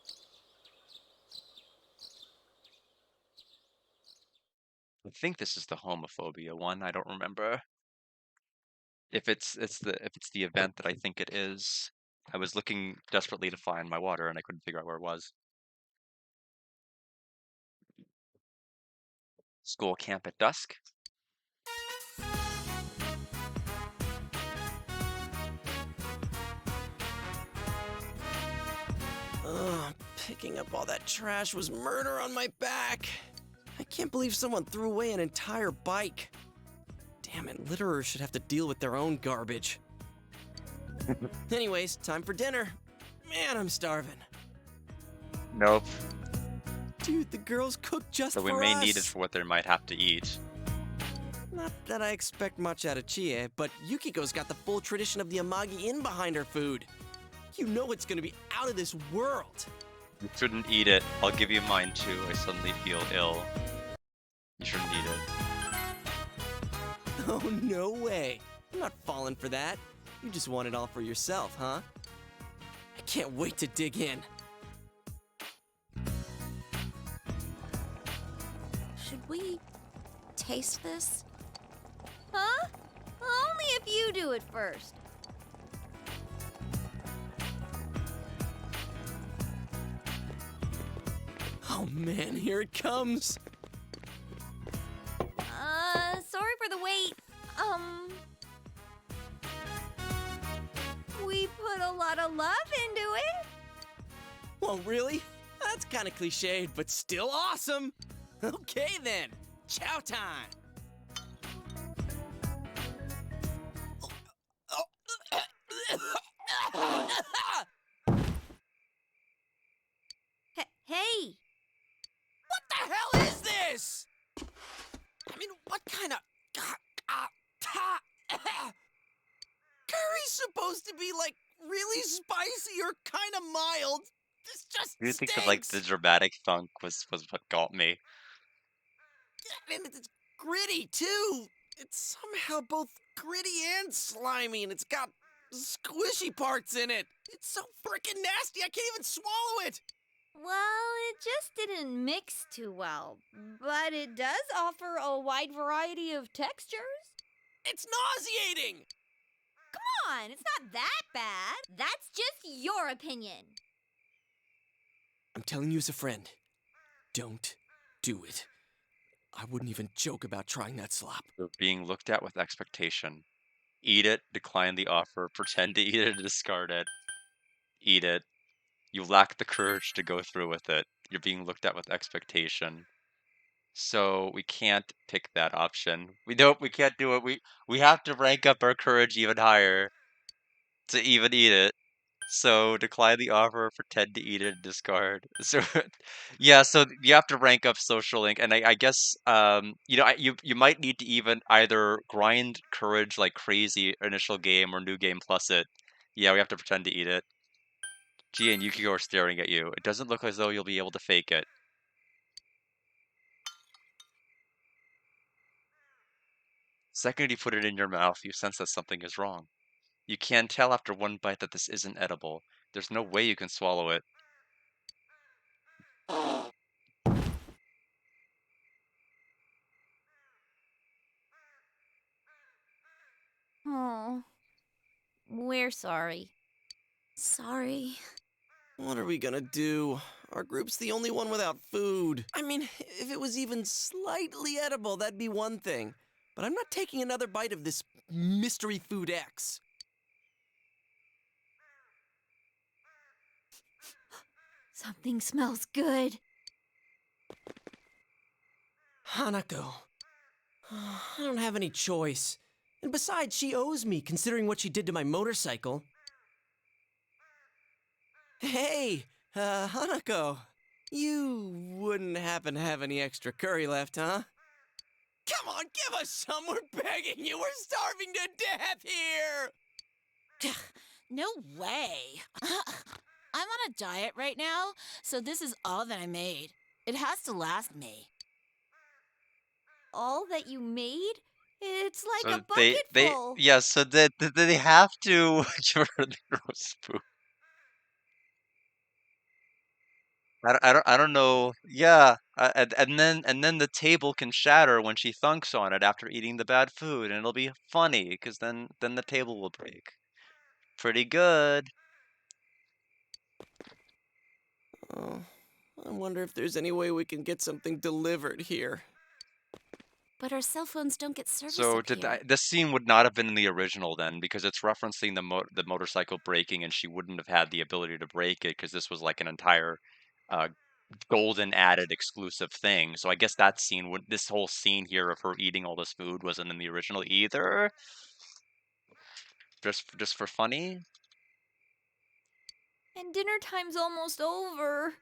I think this is the homophobia one. I don't remember if it's the event that I think it is. I was looking desperately to find my water, and I couldn't figure out where it was. School camp at dusk. Ugh, picking up all that trash was murder on my back. I can't believe someone threw away an entire bike. Damn it, litterers should have to deal with their own garbage. Anyways, time for dinner. Man, I'm starving. Nope. Dude, the girls cooked just So for we us. may need it for what they might have to eat. Not that I expect much out of Chie, but Yukiko's got the full tradition of the Amagi Inn behind her food. You know it's gonna be out of this world. You shouldn't eat it. I'll give you mine too. I suddenly feel ill. You shouldn't eat it. Oh, no way. I'm not falling for that. You just want it all for yourself, huh? I can't wait to dig in. Should we taste this? Huh? Only if you do it first. Oh man, here it comes. Sorry for the wait. We put a lot of love into it. Well, really? That's kind of cliched, but still awesome. Okay then, chow time. Hey! What the hell is this? I mean, what kind of... Curry's supposed to be, like, really spicy or kind of mild. This just Do you think that stinks. like the dramatic funk was what got me? And it's gritty, too. It's somehow both gritty and slimy, and it's got squishy parts in it. It's so freaking nasty, I can't even swallow it. Well, it just didn't mix too well, but it does offer a wide variety of textures. It's nauseating! Come on, it's not that bad. That's just your opinion. I'm telling you as a friend, don't do it. I wouldn't even joke about trying that slop. You're being looked at with expectation. Eat it, decline the offer, pretend to eat it, discard it. Eat it. You lack the courage to go through with it. You're being looked at with expectation. So we can't pick that option. We can't do it. We have to rank up our courage even higher to even eat it. So decline the offer, pretend to eat it, discard. So yeah, so you have to rank up social link, and I guess you might need to even either grind courage like crazy initial game or new game plus it. Yeah, we have to pretend to eat it. Gia and Yukiko are staring at you. It doesn't look as though you'll be able to fake it. Second you put it in your mouth, you sense that something is wrong. You can tell after one bite that this isn't edible. There's no way you can swallow it. Oh, we're sorry. Sorry. What are we gonna do? Our group's the only one without food. I mean, if it was even slightly edible, that'd be one thing. But I'm not taking another bite of this mystery food X. Something smells good. Hanako. I don't have any choice. And besides, she owes me, considering what she did to my motorcycle. Hey, Hanako. You wouldn't happen to have any extra curry left, huh? Come on, give us some! We're begging you! We're starving to death here! No way. I'm on a diet right now, so this is all that I made. It has to last me. All that you made? It's like So a bucket full. yeah, so they have to give her the roast food. I don't know. Yeah, and then the table can shatter when she thunks on it after eating the bad food, and it'll be funny because then the table will break. Pretty good. Oh, I wonder if there's any way we can get something delivered here. But our cell phones don't get service So up here. this scene would not have been in the original then because it's referencing the motorcycle breaking, and she wouldn't have had the ability to break it because this was like an entire uh, golden added exclusive thing. So I guess that scene would this whole scene here of her eating all this food wasn't in the original either. Just for funny. And dinner time's almost over.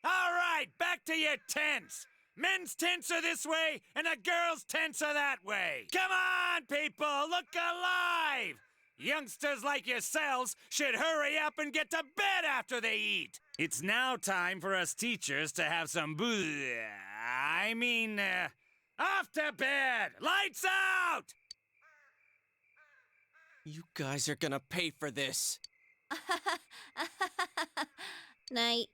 All right, back to your tents. Men's tents are this way, and the girls' tents are that way. Come on, people, look alive! Youngsters like yourselves should hurry up and get to bed after they eat. It's now time for us teachers to have some off to bed! Lights out! You guys are gonna pay for this. Night.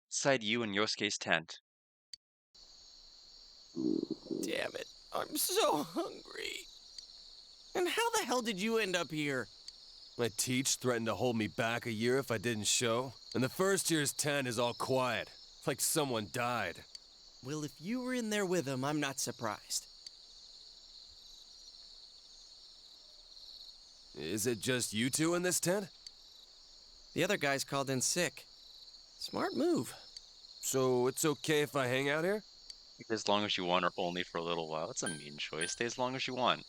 Inside you and Yosuke's tent. Damn it, I'm so hungry. And how the hell did you end up here? My teach threatened to hold me back a year if I didn't show, and the first year's tent is all quiet, like someone died. Well, if you were in there with him, I'm not surprised. Is it just you two in this tent? The other guy's called in sick. Smart move. So it's okay if I hang out here? As long as you want, or only for a little while. It's a mean choice. Stay as long as you want.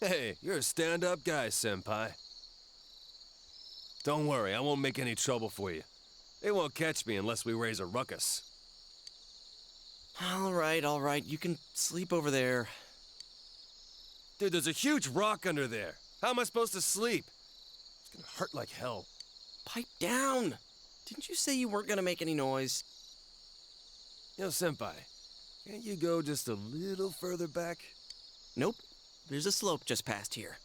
Hey, you're a stand-up guy, senpai. Don't worry, I won't make any trouble for you. They won't catch me unless we raise a ruckus. All right. You can sleep over there. Dude, there's a huge rock under there. How am I supposed to sleep? It's gonna hurt like hell. Pipe down. Didn't you say you weren't gonna make any noise? Yo, senpai, can't you go just a little further back? Nope. There's a slope just past here.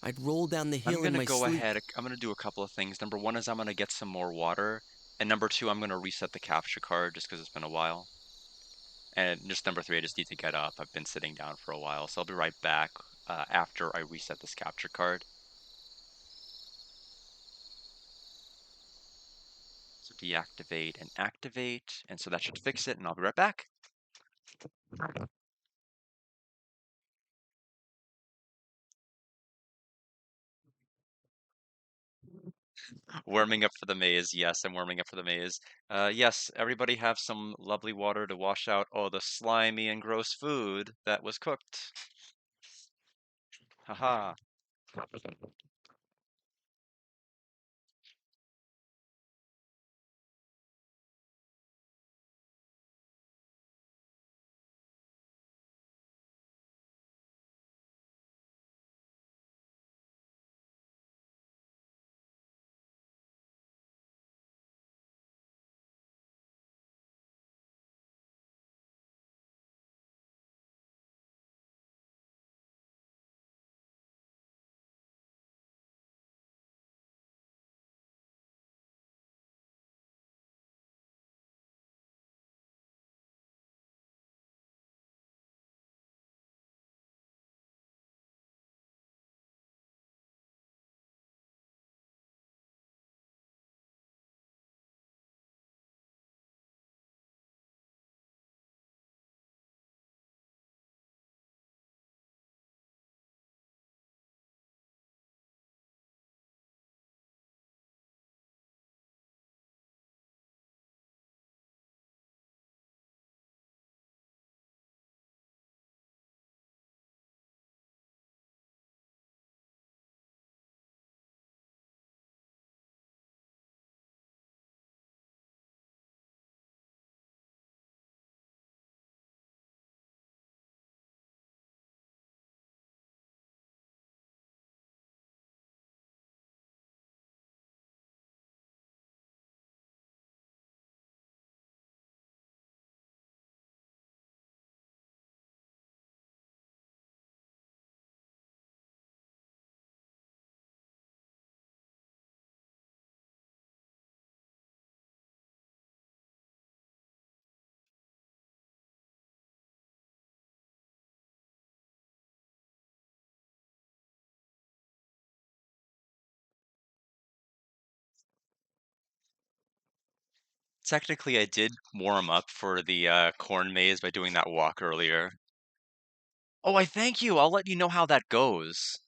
I'd roll down the I'm hill in gonna my go sleep. ahead. I'm gonna do a couple of things. Number one is I'm gonna get some more water, and number two, I'm gonna reset the capture card just because it's been a while. And just number three, I just need to get up. I've been sitting down for a while, so I'll be right back after I reset this capture card. So deactivate and activate, and so that should fix it, and I'll be right back. Warming up for the maze. Yes, I'm warming up for the maze. Yes, everybody have some lovely water to wash out all the slimy and gross food that was cooked. Haha. Technically, I did warm up for the corn maze by doing that walk earlier. Oh, I thank you. I'll let you know how that goes.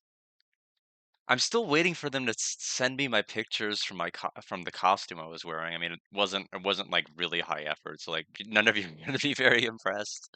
I'm still waiting for them to send me my pictures from from the costume I was wearing. I mean, it wasn't like really high effort, so like none of you are gonna be very impressed.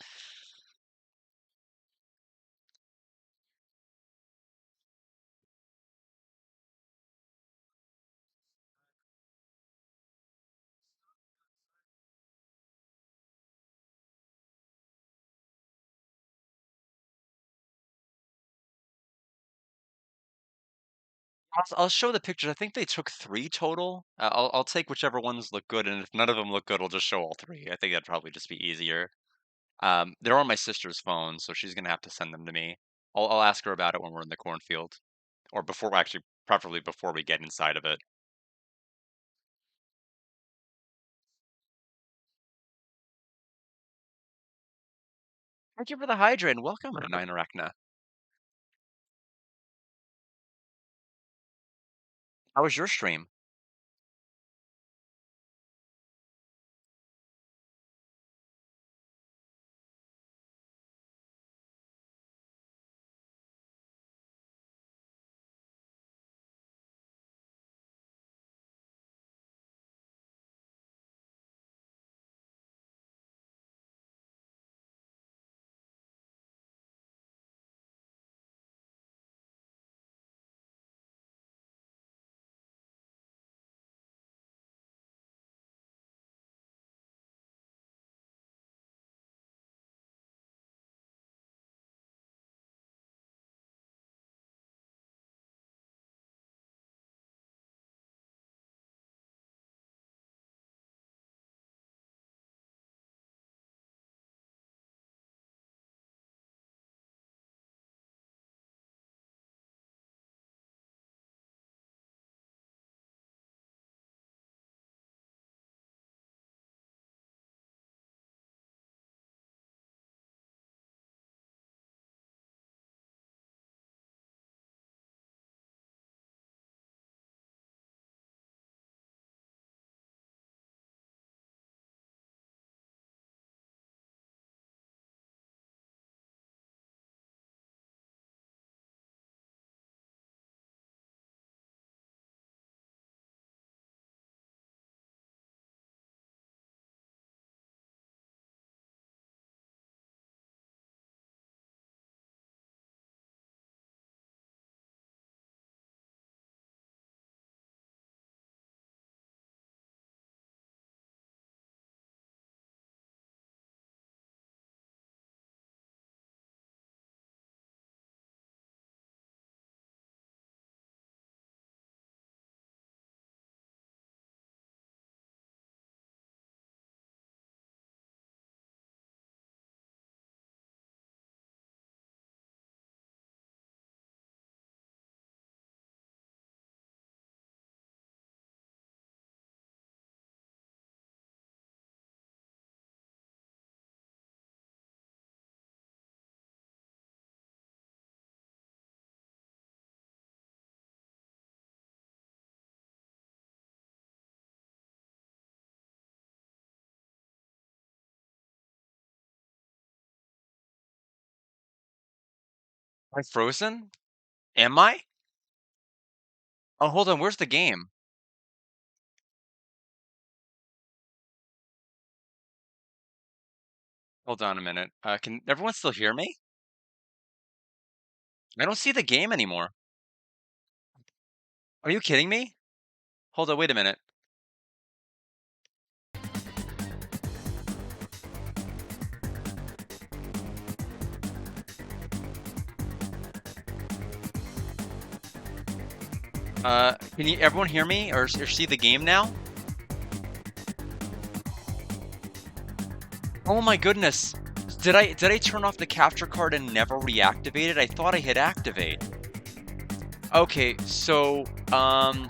I'll show the pictures. I think they took three total. I'll take whichever ones look good, and if none of them look good, I'll just show all three. I think that'd probably just be easier. They're on my sister's phone, so she's gonna have to send them to me. I'll ask her about it when we're in the cornfield, or before, actually, preferably before we get inside of it. Thank you for the hydrant. Welcome, Nine Arachna. How was your stream? I'm frozen? Am I? Oh, hold on. Where's the game? Hold on a minute. Can everyone still hear me? I don't see the game anymore. Are you kidding me? Hold on, wait a minute. Can you everyone hear me or see the game now? Oh my goodness. Did I turn off the capture card and never reactivate it? I thought I hit activate. Okay, so a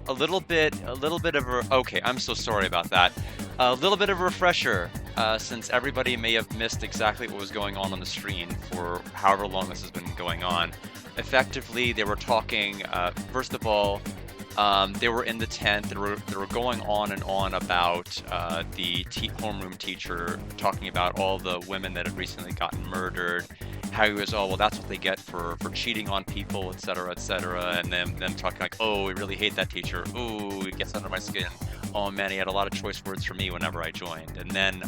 little bit of a okay, I'm so sorry about that. A little bit of a refresher, since everybody may have missed exactly what was going on the screen for however long this has been going on. Effectively, they were talking, first of all, they were in the tent, they were going on and on about the homeroom teacher, talking about all the women that had recently gotten murdered, how he was, oh, well, that's what they get for cheating on people, etc., etc., and then them talking like, oh, we really hate that teacher, ooh, it gets under my skin, oh man, he had a lot of choice words for me whenever I joined, and then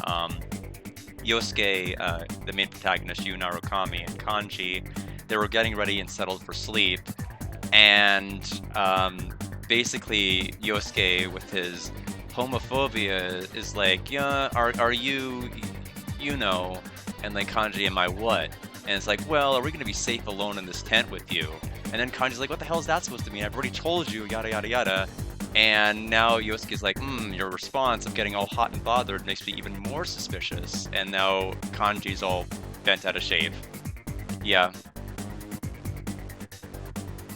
Yosuke, the main protagonist, Yu Narukami, and Kanji, they were getting ready and settled for sleep, and basically Yosuke with his homophobia is like, yeah, are you, you know, and like Kanji, am I what? And it's like, well, are we going to be safe alone in this tent with you? And then Kanji's like, what the hell is that supposed to mean? I've already told you, yada yada yada. And now Yosuke's like, your response of getting all hot and bothered makes me even more suspicious. And now Kanji's all bent out of shape. Yeah.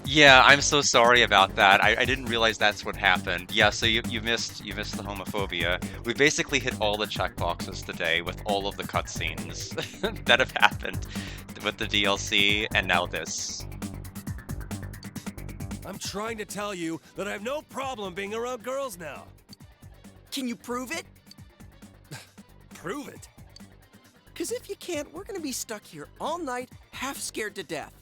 Yeah, I'm so sorry about that. I didn't realize that's what happened. Yeah, so you missed the homophobia. We basically hit all the checkboxes today with all of the cutscenes that have happened with the DLC and now this. I'm trying to tell you that I have no problem being around girls now. Can you prove it? Prove it? Because if you can't, we're gonna be stuck here all night, half scared to death.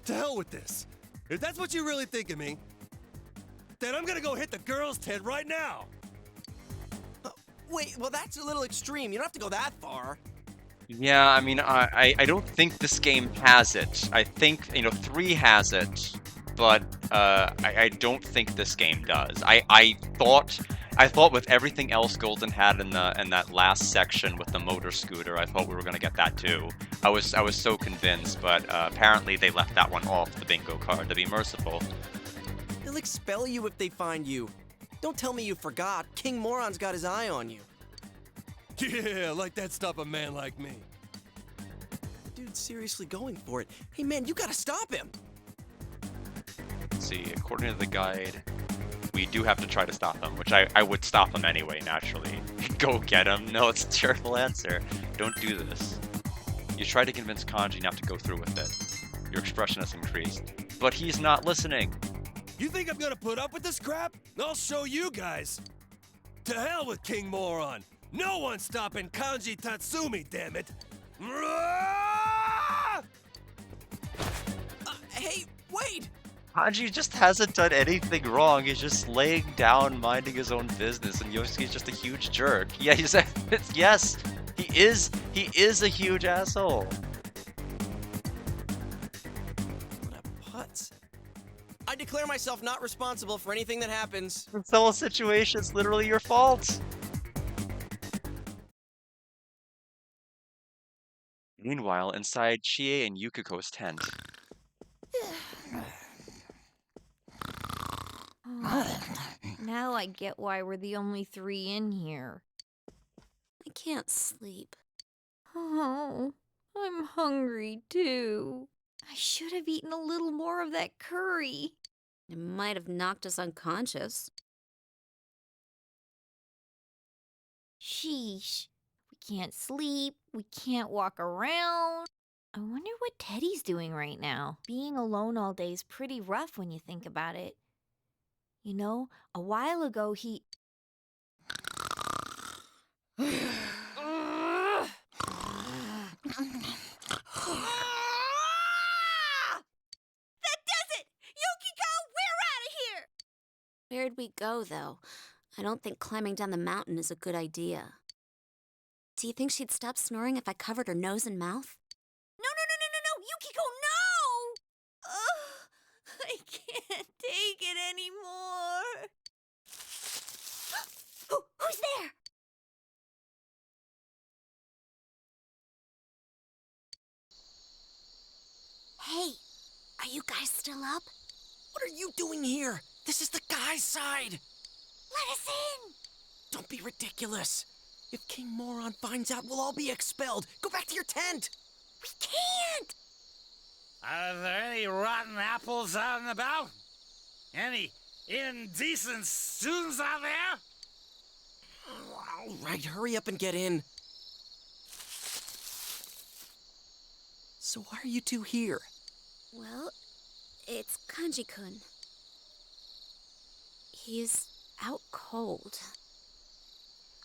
To hell with this. If that's what you really think of me, then I'm gonna go hit the girls' tent right now. Wait, well, that's a little extreme. You don't have to go that far. Yeah, I mean, I don't think this game has it. I think, 3 has it, but I don't think this game does. I thought with everything else Golden had in that last section with the motor scooter, I thought we were gonna get that too. I was so convinced, but apparently they left that one off the bingo card to be merciful. They'll expel you if they find you. Don't tell me you forgot. King Moron's got his eye on you. Yeah, like that stop a man like me. Dude's seriously going for it. Hey man, you gotta stop him. Let's see, according to the guide, we do have to try to stop him, which I would stop him anyway, naturally. Go get him. No, it's a terrible answer. Don't do this. You tried to convince Kanji not to go through with it. Your expression has increased. But he's not listening. You think I'm gonna put up with this crap? I'll show you guys. To hell with King Moron. No one's stopping Kanji Tatsumi, damn it. Hey, wait! Kanji just hasn't done anything wrong. He's just laying down, minding his own business, and Yosuke's just a huge jerk. Yeah, yes, he is a huge asshole. What a putz. I declare myself not responsible for anything that happens. This whole situation's literally your fault. Meanwhile, inside Chie and Yukiko's tent. Now I get why we're the only 3 in here. I can't sleep. Oh, I'm hungry too. I should have eaten a little more of that curry. It might have knocked us unconscious. Sheesh. We can't sleep. We can't walk around. I wonder what Teddy's doing right now. Being alone all day is pretty rough when you think about it. You know, a while ago he... Where'd we go, though? I don't think climbing down the mountain is a good idea. Do you think she'd stop snoring if I covered her nose and mouth? No, Yukiko, no! Ugh, I can't take it anymore. Who's there? Hey, are you guys still up? What are you doing here? This is the guy's side. Let us in. Don't be ridiculous. If King Moron finds out, we'll all be expelled. Go back to your tent. We can't. Are there any rotten apples out and about? Any indecent students out there? All right, hurry up and get in. So why are you two here? Well, it's Kanji-kun. He's out cold.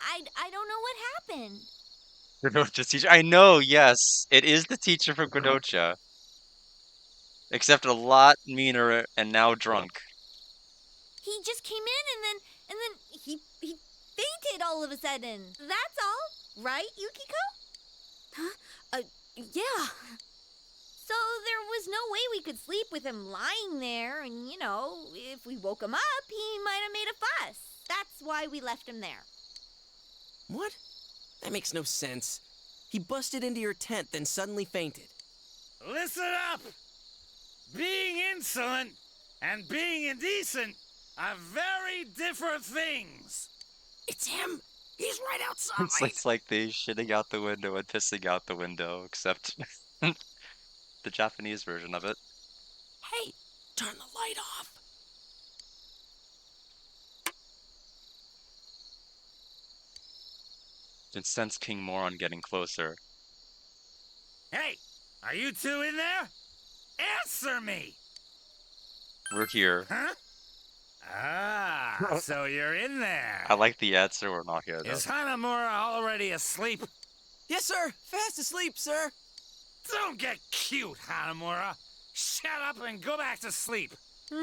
I don't know what happened. Grenache's teacher. I know, yes. It is the teacher from Grenache. Except a lot meaner and now drunk. He just came in and then he fainted all of a sudden. That's all, right, Yukiko? Huh? Yeah. So there was no way we could sleep with him lying there, and if we woke him up, he might have made a fuss. That's why we left him there. What? That makes no sense. He busted into your tent, then suddenly fainted. Listen up! Being insolent and being indecent are very different things. It's him! He's right outside! It's like the shitting out the window and pissing out the window, except the Japanese version of it. Hey, turn the light off. Can sense King Moron getting closer. Hey, are you two in there? Answer me! We're here. Huh? Ah, so you're in there. I like the answer. We're not here, though. Is Hanamura already asleep? Yes, sir. Fast asleep, sir. Don't get cute, Hanamura. Shut up and go back to sleep. Ugh.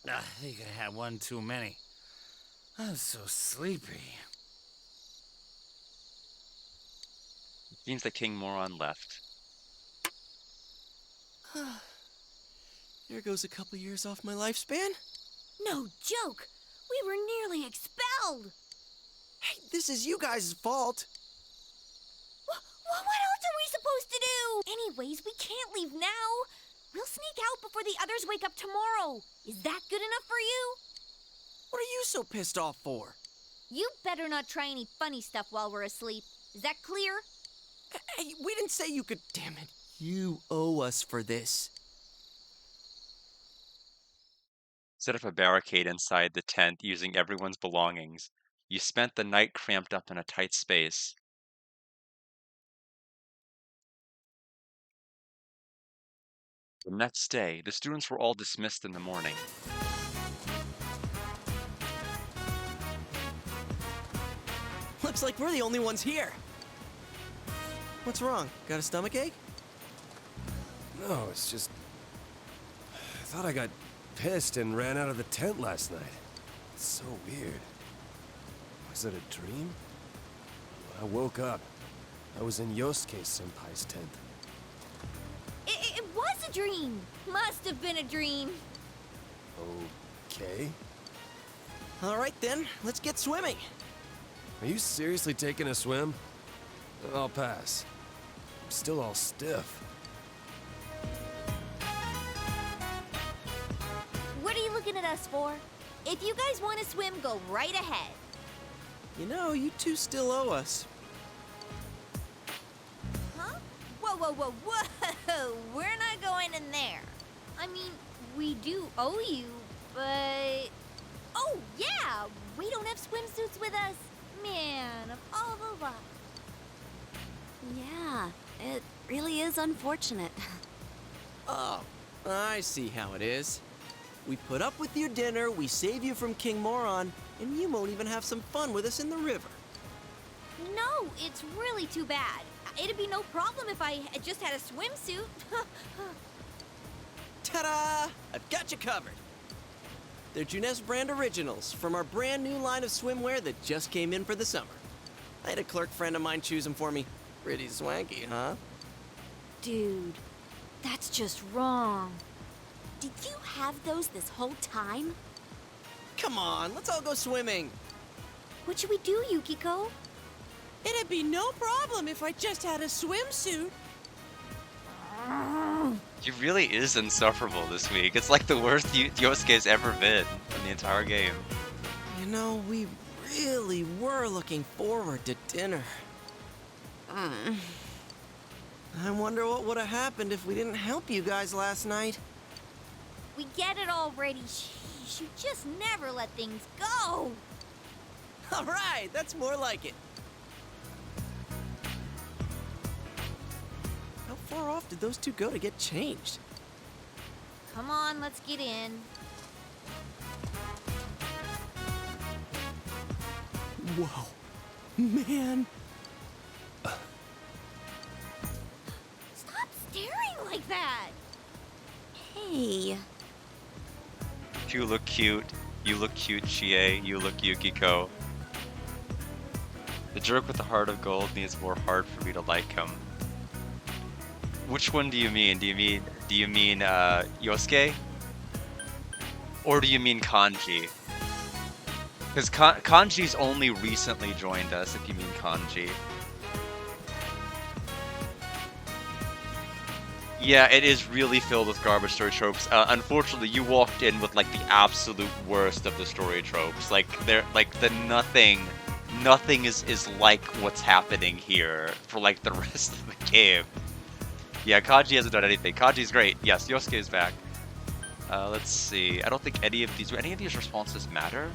I think I had one too many. I'm so sleepy. It seems that King Moron left. There goes a couple years off my lifespan. No joke. We were nearly expelled. Hey, this is you guys' fault. What else are we supposed to do? Anyways, we can't leave now. We'll sneak out before the others wake up tomorrow. Is that good enough for you? What are you so pissed off for? You better not try any funny stuff while we're asleep. Is that clear? Hey, we didn't say you could. Damn it. You owe us for this. Set up a barricade inside the tent using everyone's belongings. You spent the night cramped up in a tight space. The next day, the students were all dismissed in the morning. Looks like we're the only ones here. What's wrong? Got a stomachache? No, it's just... I thought I got pissed and ran out of the tent last night. It's so weird. Was it a dream? When I woke up, I was in Yosuke Senpai's tent. It was a dream. Must have been a dream. Okay. All right then, let's get swimming. Are you seriously taking a swim? I'll pass. I'm still all stiff. What are you looking at us for? If you guys want to swim, go right ahead. You know, you two still owe us. Huh? Whoa. We're not going in there. I mean, we do owe you, but... Oh, yeah! We don't have swimsuits with us. Man, of all the luck. Yeah, it really is unfortunate. Oh, I see how it is. We put up with your dinner, we save you from King Moron, and you won't even have some fun with us in the river. No, it's really too bad. It'd be no problem if I just had a swimsuit. Ta-da! I've got you covered. They're Junes brand originals from our brand new line of swimwear that just came in for the summer. I had a clerk friend of mine choose them for me. Pretty swanky, huh? Dude, that's just wrong. Did you have those this whole time? Come on, let's all go swimming. What should we do, Yukiko? It'd be no problem if I just had a swimsuit. He really is insufferable this week. It's like the worst Yosuke's ever been in the entire game. You know, we really were looking forward to dinner. I wonder what would have happened if we didn't help you guys last night. We get it already. Sheesh, you just never let things go. All right, that's more like it. How far off did those two go to get changed? Come on, let's get in. Whoa. Man. Stop staring like that. Hey. You look cute. You look cute, Chie. You look Yukiko. The jerk with the heart of gold needs more heart for me to like him. Which one do you mean? Do you mean Yosuke? Or do you mean Kanji? Because Kanji's only recently joined us, if you mean Kanji. Yeah, it is really filled with garbage story tropes. Unfortunately, you walked in with like the absolute worst of the story tropes. Like they're like the nothing is like what's happening here for like the rest of the game. Yeah, Kanji hasn't done anything. Kanji's great. Yes, Yosuke is back. Let's see. I don't think any of these responses matter.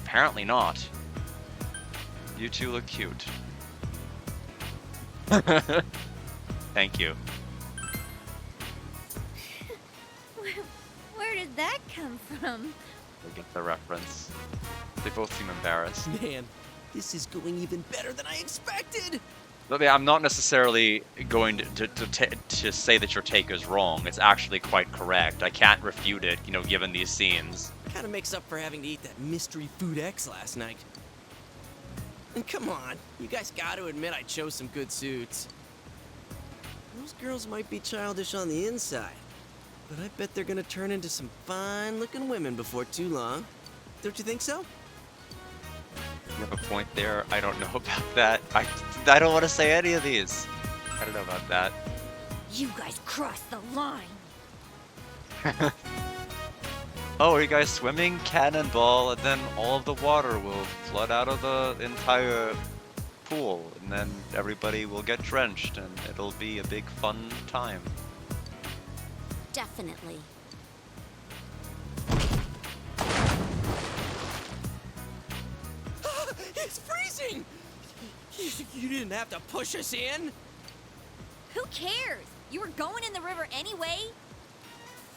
Apparently not. You two look cute. Thank you. Where did that come from? I get the reference. They both seem embarrassed. Man, this is going even better than I expected. Look, I'm not necessarily going to say that your take is wrong. It's actually quite correct. I can't refute it, you know, given these scenes. Kind of makes up for having to eat that mystery food X last night. And come on, you guys got to admit I chose some good suits. Those girls might be childish on the inside, but I bet they're gonna turn into some fine-looking women before too long. Don't you think so? You have a point there. I don't know about that. I don't want to say any of these. I don't know about that. You guys crossed the line. Oh, are you guys swimming? Cannonball, and then all of the water will flood out of the entire pool, and then everybody will get drenched, and it'll be a big fun time. Definitely. It's freezing! You didn't have to push us in. Who cares? You were going in the river anyway.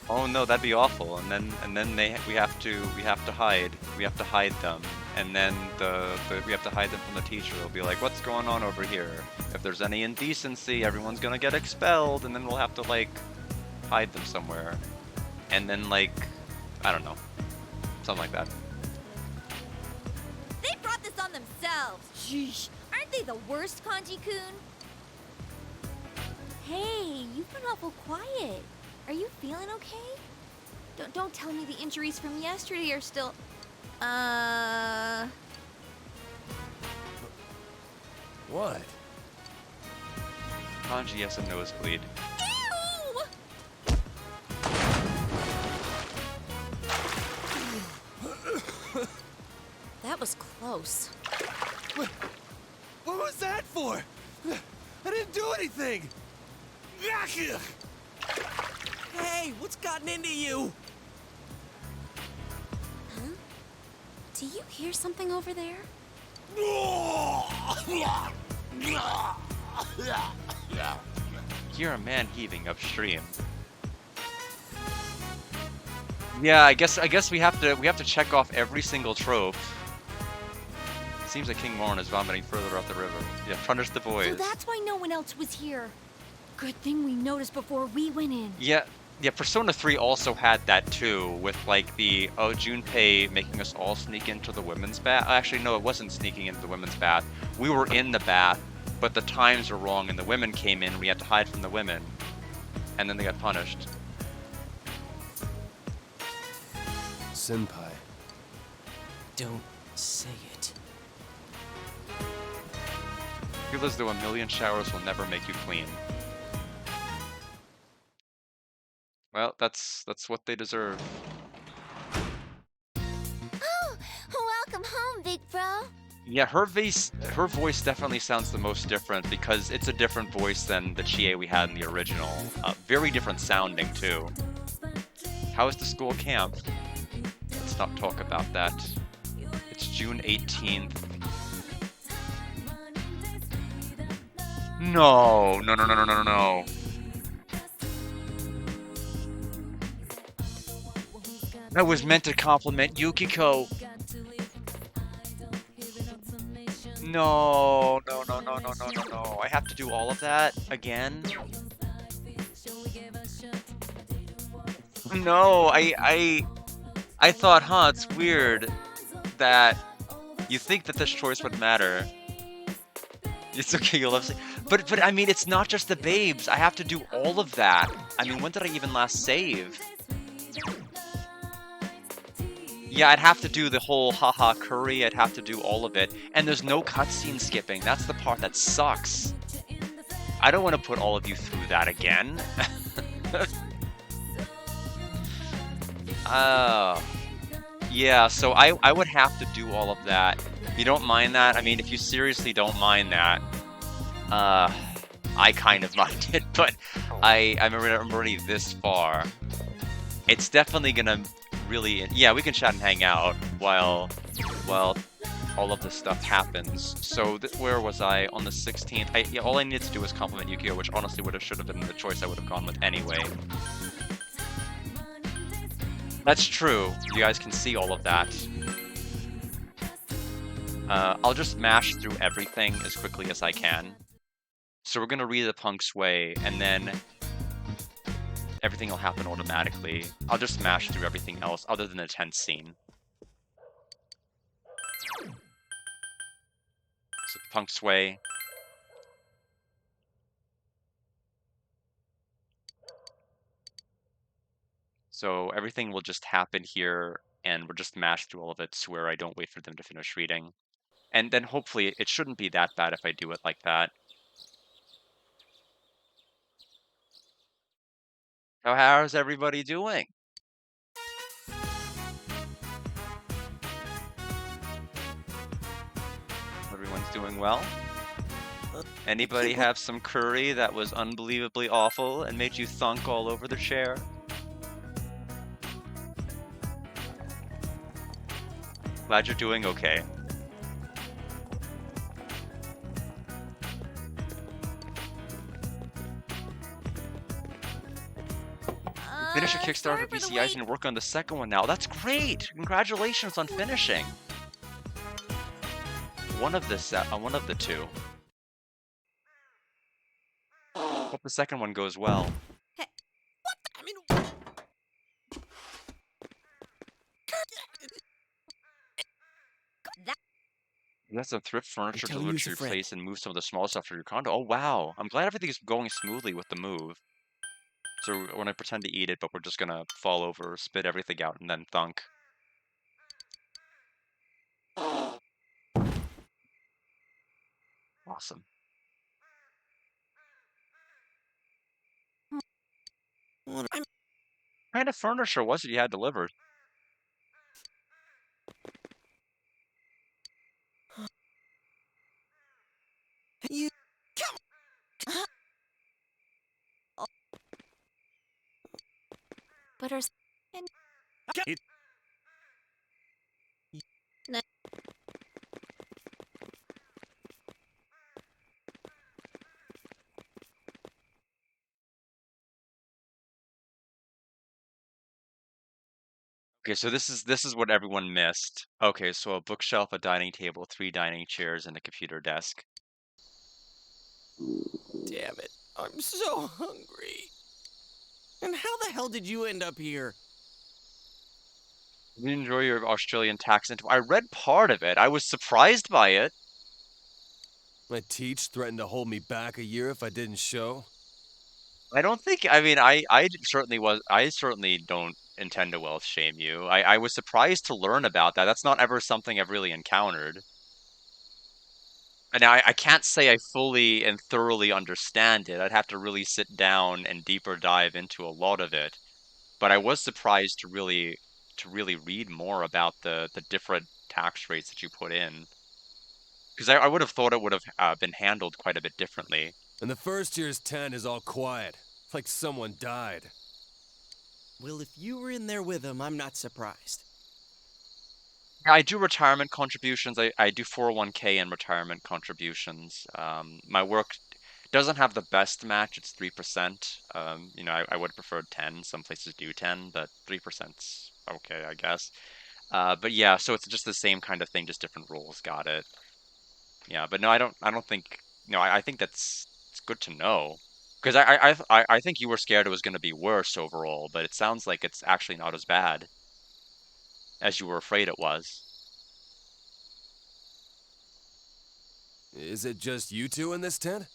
Oh no, that'd be awful. And then we have to hide. We have to hide them. And then we have to hide them from the teacher. They'll be like, "What's going on over here? If there's any indecency, everyone's gonna get expelled." And then we'll have to like hide them somewhere. And then like, I don't know, something like that. They brought this on themselves. Sheesh. Aren't they the worst, Kanji-kun? Hey, you've been awful quiet. Are you feeling okay? Don't tell me the injuries from yesterday are still... What? Kanji has a nosebleed. Ew! That was close. What was that for? I didn't do anything! Hey, what's gotten into you? Huh? Do you hear something over there? You're a man heaving upstream. Yeah, I guess we have to check off every single trope. Seems like King Morin is vomiting further up the river. Yeah, punish the boys. So that's why no one else was here. Good thing we noticed before we went in. Yeah, yeah, Persona 3 also had that too, with like the Junpei making us all sneak into the women's bath. Actually, no, it wasn't sneaking into the women's bath. We were in the bath, but the times were wrong and the women came in, we had to hide from the women. And then they got punished. Senpai. Don't say it. Feel as though a million showers will never make you clean. Well, that's what they deserve. Oh, welcome home, big bro. Yeah, her voice definitely sounds the most different because it's a different voice than the Chie we had in the original. Very different sounding too. How is the school camp? Let's not talk about that. It's June 18th. No, no, no, no, no, no, no. That was meant to compliment Yukiko. No, no, no, no, no, no, no, no. I have to do all of that again? No, I thought, huh, it's weird that you think that this choice would matter. It's okay, you'll have to. But I mean, it's not just the babes. I have to do all of that. I mean, when did I even last save? Yeah, I'd have to do the whole haha curry. I'd have to do all of it. And there's no cutscene skipping. That's the part that sucks. I don't want to put all of you through that again. Yeah, so I would have to do all of that. You don't mind that? I mean, if you seriously don't mind that, I kind of mind it, but I'm already this far. It's definitely gonna really, yeah, we can chat and hang out while all of this stuff happens. So where was I on the 16th? Yeah, all I needed to do was compliment Yukio, which honestly should have been the choice I would have gone with anyway. That's true. You guys can see all of that. I'll just mash through everything as quickly as I can. So we're gonna read the Punk's Way, and then everything will happen automatically. I'll just smash through everything else other than the tense scene. So Punk's Way. So everything will just happen here, and we'll just mash through all of it to where I don't wait for them to finish reading. And then hopefully it shouldn't be that bad if I do it like that. So how's everybody doing? Everyone's doing well? Anybody have some curry that was unbelievably awful and made you thunk all over the chair? Glad you're doing okay. Finish your Kickstarter for BCIs and work on the second one now. That's great! Congratulations on finishing. One of the two. Hope the second one goes well. Hey, what? I mean, You got some thrift furniture telling you delivered as to a your friend. place and move some of the small stuff to your condo. Oh wow! I'm glad everything is going smoothly with the move. So we're gonna pretend to eat it, but we're just gonna fall over, spit everything out, and then thunk. Awesome. What kind of furniture was it you had delivered? You But her. Okay, so this is what everyone missed. Okay, so a bookshelf, a dining table, 3 dining chairs, and a computer desk. Damn it. I'm so hungry. And how the hell did you end up here? You enjoy your Australian accent. I read part of it. I was surprised by it. My teach threatened to hold me back a year if I didn't show. I don't think, I certainly don't intend to wealth shame you. I was surprised to learn about that. That's not ever something I've really encountered. And I can't say I fully and thoroughly understand it. I'd have to really sit down and deeper dive into a lot of it. But I was surprised to really read more about the different tax rates that you put in. Because I would have thought it would have been handled quite a bit differently. And the first year's tent is all quiet, like someone died. Well, if you were in there with him, I'm not surprised. I do retirement contributions. I do 401k and retirement contributions. My work doesn't have the best match. It's 3%. I would have preferred 10. Some places do 10, but 3%'s okay, I guess. But yeah, so it's just the same kind of thing, just different rules. Got it. Yeah, but no, I don't think. No, I think it's good to know. Because I think you were scared it was going to be worse overall, but it sounds like it's actually not as bad as you were afraid it was. Is it just you two in this tent?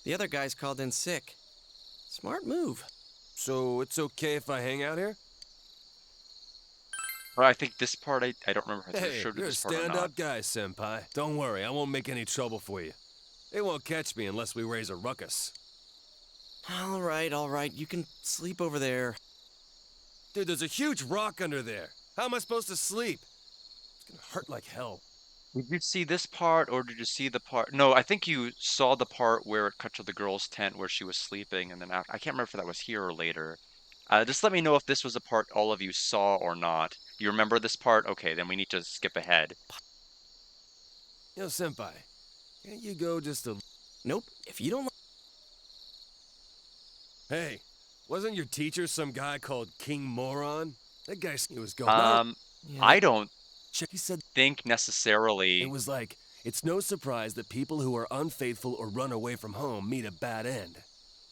The other guys called in sick. Smart move. So it's okay if I hang out here? Well, I think this part I don't remember if I Hey, showed you you're a this part or stand-up not. guy, senpai. Don't worry, I won't make any trouble for you. They won't catch me unless we raise a ruckus. All right. You can sleep over there. Dude, there's a huge rock under there. How am I supposed to sleep? It's gonna hurt like hell. Did you see this part or did you see the part? No, I think you saw the part where it cut to the girl's tent where she was sleeping, and then I can't remember if that was here or later. Just let me know if this was a part all of you saw or not. You remember this part? Okay, then we need to skip ahead. Yo, senpai, can't you go just a... Nope, if you don't... Hey, wasn't your teacher some guy called King Moron? That guy he was going... I don't He said think necessarily. it was like, it's no surprise that people who are unfaithful or run away from home meet a bad end.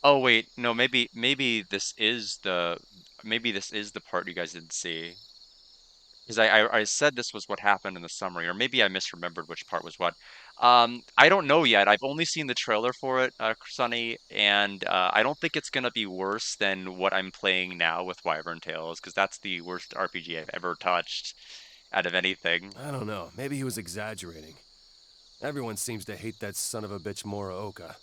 Oh wait, no, maybe this is the part you guys didn't see. Because I said this was what happened in the summary, or maybe I misremembered which part was what. I don't know yet. I've only seen the trailer for it, Sunny, and I don't think it's gonna be worse than what I'm playing now with Wyvern Tales, because that's the worst RPG I've ever touched out of anything. I don't know, maybe he was exaggerating. Everyone seems to hate that son of a bitch Muraoka.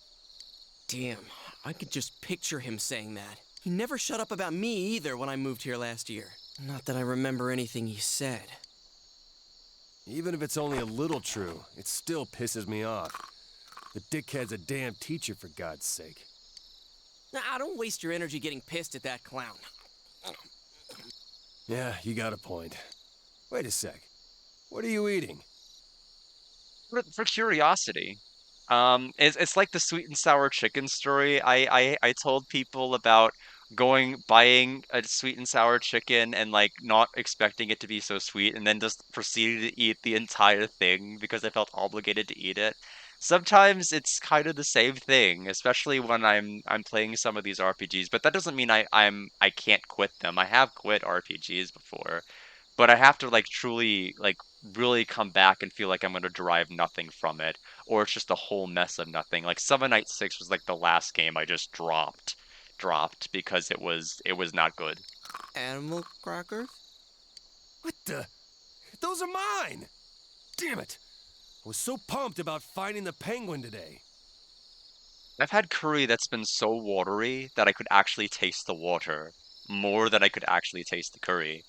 Damn, I could just picture him saying that. He never shut up about me either when I moved here last year. Not that I remember anything he said. Even if it's only a little true, it still pisses me off. The dickhead's a damn teacher, for God's sake. Nah, don't waste your energy getting pissed at that clown. Yeah, you got a point. Wait a sec. What are you eating? For curiosity. It's like the sweet and sour chicken story. I told people about buying a sweet and sour chicken and like not expecting it to be so sweet, and then just proceeded to eat the entire thing because I felt obligated to eat it. Sometimes it's kind of the same thing, especially when I'm playing some of these RPGs, but that doesn't mean I can't quit them. I have quit RPGs before, but I have to like truly like really come back and feel like I'm going to derive nothing from it, or it's just a whole mess of nothing. Like Summon Night 6 was like the last game I just dropped because it was not good. Animal crackers? What the? Those are mine! Damn it! I was so pumped about finding the penguin today. I've had curry that's been so watery that I could actually taste the water more than I could actually taste the curry.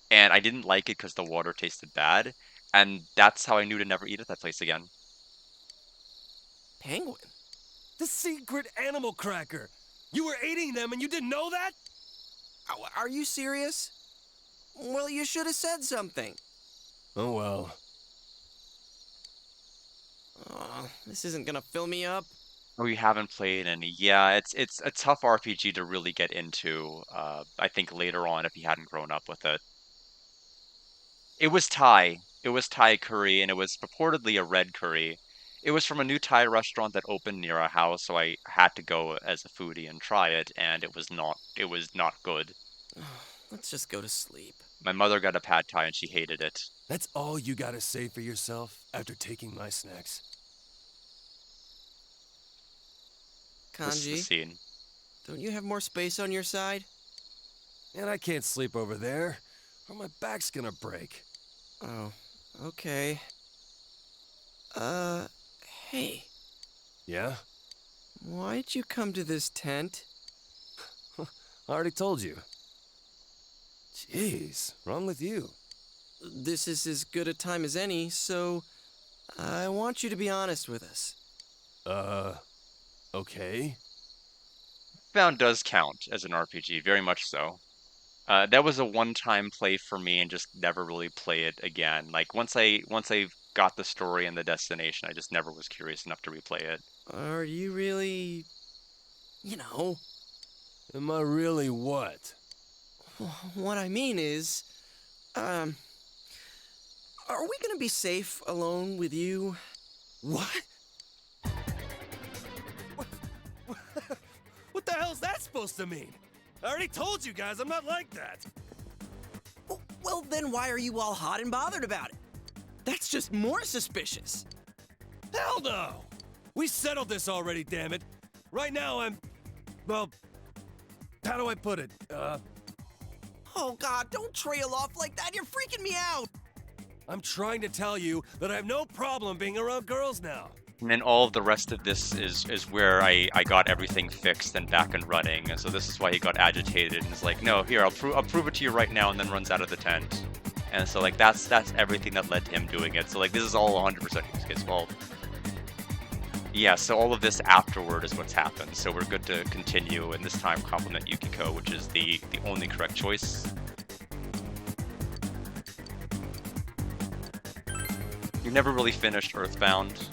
And I didn't like it because the water tasted bad, and that's how I knew to never eat at that place again. Penguin? The secret animal cracker! You were eating them and you didn't know that? Are you serious? Well, you should have said something. Oh well. This isn't gonna fill me up. Oh, you haven't played any. Yeah, it's a tough RPG to really get into, I think later on if you hadn't grown up with it. It was Thai. It was Thai curry, and it was purportedly a red curry. It was from a new Thai restaurant that opened near our house, so I had to go as a foodie and try it, and it was not good. Let's just go to sleep. My mother got a pad thai and she hated it. That's all you gotta say for yourself after taking my snacks? This is the Kanji, scene. don't you have more space on your side? And I can't sleep over there, or my back's gonna break. Oh, okay. Hey, Yeah? why'd you come to this tent? I already told you. Jeez, wrong with you? This is as good a time as any, so I want you to be honest with us. Okay. Earthbound does count as an RPG, very much so. That was a one-time play for me and just never really play it again. Like once I got the story and the destination, I just never was curious enough to replay it. Are you really, you know, Am I really what? what I mean is, are we gonna be safe alone with you? What? What the hell's that supposed to mean? I already told you guys I'm not like that. Well, then why are you all hot and bothered about it? That's just more suspicious. Hell no! We settled this already, damn it. Right now well, how do I put it? Oh God, don't trail off like that. You're freaking me out. I'm trying to tell you that I have no problem being around girls now. And then all of the rest of this is where I got everything fixed and back and running. And so this is why he got agitated and is like, no, here, I'll prove it to you right now, and then runs out of the tent. And so like that's everything that led to him doing it. So like this is all 100% his fault. Yeah, so all of this afterward is what's happened. So we're good to continue and this time compliment Yukiko, which is the only correct choice. You never really finished Earthbound.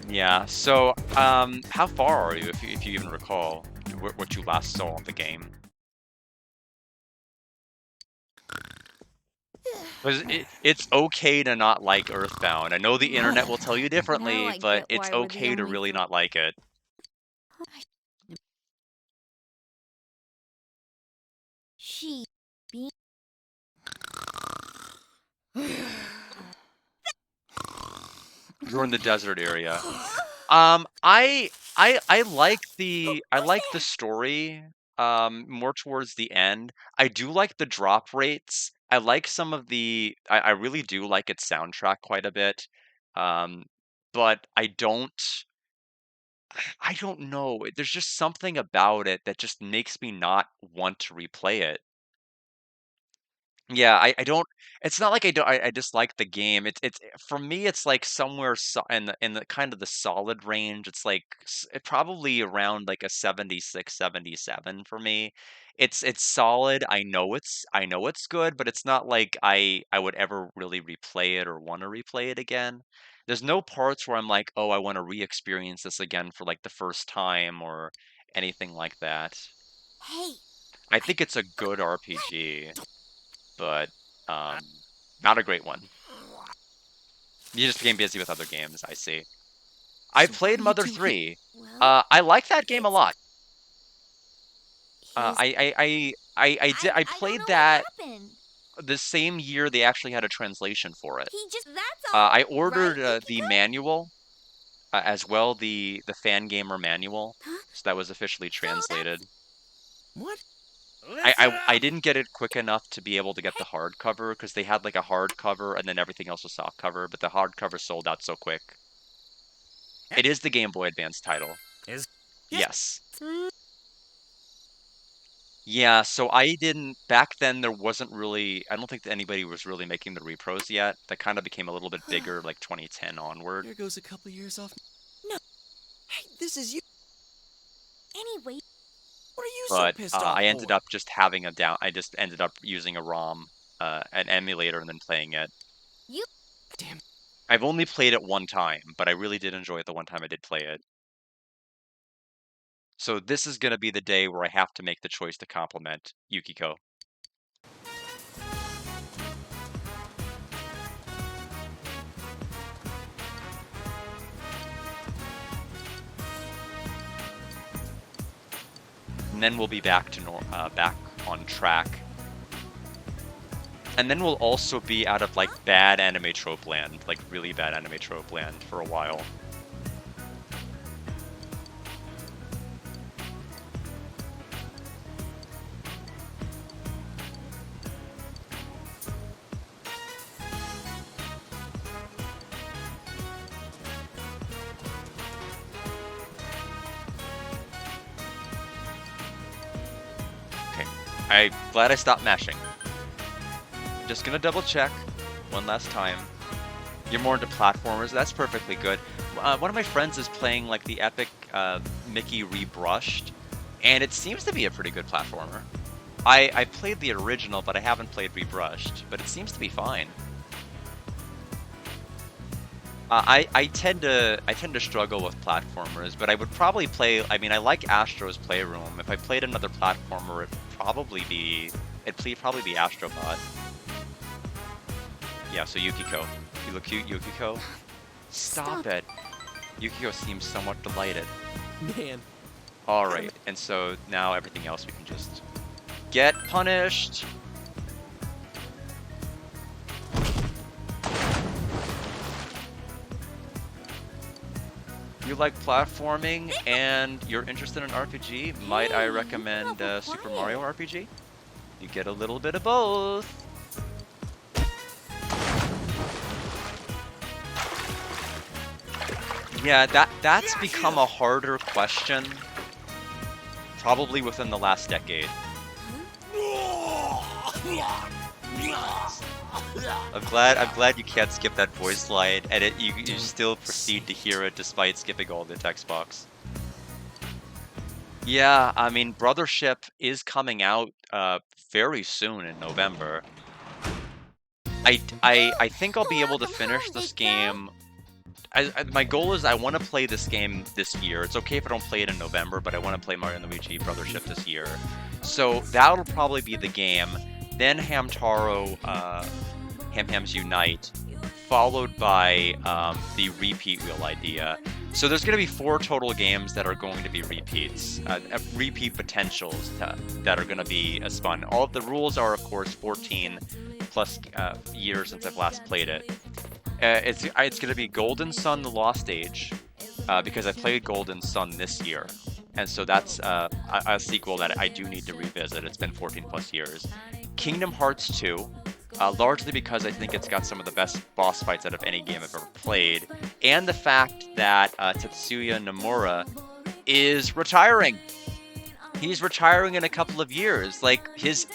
Yeah, so how far are you, if you even recall what you last saw of the game? Because it's okay to not like Earthbound. I know the internet will tell you differently, Now I but get it's why we're the okay to only really not like it. She be You're in the desert area. I like the story more towards the end. I do like the drop rates. I like some of I really do like its soundtrack quite a bit. Um, but I don't know. There's just something about it that just makes me not want to replay it. Yeah, I don't. It's not like I don't. I dislike the game. It's for me. It's like somewhere in the kind of the solid range. It's like probably around like a 76, 77 for me. It's solid. I know it's good, but it's not like I would ever really replay it or want to replay it again. There's no parts where I'm like, oh, I want to re-experience this again for like the first time or anything like that. Hey, I think it's a good RPG, but not a great one. You just became busy with other games, I see. I So played what are you Mother doing? 3. Well, I like that game a lot. he's. I don't played know that what happened. the same year they actually had a translation for it. He just. That's all. I ordered right, the Yukiko? manual as well, the fan gamer manual, so that was officially translated. What? I didn't get it quick enough to be able to get the hardcover because they had like a hardcover and then everything else was softcover, but the hardcover sold out so quick. It is the Game Boy Advance title. Is Yes. Yeah, so I didn't back then there wasn't really I don't think that anybody was really making the repros yet. That kind of became a little bit bigger like 2010 onward. Here goes a couple years off. No. Hey, this is you. Anyway, What are you But so pissed off I ended for? up just I just ended up using a ROM, an emulator and then playing it. you. Damn. I've only played it one time, but I really did enjoy it the one time I did play it. So this is gonna be the day where I have to make the choice to compliment Yukiko. then we'll be back to back on track. And then we'll also be out of like bad anime trope land, like really bad anime trope land for a while. Okay, I'm glad I stopped mashing. Just gonna double check one last time. You're more into platformers. That's perfectly good. One of my friends is playing like the epic Mickey Rebrushed, and it seems to be a pretty good platformer. I played the original, but I haven't played Rebrushed, but it seems to be fine. I tend to struggle with platformers, but I would probably play. I mean, I like Astro's Playroom. If I played another platformer, it'd probably be Astrobot. Yeah, so Yukiko. You look cute, Yukiko. Stop it. Yukiko seems somewhat delighted. Man. Alright, and so now everything else we can just get punished. You like platforming and you're interested in RPG, might I recommend Super Mario RPG? You get a little bit of both. Yeah, that's become a harder question, probably within the last decade. I'm glad you can't skip that voice line, and you still proceed to hear it despite skipping all the text box. Yeah, I mean, Brothership is coming out very soon in November. I think I'll be able to finish this game. My goal is I want to play this game this year. It's okay if I don't play it in November, but I want to play Mario & Luigi Brothership this year. So that'll probably be the game. Then Hamtaro, Ham Hams Unite, followed by the repeat wheel idea. So there's going to be 4 total games that are going to be repeats, repeat potentials that are going to be as fun. All of the rules are, of course, 14 plus years since I've last played it. It's going to be Golden Sun: The Lost Age, because I played Golden Sun this year, and so that's a sequel that I do need to revisit. It's been 14 plus years. Kingdom Hearts 2, largely because I think it's got some of the best boss fights out of any game I've ever played, and the fact that Tetsuya Nomura is retiring. He's retiring in a couple of years. Like, his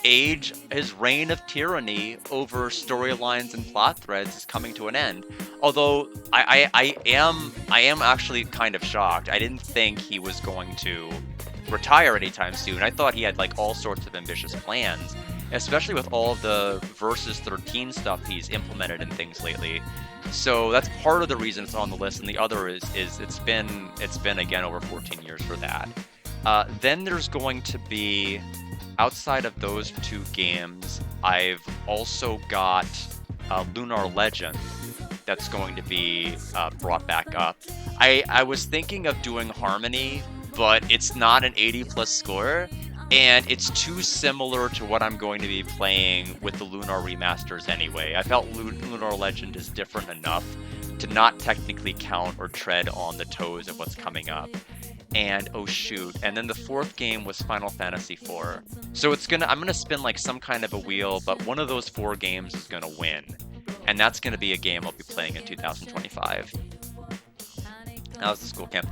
reign of tyranny over storylines and plot threads is coming to an end. Although I am actually kind of shocked. I didn't think he was going to retire anytime soon. I thought he had like all sorts of ambitious plans, especially with all of the Versus 13 stuff he's implemented in things lately. So that's part of the reason it's on the list, and the other is it's been again over 14 years for that. Then there's going to be, outside of those 2 games, I've also got Lunar Legend that's going to be brought back up. I was thinking of doing Harmony, but it's not an 80+ score, and it's too similar to what I'm going to be playing with the Lunar remasters anyway. I felt Lunar Legend is different enough to not technically count or tread on the toes of what's coming up. And oh shoot, and then the 4th game was Final Fantasy IV. So I'm gonna spin like some kind of a wheel, but one of those 4 games is gonna win. And that's gonna be a game I'll be playing in 2025. That was the school camp.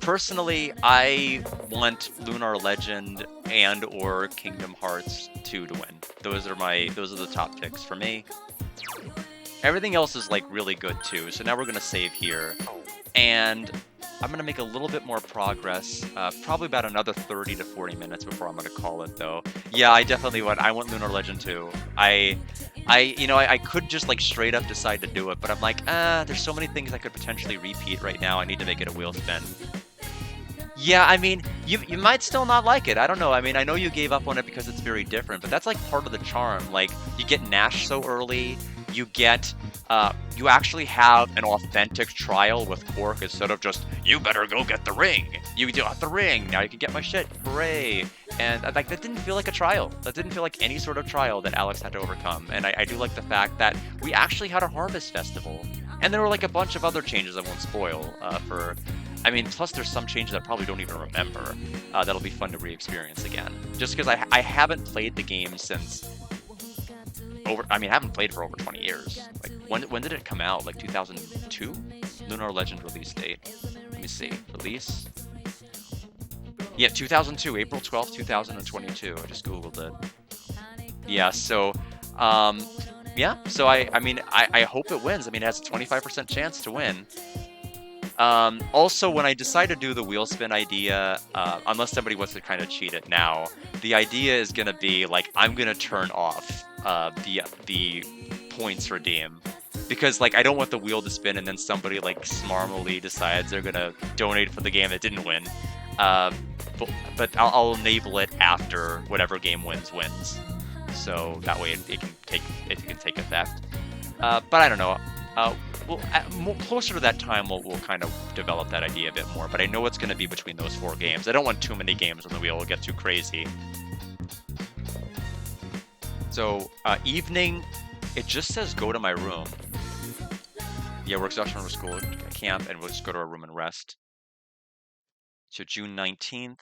Personally, I want Lunar Legend and or Kingdom Hearts 2 to win. Those are the top picks for me. Everything else is like really good too. So now we're gonna save here. And I'm going to make a little bit more progress, probably about another 30 to 40 minutes before I'm going to call it, though. Yeah, I definitely want Lunar Legend 2. I could just, like, straight up decide to do it, but I'm like, there's so many things I could potentially repeat right now. I need to make it a wheel spin. Yeah, I mean, you might still not like it. I don't know. I mean, I know you gave up on it because it's very different, but that's, like, part of the charm. Like, you get Nash so early. you get, you actually have an authentic trial with Quark instead of just, you better go get the ring. You got the ring, now you can get my shit, hooray. And like that didn't feel like a trial. That didn't feel like any sort of trial that Alex had to overcome. And I do like the fact that we actually had a Harvest Festival. And there were like a bunch of other changes I won't spoil I mean, plus there's some changes I probably don't even remember that'll be fun to re-experience again. Just because I haven't played the game since I haven't played for over 20 years. Like, when did it come out? Like 2002? Lunar Legend release date. Let me see. Release? Yeah, 2002, April 12th, 2022. I just Googled it. Yeah, so, yeah, so I hope it wins. I mean, it has a 25% chance to win. Also, when I decide to do the wheel spin idea, unless somebody wants to kind of cheat it now, the idea is going to be, like, I'm going to turn off the points redeem. Because, like, I don't want the wheel to spin and then somebody, like, smarmily decides they're going to donate for the game that didn't win. But I'll enable it after whatever game wins. So that way it can take effect. But I don't know. Closer to that time, we'll kind of develop that idea a bit more. But I know it's going to be between those 4 games. I don't want too many games on the wheel. It'll get too crazy. So, evening, it just says go to my room. Yeah, we're exhausted from school, camp, and we'll just go to our room and rest. So June 19th.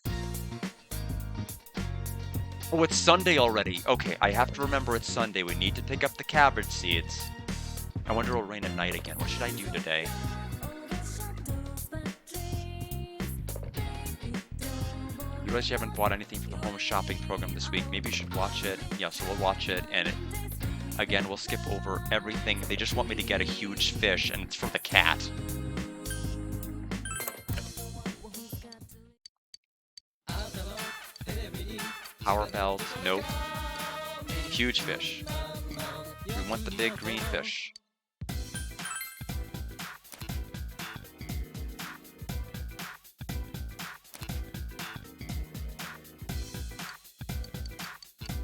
Oh, it's Sunday already. Okay, I have to remember it's Sunday. We need to pick up the cabbage seeds. I wonder it'll rain at night again. What should I do today? You realize you haven't bought anything for the home shopping program this week. Maybe you should watch it. Yeah, so we'll watch it. And again, we'll skip over everything. They just want me to get a huge fish, and it's for the cat. Power belt, nope. Huge fish. We want the big green fish.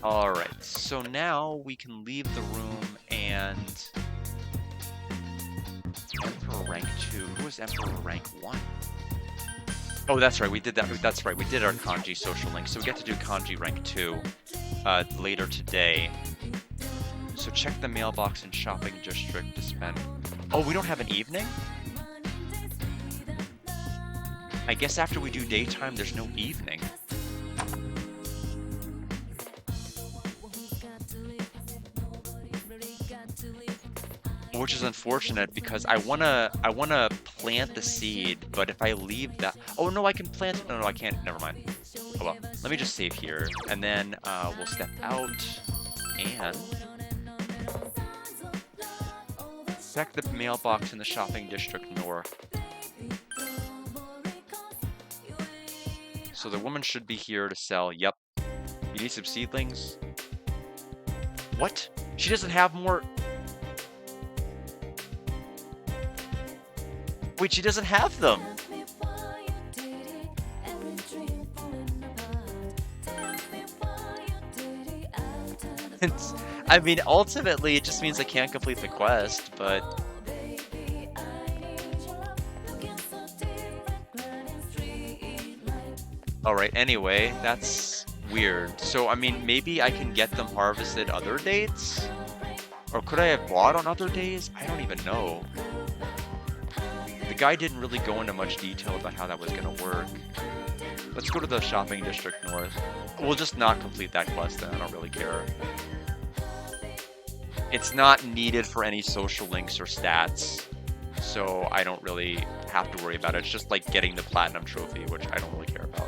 Alright, so now we can leave the room and... Emperor rank 2. Who was Emperor rank 1? Oh, that's right, we did that. That's right, we did our kanji social link, so we get to do kanji rank 2 later today. So check the mailbox and shopping district to spend... Oh, we don't have an evening? I guess after we do daytime, there's no evening. Which is unfortunate because I wanna plant the seed, but if I leave that, oh no, I can plant it. No, I can't. Never mind. Oh well. Let me just save here, and then we'll step out and check the mailbox in the shopping district north. So the woman should be here to sell. Yep. You need some seedlings. What? She doesn't have more. Wait, she doesn't have them! I mean, ultimately, it just means I can't complete the quest, but... Alright, anyway, that's weird. So, I mean, maybe I can get them harvested other dates? Or could I have bought on other days? I don't even know. The guy didn't really go into much detail about how that was going to work. Let's go to the shopping district north. We'll just not complete that quest then, I don't really care. It's not needed for any social links or stats, so I don't really have to worry about it. It's just like getting the platinum trophy, which I don't really care about.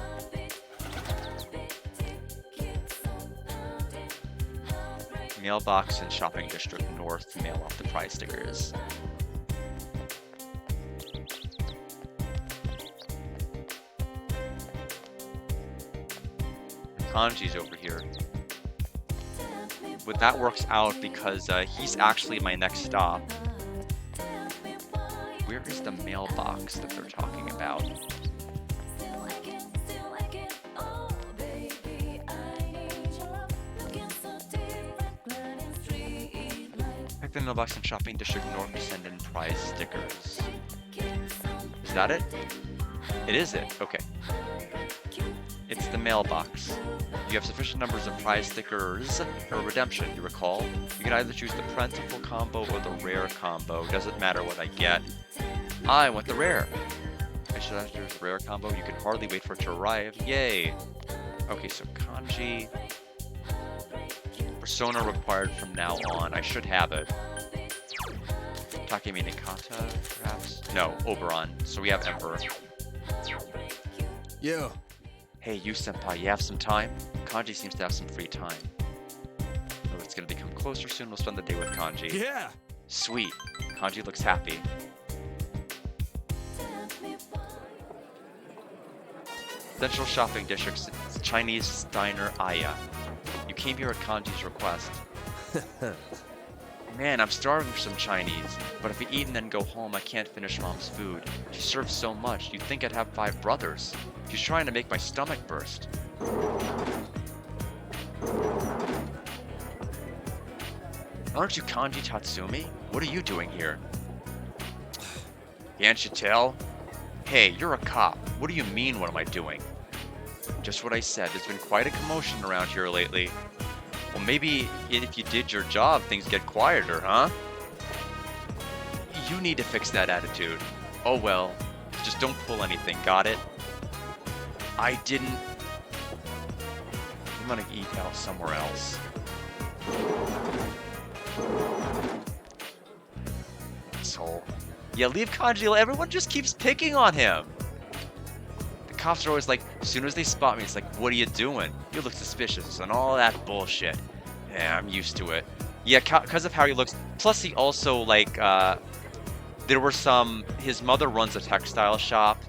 Mailbox and shopping district north to mail off the prize stickers. Kanji's over here. But that works out because he's actually my next stop. Where is the mailbox that they're talking about? In fact, the mailbox and shopping district normally send in prize stickers. Is that it? It is it. Okay. It's the mailbox. You have sufficient numbers of prize stickers for redemption. You recall? You can either choose the plentiful combo or the rare combo. Doesn't matter what I get. I want the rare. I should have choose the rare combo. You can hardly wait for it to arrive. Yay! Okay, so kanji. Persona required from now on. I should have it. Takemi Nikata, perhaps? No, Oberon. So we have Emperor. Yo. Hey, you senpai, you have some time? Kanji seems to have some free time. Oh, it's gonna become closer soon. We'll spend the day with Kanji. Yeah. Sweet. Kanji looks happy. Central Shopping District's Chinese diner Aya. You came here at Kanji's request. Man, I'm starving for some Chinese, but if I eat and then go home, I can't finish Mom's food. She serves so much, you'd think I'd have 5 brothers. She's trying to make my stomach burst. Aren't you Kanji Tatsumi? What are you doing here? Can't you tell? Hey, you're a cop. What do you mean, what am I doing? Just what I said, there's been quite a commotion around here lately. Well, maybe if you did your job, things get quieter, huh? You need to fix that attitude. Oh well, just don't pull anything, got it? I didn't... I'm gonna eat out somewhere else. Asshole. Yeah, leave Kanji, everyone just keeps picking on him. The cops are always like, as soon as they spot me, it's like, what are you doing? You look suspicious and all that bullshit. Yeah, I'm used to it. Yeah, because of how he looks. Plus, he also, like, there were some... His mother runs a textile shop,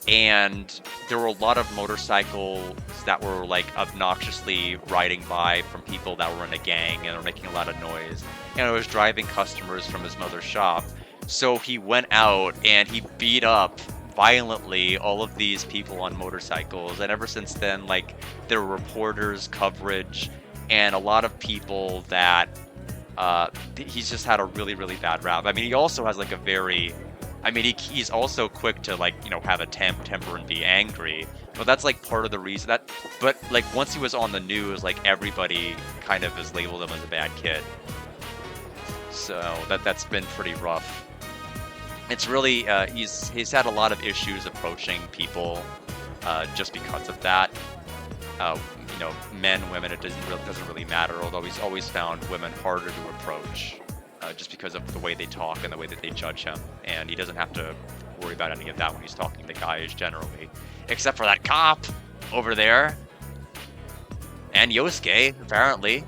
and there were a lot of motorcycles that were, like, obnoxiously riding by from people that were in a gang and were making a lot of noise. And it was driving customers from his mother's shop. So he went out and he beat up violently all of these people on motorcycles. And ever since then, like, there were reporters, coverage, and a lot of people that he's just had a really, really bad rap. I mean, he also has like a very, I mean, he's also quick to, like, you know, have a temper and be angry. But that's like part of the reason that, but like once he was on the news, like everybody kind of has labeled him as a bad kid. So that's been pretty rough. It's really, he's had a lot of issues approaching people just because of that. You know, men, women, it doesn't really matter, although he's always found women harder to approach just because of the way they talk and the way that they judge him. And he doesn't have to worry about any of that when he's talking to guys generally. Except for that cop over there. And Yosuke, apparently.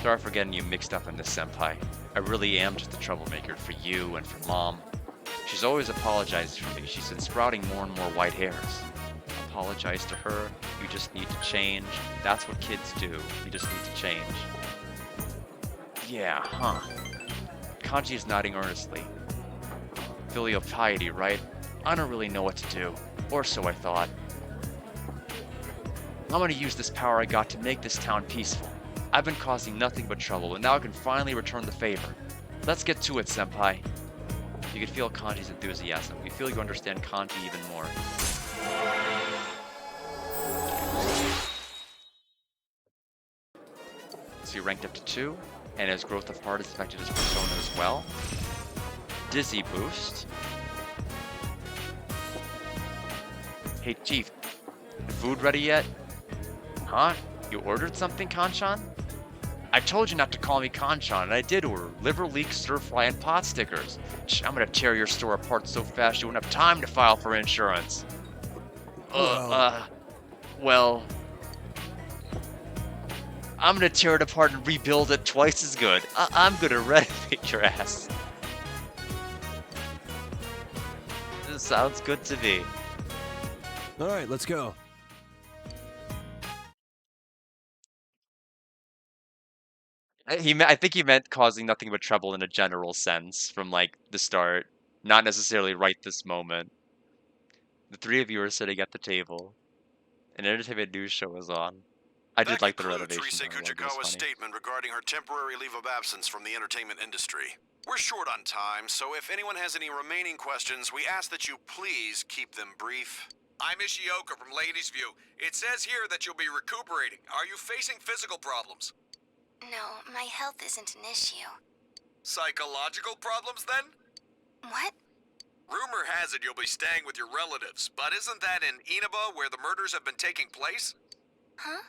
Sorry for getting you mixed up in this, senpai. I really am just a troublemaker for you and for Mom. She's always apologized for me. She's been sprouting more and more white hairs. Apologize to her. You just need to change. That's what kids do. You just need to change. Yeah, huh. Kanji is nodding earnestly. Filial piety, right? I don't really know what to do. Or so I thought. I'm gonna use this power I got to make this town peaceful. I've been causing nothing but trouble, and now I can finally return the favor. Let's get to it, senpai. You can feel Kanji's enthusiasm. We feel you understand Kanji even more. So he ranked up to 2, and his growth of heart is affected his persona as well. Dizzy boost. Hey Chief, food ready yet? Huh? You ordered something, Kanchan? I told you not to call me Kanchan, and I did order liver leek, stir fry, and pot stickers. I'm gonna tear your store apart so fast you won't have time to file for insurance. Well, I'm gonna tear it apart and rebuild it twice as good. I'm gonna renovate your ass. This sounds good to me. All right, let's go. I think he meant causing nothing but trouble in a general sense from, like, the start. Not necessarily right this moment. The 3 of you are sitting at the table. An entertainment news show is on. I did That like the concludes renovation. Rise Kujikawa's statement regarding her temporary leave of absence from the entertainment industry. We're short on time, so if anyone has any remaining questions, we ask that you please keep them brief. I'm Ishioka from Ladies View. It says here that you'll be recuperating. Are you facing physical problems? No, my health isn't an issue. Psychological problems, then? What? Rumor has it you'll be staying with your relatives, but isn't that in Inaba where the murders have been taking place? Huh?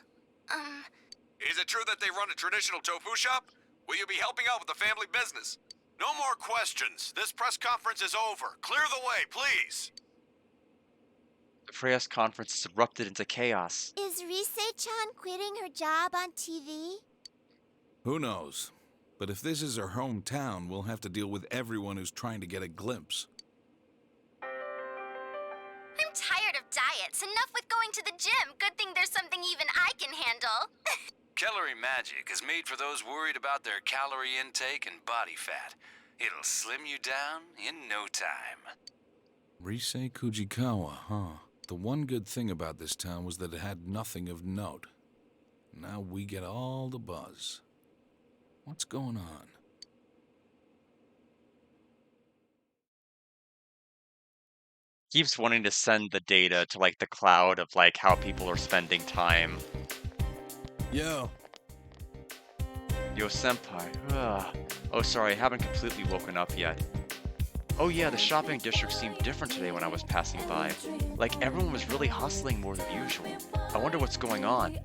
Is it true that they run a traditional tofu shop? Will you be helping out with the family business? No more questions. This press conference is over. Clear the way, please. The press conference erupted into chaos. Is Rise-chan quitting her job on TV? Who knows? But if this is her hometown, we'll have to deal with everyone who's trying to get a glimpse. I'm tired of diets. Enough with going to the gym. Good thing there's something even I can handle. Calorie Magic is made for those worried about their calorie intake and body fat. It'll slim you down in no time. Rise Kujikawa, huh? The one good thing about this town was that it had nothing of note. Now we get all the buzz. What's going on? Keeps wanting to send the data to like the cloud of like how people are spending time. Yo. Yo, senpai. Ugh. Oh, sorry, I haven't completely woken up yet. Oh yeah, the shopping district seemed different today when I was passing by. Like everyone was really hustling more than usual. I wonder what's going on.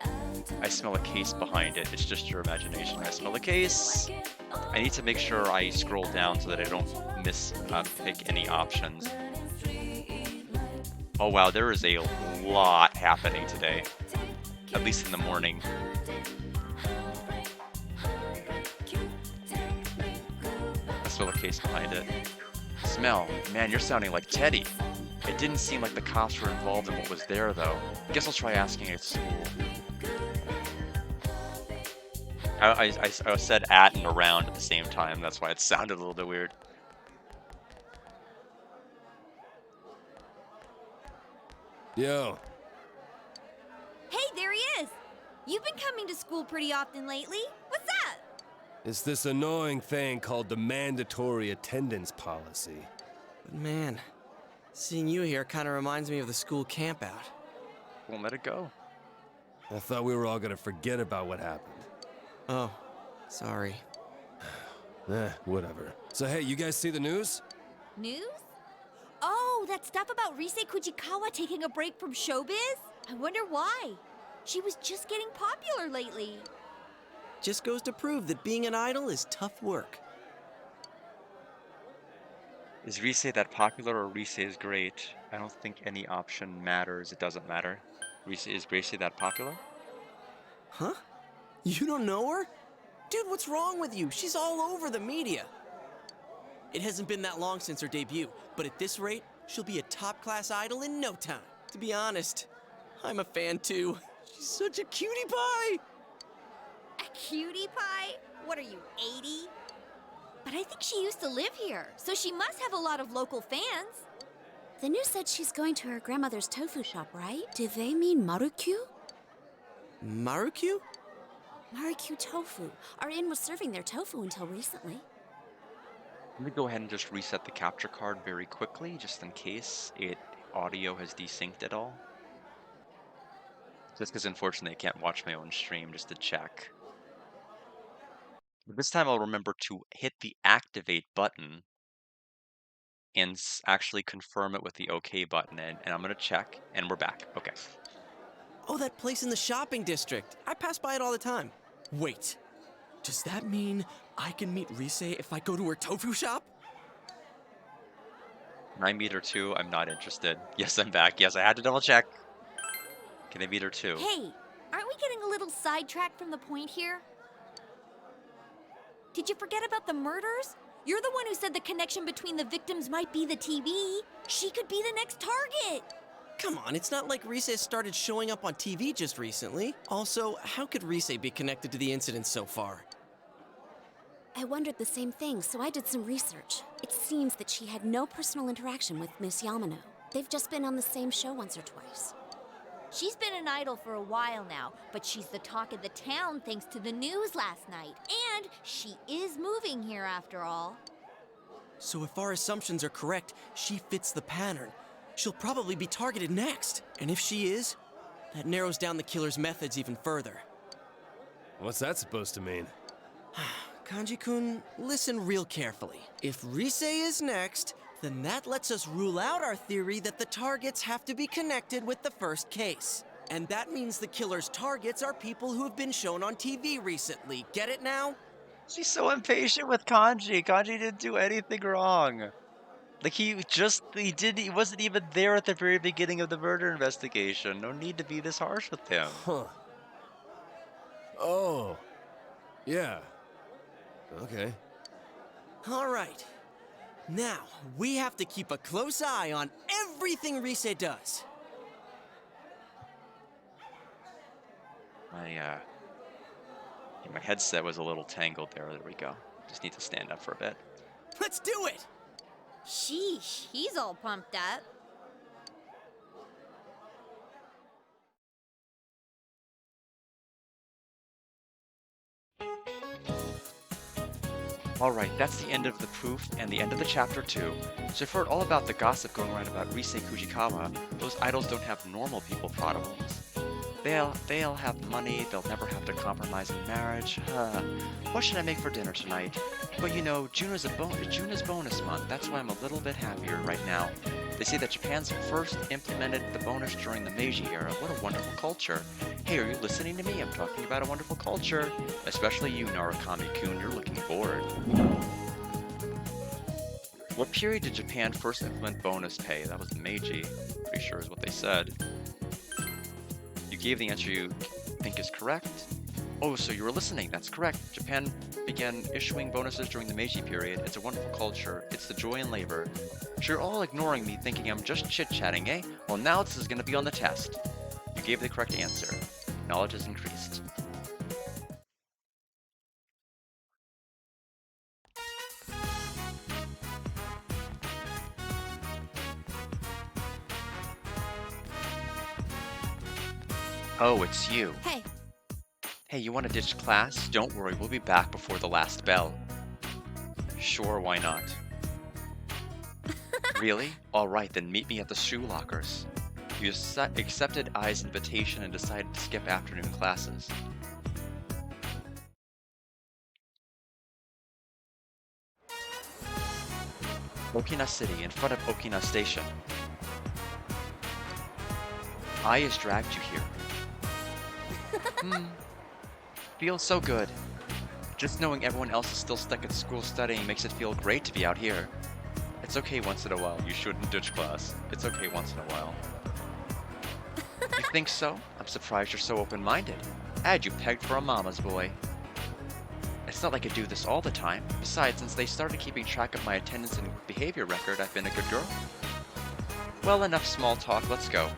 I smell a case behind it. It's just your imagination. I smell a case. I need to make sure I scroll down so that I don't pick any options. Oh wow, there is a lot happening today. At least in the morning. I smell a case behind it. Smell. Man, you're sounding like Teddy. It didn't seem like the cops were involved in what was there, though. Guess I'll try asking at school. I said at and around at the same time. That's why it sounded a little bit weird. Yo. Hey, there he is! You've been coming to school pretty often lately. What's that? It's this annoying thing called the mandatory attendance policy. But man, seeing you here kind of reminds me of the school campout. Won't let it go. I thought we were all gonna forget about what happened. Oh, sorry. Whatever. So hey, you guys see the news? News? Oh, that stuff about Rise Kujikawa taking a break from showbiz? I wonder why. She was just getting popular lately. Just goes to prove that being an idol is tough work. Is Rise that popular or Rise is great? I don't think any option matters. It doesn't matter. Is Rise that popular? Huh? You don't know her? Dude, what's wrong with you? She's all over the media. It hasn't been that long since her debut, but at this rate, she'll be a top-class idol in no time. To be honest, I'm a fan too. She's such a cutie pie! A cutie pie? What are you, 80? But I think she used to live here, so she must have a lot of local fans. The news said she's going to her grandmother's tofu shop, right? Do they mean Marukyu? Marukyu? Marukyu Tofu. Our inn was serving their tofu until recently. Let me go ahead and just reset the capture card very quickly, just in case audio has desynced at all. Just because unfortunately I can't watch my own stream, just to check. But this time I'll remember to hit the activate button and actually confirm it with the OK button, and I'm gonna check, and we're back. Okay. Oh, that place in the shopping district. I pass by it all the time. Wait, does that mean I can meet Rise if I go to her tofu shop? 9 meter 2, I'm not interested. Yes, I'm back. Yes, I had to double check. Can I meet her too? Hey, aren't we getting a little sidetracked from the point here? Did you forget about the murders? You're the one who said the connection between the victims might be the TV. She could be the next target. Come on, it's not like Rise started showing up on TV just recently. Also, how could Rise be connected to the incident so far? I wondered the same thing, so I did some research. It seems that she had no personal interaction with Miss Yamano. They've just been on the same show once or twice. She's been an idol for a while now, but she's the talk of the town thanks to the news last night. And she is moving here after all. So if our assumptions are correct, she fits the pattern. She'll probably be targeted next. And if she is, that narrows down the killer's methods even further. What's that supposed to mean? Kanji-kun, listen real carefully. If Rise is next, then that lets us rule out our theory that the targets have to be connected with the first case. And that means the killer's targets are people who have been shown on TV recently. Get it now? She's so impatient with Kanji. Kanji didn't do anything wrong. Like he wasn't even there at the very beginning of the murder investigation. No need to be this harsh with him. Huh. Oh. Yeah. Okay. All right. Now, we have to keep a close eye on everything Rise does. My headset was a little tangled there. There we go. Just need to stand up for a bit. Let's do it! Sheesh, he's all pumped up. Alright, that's the end of the proof and the end of the chapter 2. So you've heard all about the gossip going around about Rise Kujikawa. Those idols don't have normal people problems. They'll have money, they'll never have to compromise in marriage. What should I make for dinner tonight? But you know, June is bonus month, that's why I'm a little bit happier right now. They say that Japan's first implemented the bonus during the Meiji era. What a wonderful culture. Hey, are you listening to me? I'm talking about a wonderful culture. Especially you, Narukami-kun, you're looking bored. What period did Japan first implement bonus pay? That was Meiji. Pretty sure is what they said. You gave the answer you think is correct. Oh, so you were listening. That's correct. Japan began issuing bonuses during the Meiji period. It's a wonderful culture. It's the joy in labor. So you're all ignoring me, thinking I'm just chit-chatting, eh? Well, now this is going to be on the test. You gave the correct answer. Knowledge has increased. Oh, it's you. Hey. Hey, you want to ditch class? Don't worry, we'll be back before the last bell. Sure, why not? Really? Alright, then meet me at the shoe lockers. You accepted Ai's invitation and decided to skip afternoon classes. Okina City, in front of Okina Station. Ai has dragged you here. Feels so good. Just knowing everyone else is still stuck at school studying makes it feel great to be out here. It's okay once in a while. You shouldn't ditch class. It's okay once in a while. You think so? I'm surprised you're so open-minded. I had you pegged for a mama's boy. It's not like I do this all the time. Besides, since they started keeping track of my attendance and behavior record, I've been a good girl. Well, enough small talk. Let's go.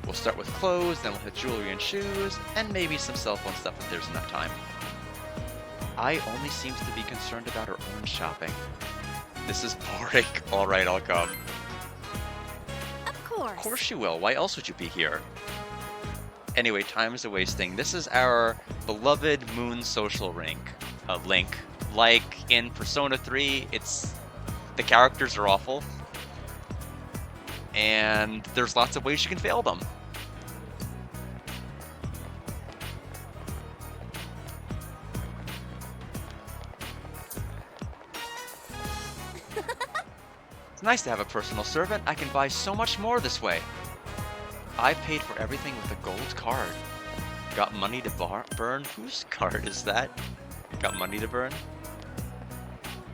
We'll start with clothes, then we'll hit jewelry and shoes, and maybe some cell phone stuff if there's enough time. Ai only seems to be concerned about her own shopping. This is boring. Alright, I'll come. Of course. Of course you will. Why else would you be here? Anyway, time is a wasting. This is our beloved Moon social link. Like in Persona 3, the characters are awful. And there's lots of ways you can fail them. It's nice to have a personal servant. I can buy so much more this way. I paid for everything with a gold card. Got money to burn? Whose card is that? Got money to burn?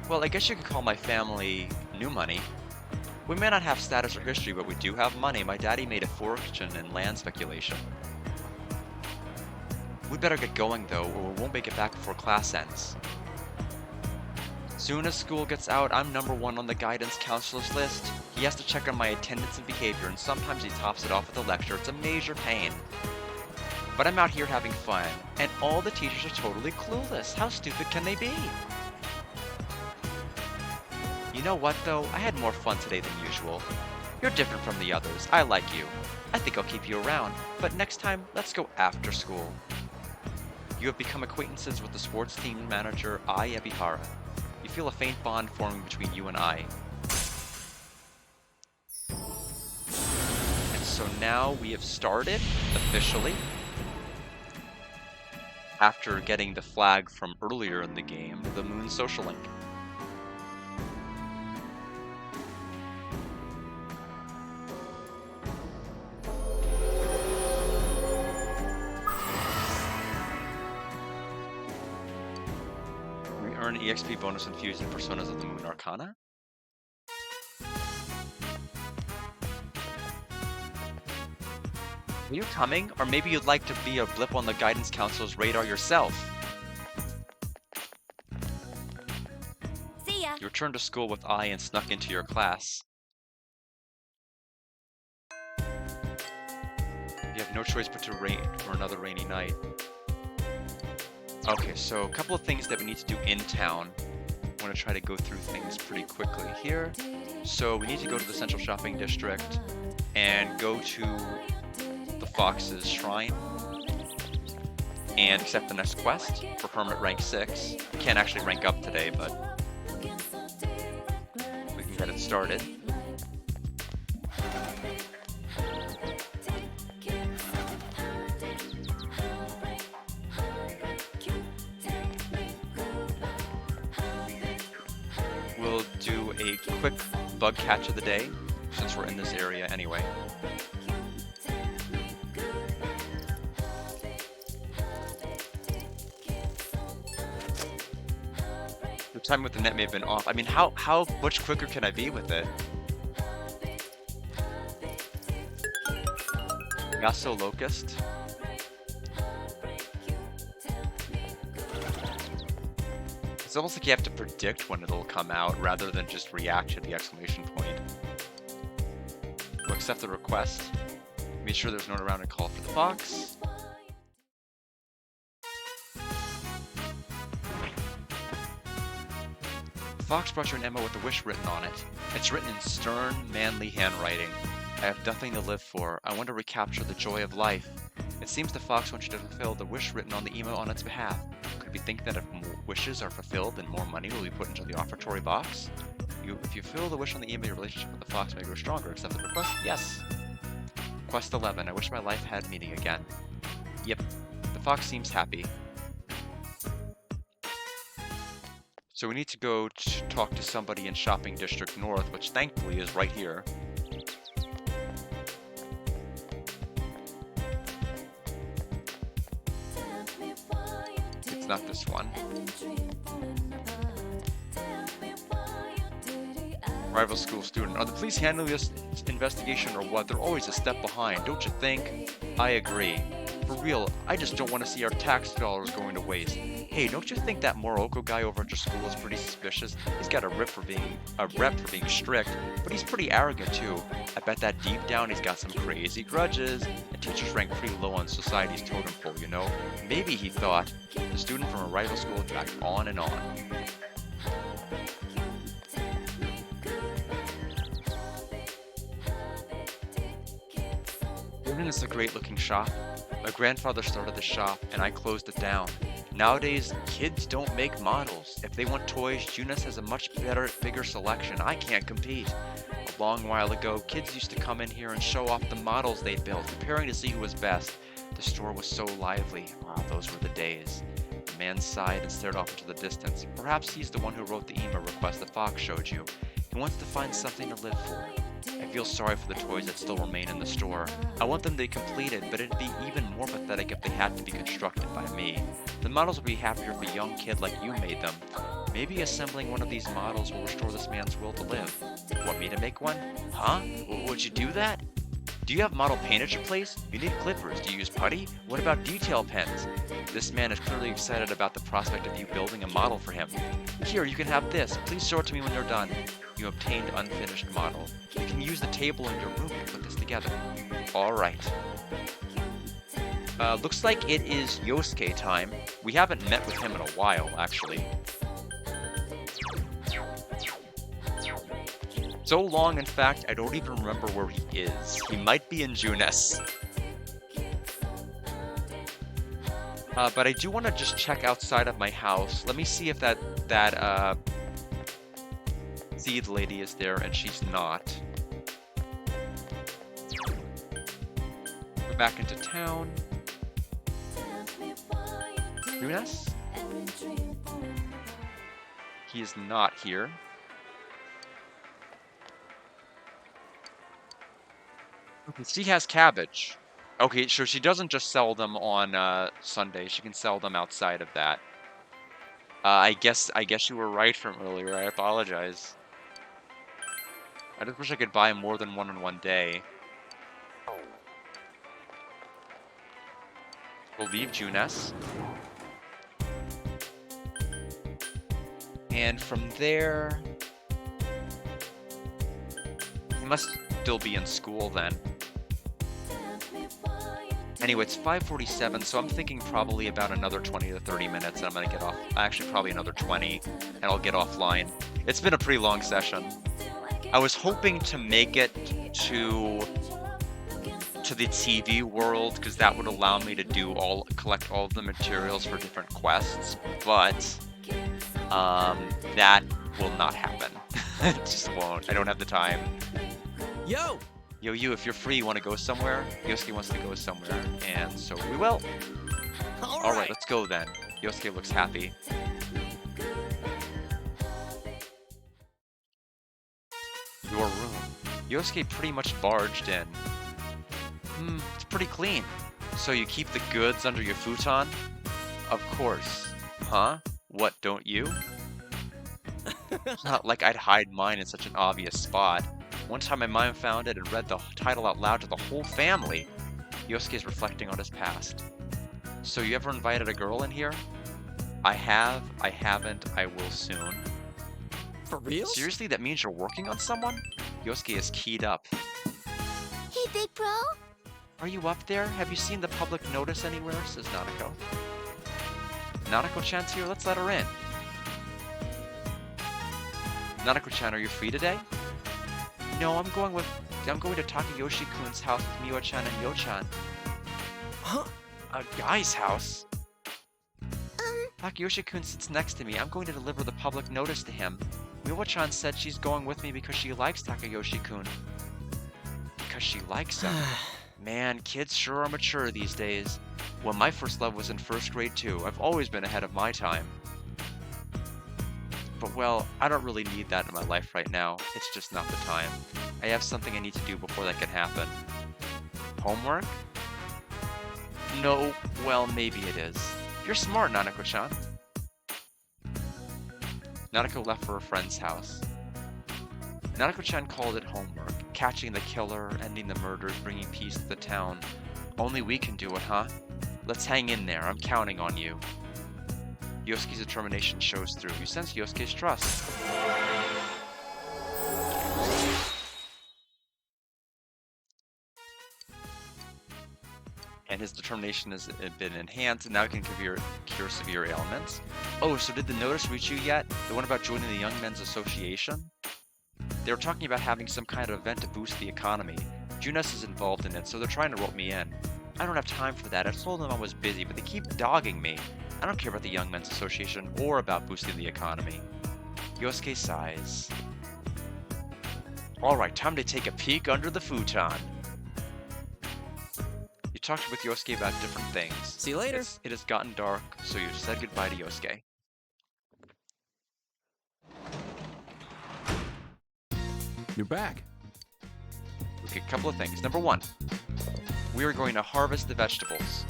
Well, I guess you could call my family new money. We may not have status or history, but we do have money. My daddy made a fortune in land speculation. We better get going though, or we won't make it back before class ends. Soon as school gets out, I'm #1 on the guidance counselor's list. He has to check on my attendance and behavior, and sometimes he tops it off with a lecture. It's a major pain. But I'm out here having fun, and all the teachers are totally clueless. How stupid can they be? You know what though? I had more fun today than usual. You're different from the others. I like you. I think I'll keep you around, but next time, let's go after school. You have become acquaintances with the sports team manager, Ai Ebihara. You feel a faint bond forming between you and Ai. And so now we have started, officially. After getting the flag from earlier in the game, the Moon Social Link. We earn EXP bonus infusing Personas of the Moon Arcana. Are you coming? Or maybe you'd like to be a blip on the Guidance Council's radar yourself. See ya. You returned to school with Ai and snuck into your class. You have no choice but to wait for another rainy night. Okay, so a couple of things that we need to do in town. I want to try to go through things pretty quickly here. So we need to go to the Central Shopping District and go to the Fox's Shrine and accept the next quest for Hermit rank 6. We can't actually rank up today, but we can get it started. We'll do a quick bug catch of the day, since we're in this area anyway. The time with the net may have been off. I mean, how much quicker can I be with it? Yasso Locust. It's almost like you have to predict when it'll come out rather than just react to the exclamation point. We'll accept the request. Make sure there's no one around and call for the fox. The fox brought you an Emma with a wish written on it. It's written in stern, manly handwriting. I have nothing to live for. I want to recapture the joy of life. It seems the fox wants you to fulfill the wish written on the email on its behalf. Could we think that if more wishes are fulfilled, then more money will be put into the offertory box? If you fulfill the wish on the email, your relationship with the fox may grow stronger. Accept the request? Yes. Quest 11. I wish my life had meaning again. Yep. The fox seems happy. So we need to go to talk to somebody in Shopping District North, which thankfully is right here. It's not this one. Rival school student. Are the police handling this investigation or what? They're always a step behind, don't you think? I agree. For real, I just don't want to see our tax dollars going to waste. Hey, don't you think that Morocco guy over at your school is pretty suspicious? He's got a rep for being strict, but he's pretty arrogant too. I bet that deep down he's got some crazy grudges. And teachers rank pretty low on society's totem pole, you know? Maybe he thought the student from a rival school dragged on and on. Isn't this a great looking shop? My grandfather started the shop and I closed it down. Nowadays, kids don't make models. If they want toys, Junis has a much bigger selection. I can't compete. A long while ago, kids used to come in here and show off the models they built, comparing to see who was best. The store was so lively. Ah, those were the days. The man sighed and stared off into the distance. Perhaps he's the one who wrote the email request the fox showed you. He wants to find something to live for. I feel sorry for the toys that still remain in the store. I want them to be completed, but it'd be even more pathetic if they had to be constructed by me. The models would be happier if a young kid like you made them. Maybe assembling one of these models will restore this man's will to live. Want me to make one? Huh? Would you do that? Do you have model paint at your place? You need clippers. Do you use putty? What about detail pens? This man is clearly excited about the prospect of you building a model for him. Here, you can have this. Please show it to me when you're done. You obtained unfinished model. You can use the table in your room to put this together. Alright. Looks like it is Yosuke time. We haven't met with him in a while, actually. so long, in fact, I don't even remember where he is. He might be in Junes. But I do want to just check outside of my house. Let me see if that seed lady is there, and she's not. Go back into town. Junes? He is not here. Okay, she has cabbage. Okay, so she doesn't just sell them on Sunday. She can sell them outside of that. I guess you were right from earlier. I apologize. I just wish I could buy more than one in one day. We'll leave Junes. And from there... he must still be in school then. Anyway, it's 5:47, so I'm thinking probably about another 20 to 30 minutes, and I'm going to get off. Actually, probably another 20, and I'll get offline. It's been a pretty long session. I was hoping to make it to the TV world, because that would allow me to collect all of the materials for different quests, but that will not happen. It just won't. I don't have the time. Yo! Yo, you, if you're free, you want to go somewhere? Yosuke wants to go somewhere, and so we will. Alright, let's go then. Yosuke looks happy. Your room. Yosuke pretty much barged in. It's pretty clean. So you keep the goods under your futon? Of course. Huh? What, don't you? It's not like I'd hide mine in such an obvious spot. One time my mom found it and read the title out loud to the whole family. Yosuke is reflecting on his past. So you ever invited a girl in here? I have, I haven't, I will soon. For real? Seriously, that means you're working on someone? Yosuke is keyed up. Hey, big bro. Are you up there? Have you seen the public notice anywhere? Says Nanako. Nanako-chan's here, let's let her in. Nanako-chan, are you free today? No, I'm going to Takayoshi-kun's house with Miwa-chan and Yo-chan. Huh? A guy's house? Takayoshi-kun sits next to me. I'm going to deliver the public notice to him. Miwa-chan said she's going with me because she likes Takayoshi-kun. Because she likes him. Man, kids sure are mature these days. Well, my first love was in first grade too. I've always been ahead of my time. But well, I don't really need that in my life right now. It's just not the time. I have something I need to do before that can happen. Homework? No, well, maybe it is. You're smart, Nanako-chan. Nanako left for a friend's house. Nanako-chan called it homework. Catching the killer, ending the murders, bringing peace to the town. Only we can do it, huh? Let's hang in there. I'm counting on you. Yosuke's determination shows through. You sense Yosuke's trust. And his determination has been enhanced, and now he can cure severe ailments. Oh, so did the notice reach you yet? The one about joining the Young Men's Association? They were talking about having some kind of event to boost the economy. Junes is involved in it, so they're trying to rope me in. I don't have time for that. I told them I was busy, but they keep dogging me. I don't care about the Young Men's Association or about boosting the economy. Yosuke sighs. Alright, time to take a peek under the futon. You talked with Yosuke about different things. See you later. It has gotten dark, so you said goodbye to Yosuke. You're back. Okay, a couple of things. Number one, we are going to harvest the vegetables.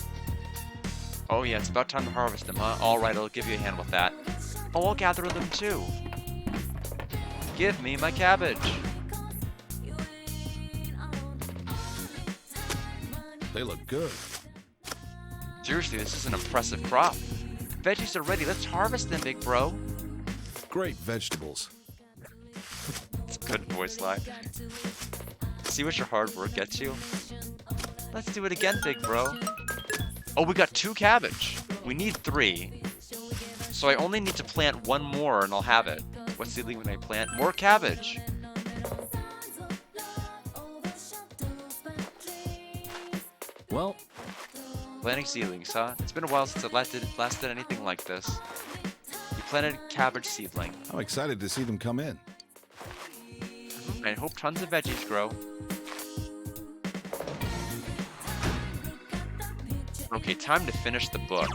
Oh yeah, it's about time to harvest them, huh? Alright, I'll give you a hand with that. Oh, I'll gather them too. Give me my cabbage. They look good. Seriously, this is an impressive crop. Veggies are ready. Let's harvest them, big bro. Great vegetables. It's a good voice line. See what your hard work gets you? Let's do it again, big bro. Oh, we got 2 cabbage. We need 3. So I only need to plant 1 more and I'll have it. What's the leaving when I plant? More cabbage. Well, Planting seedlings, huh? It's been a while since I last did anything like this. You planted cabbage seedling. I'm excited to see them come in. I hope tons of veggies grow. Okay, time to finish the book.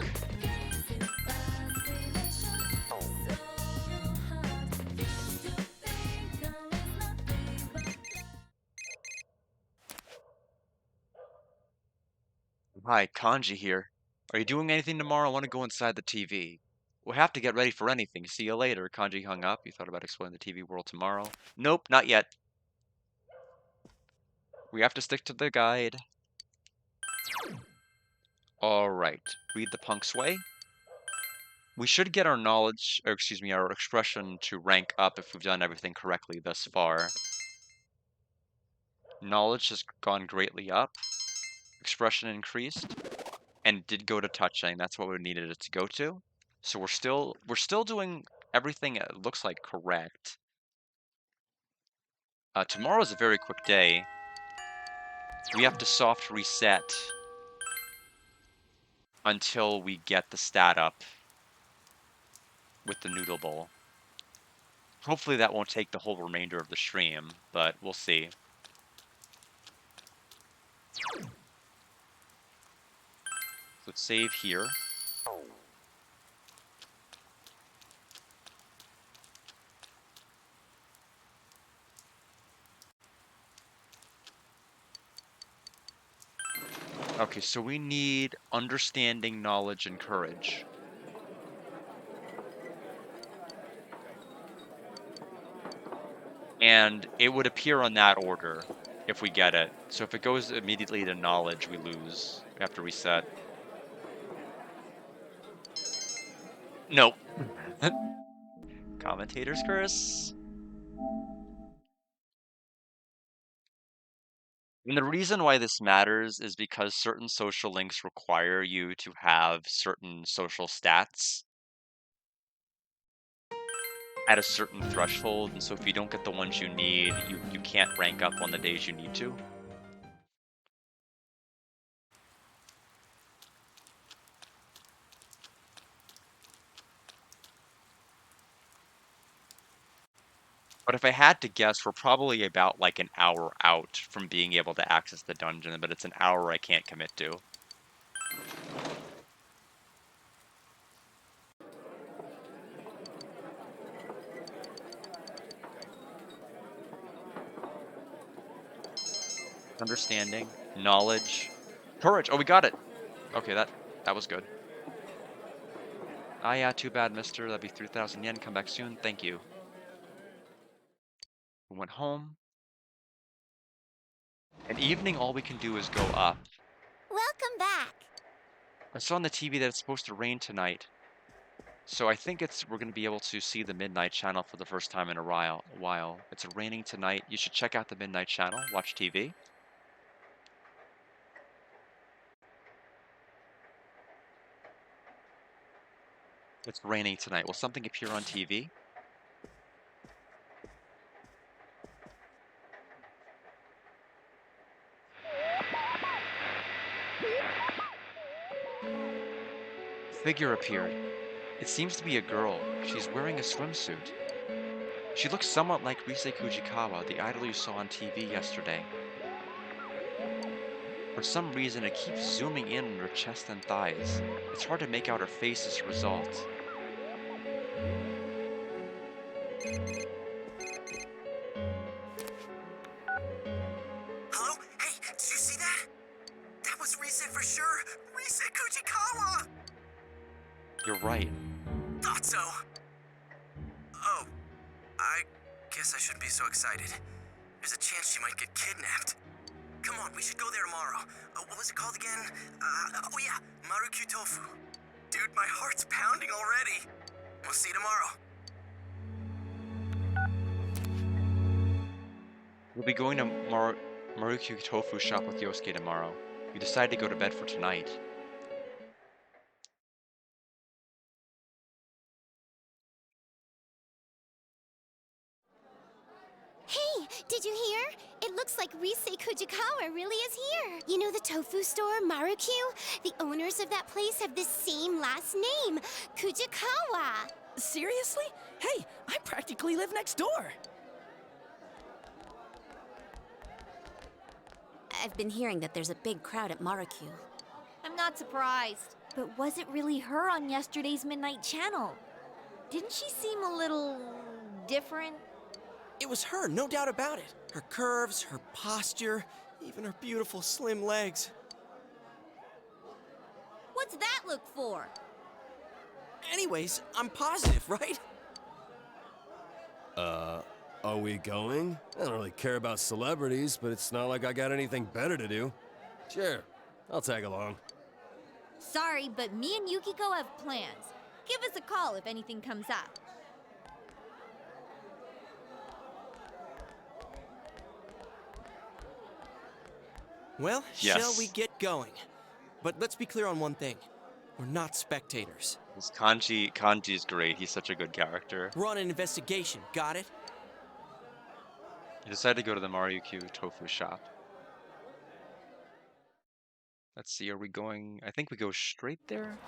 Hi, Kanji here. Are you doing anything tomorrow? I want to go inside the TV. We'll have to get ready for anything. See you later. Kanji hung up. You thought about exploring the TV world tomorrow? Nope, not yet. We have to stick to the guide. Alright. Read the Punk's Way. We should get our knowledge, or excuse me, our expression to rank up if we've done everything correctly thus far. Knowledge has gone greatly up. Expression increased. And did go to touching. That's what we needed it to go to. So we're still doing everything it looks like correct. Tomorrow's a very quick day. We have to soft reset until we get the stat up with the noodle bowl. Hopefully that won't take the whole remainder of the stream, but we'll see. So let's save here. Okay, so we need understanding, knowledge, and courage. And it would appear on that order if we get it. So if it goes immediately to knowledge, we lose. We have to reset. Nope. Commentator's curse. And the reason why this matters is because certain social links require you to have certain social stats at a certain threshold, and so if you don't get the ones you need, you can't rank up on the days you need to. But if I had to guess, we're probably about like an hour out from being able to access the dungeon, but it's an hour I can't commit to. Understanding, knowledge, courage. Oh, we got it. Okay, that was good. Ah, yeah, too bad, mister. That'd be 3,000 yen. Come back soon. Thank you. We went home. And evening, all we can do is go up. Welcome back. I saw on the TV that it's supposed to rain tonight. So I think we're going to be able to see the Midnight Channel for the first time in a while. It's raining tonight. You should check out the Midnight Channel. Watch TV. It's raining tonight. Will something appear on TV? Figure appeared. It seems to be a girl. She's wearing a swimsuit. She looks somewhat like Rise Kujikawa, the idol you saw on TV yesterday. For some reason, it keeps zooming in on her chest and thighs. It's hard to make out her face as a result. Hello? Hey, did you see that? That was Rise for sure. Rise Kujikawa! You're right. Thought so. Oh, I guess I shouldn't be so excited. There's a chance she might get kidnapped. Come on, we should go there tomorrow. What was it called again? Oh yeah, Marukyu Tofu. Dude, my heart's pounding already. We'll see you tomorrow. We'll be going to Marukyu Tofu shop with Yosuke tomorrow. We decided to go to bed for tonight. Hey, Did you hear? It looks like Rise Kujikawa really is here. You know the tofu store, Marukyu? The owners of that place have the same last name, Kujikawa. Seriously? Hey, I practically live next door. I've been hearing that there's a big crowd at Marukyu. I'm not surprised. But was it really her on yesterday's Midnight Channel? Didn't she seem a little different? It was her, no doubt about it. Her curves, her posture, even her beautiful slim legs. What's that look for? Anyways, I'm positive, right? Are we going? I don't really care about celebrities, but it's not like I got anything better to do. Sure, I'll tag along. Sorry, but me and Yukiko have plans. Give us a call if anything comes up. Well, Yes. shall we get going? But let's be clear on one thing. We're not spectators. This Kanji's great. He's such a good character. We're on an investigation, got it? I decided to go to the Maryukyu tofu shop. Let's see, are we going? I think we go straight there.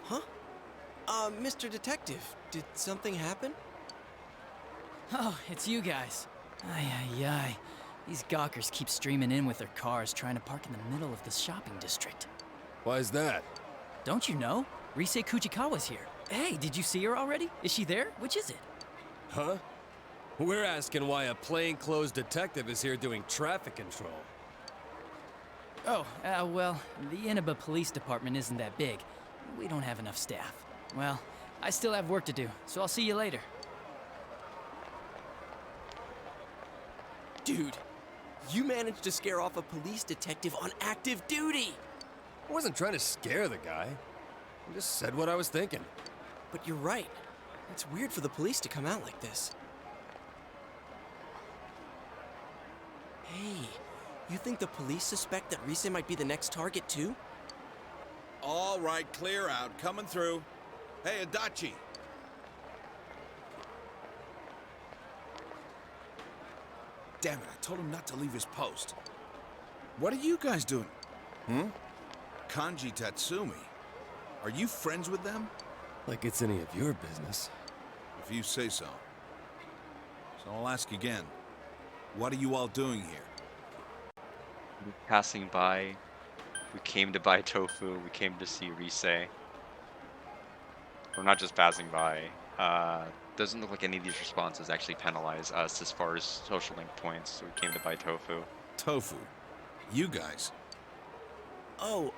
Huh? Mr. Detective, did something happen? Oh, it's you guys. Ay, ay, ay. These gawkers keep streaming in with their cars trying to park in the middle of the shopping district. Why is that? Don't you know? Rise Kujikawa's here. Hey, did you see her already? Is she there? Which is it? Huh? We're asking why a plainclothes detective is here doing traffic control. Oh, well, the Inaba Police Department isn't that big. We don't have enough staff. Well, I still have work to do, so I'll see you later. Dude, you managed to scare off a police detective on active duty! I wasn't trying to scare the guy. I just said what I was thinking. But you're right. It's weird for the police to come out like this. Hey, you think the police suspect that Rise might be the next target too? All right, clear out. Coming through. Hey, Adachi. Damn it, I told him not to leave his post. What are you guys doing? Kanji Tatsumi. Are you friends with them? Like it's any of your business. If you say so. So I'll ask again. What are you all doing here? Passing by. We came to buy tofu. We came to see Rise. We're not just passing by. Doesn't look like any of these responses actually penalize us as far as social link points. So we came to buy tofu. Tofu? You guys? Oh,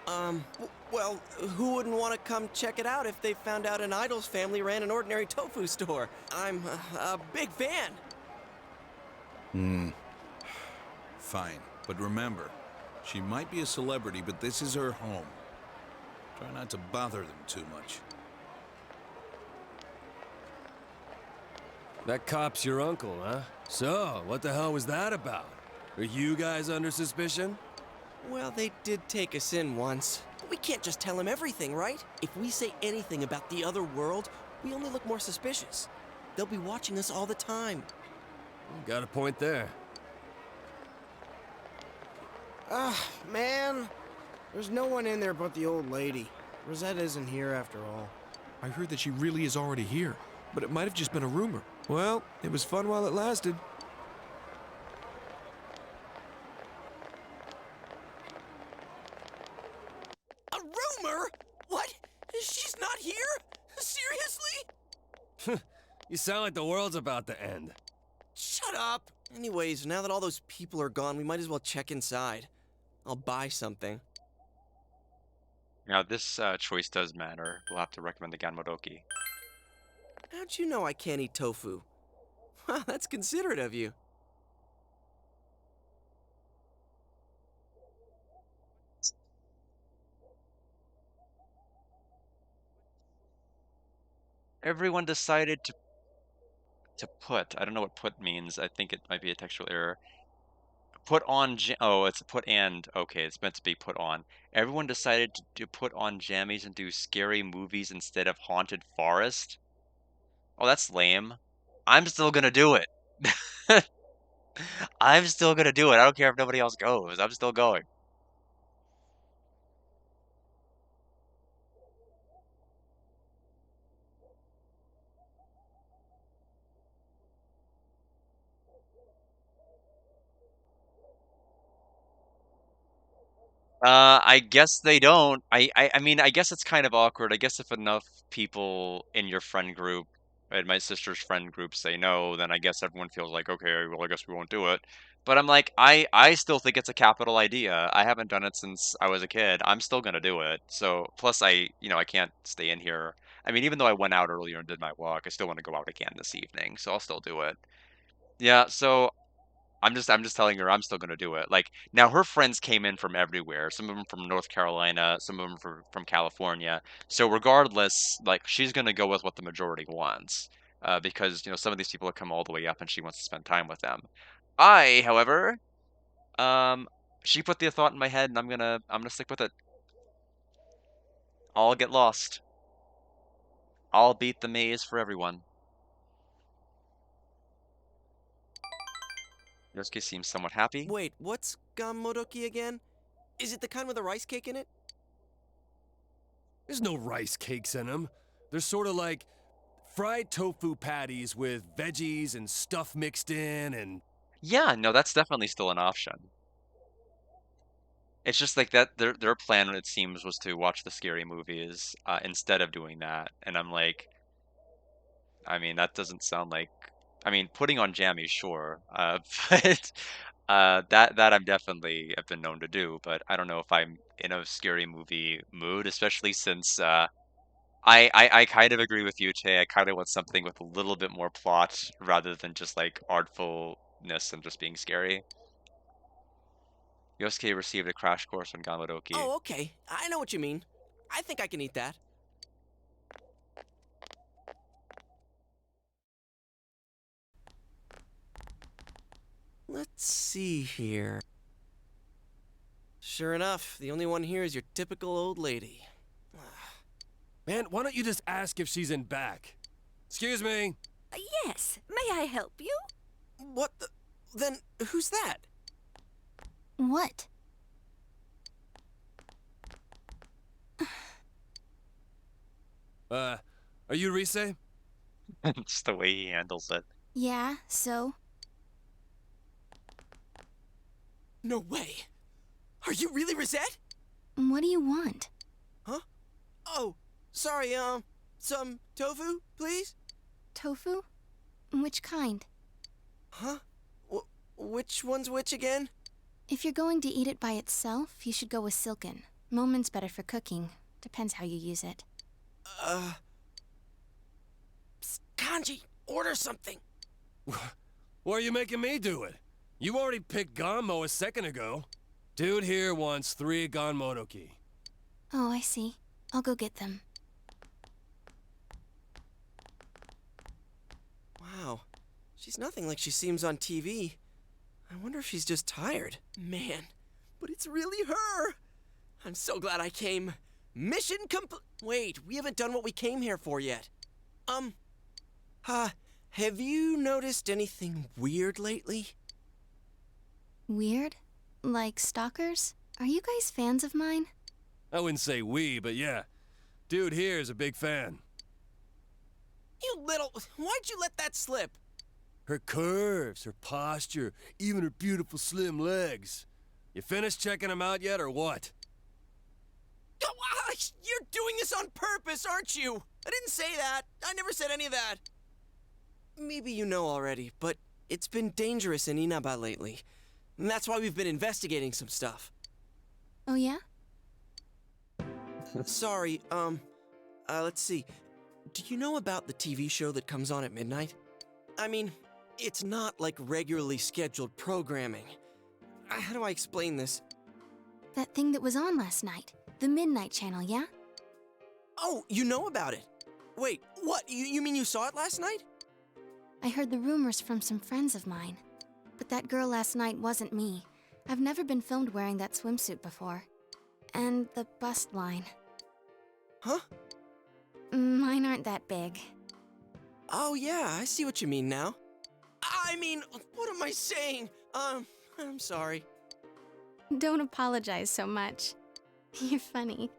well, who wouldn't want to come check it out if they found out an idol's family ran an ordinary tofu store? I'm a big fan. Fine. But remember, she might be a celebrity, but this is her home. Try not to bother them too much. That cop's your uncle, huh? So, what the hell was that about? Are you guys under suspicion? Well, they did take us in once. But we can't just tell him everything, right? If we say anything about the other world, we only look more suspicious. They'll be watching us all the time. Got a point there. Man. There's no one in there but the old lady. Rosetta isn't here after all. I heard that she really is already here, but it might have just been a rumor. Well, it was fun while it lasted. A rumor? What? She's not here? Seriously? You sound like the world's about to end. Shut up! Anyways, now that all those people are gone, we might as well check inside. I'll buy something. Now this choice does matter. We'll have to recommend the Ganmodoki. How'd you know I can't eat tofu? Wow, that's considerate of you. Everyone decided to put. I don't know what put means. I think it might be a textual error. put on. Oh, it's put and. Okay, it's meant to be put on. Everyone decided to put on jammies and do scary movies instead of haunted forest. Oh, that's lame. I'm still gonna do it. I'm still gonna do it. I don't care if nobody else goes. I'm still going. I guess they don't. I mean, I guess it's kind of awkward. I guess if enough people in your friend group, and my sister's friend group say no, then I guess everyone feels like, okay, well, I guess we won't do it. But I'm like, I still think it's a capital idea. I haven't done it since I was a kid. I'm still gonna do it. So, plus I can't stay in here. I mean, even though I went out earlier and did my walk, I still want to go out again this evening, so I'll still do it. Yeah, so I'm just telling her I'm still gonna do it. Like now, her friends came in from everywhere. Some of them from North Carolina, some of them from California. So regardless, like she's gonna go with what the majority wants, because some of these people have come all the way up, and she wants to spend time with them. However, um, she put the thought in my head, and I'm gonna stick with it. I'll get lost. I'll beat the maze for everyone. Yosuke seems somewhat happy. Wait, what's Gamodoki again? Is it the kind with a rice cake in it? There's no rice cakes in them. They're sort of like fried tofu patties with veggies and stuff mixed in and... Yeah, no, that's definitely still an option. It's just like that their plan, it seems, was to watch the scary movies instead of doing that. And I'm like, I mean, that doesn't sound like, I mean, putting on jammies, sure, but that I'm definitely have been known to do. But I don't know if I'm in a scary movie mood, especially since I kind of agree with you, Che. I kind of want something with a little bit more plot rather than just like artfulness and just being scary. Yosuke received a crash course on Gamodoki. Oh, okay. I know what you mean. I think I can eat that. Let's see here. Sure enough, the only one here is your typical old lady. Man, why don't you just ask if she's in back? Excuse me? Yes, may I help you? What the... Then who's that? What? Are you Rise? Just the way he handles it. Yeah, so? No way. Are you really Rosette? What do you want? Huh? Oh, sorry, some tofu, please? Tofu? Which kind? Huh? Which one's which again? If you're going to eat it by itself, you should go with silken. Momen's better for cooking. Depends how you use it. Psst, Kanji, order something. Why are you making me do it? You already picked Ganmo a second ago. Dude here wants 3 Ganmodoki. Oh, I see. I'll go get them. Wow, she's nothing like she seems on TV. I wonder if she's just tired. Man, but it's really her. I'm so glad I came. Mission complete. Wait, we haven't done what we came here for yet. Have you noticed anything weird lately? Weird? Like stalkers? Are you guys fans of mine? I wouldn't say we, but yeah. Dude here is a big fan. You little... Why'd you let that slip? Her curves, her posture, even her beautiful slim legs. You finished checking them out yet, or what? You're doing this on purpose, aren't you? I didn't say that. I never said any of that. Maybe you know already, but it's been dangerous in Inaba lately. And that's why we've been investigating some stuff. Oh, yeah? Sorry, let's see. Do you know about the TV show that comes on at midnight? I mean, it's not like regularly scheduled programming. How do I explain this? That thing that was on last night. The Midnight Channel, yeah? Oh, you know about it. Wait, what? You mean you saw it last night? I heard the rumors from some friends of mine. But that girl last night wasn't me. I've never been filmed wearing that swimsuit before. And the bust line. Huh? Mine aren't that big. Oh, yeah, I see what you mean now. I mean, what am I saying? I'm sorry. Don't apologize so much. You're funny.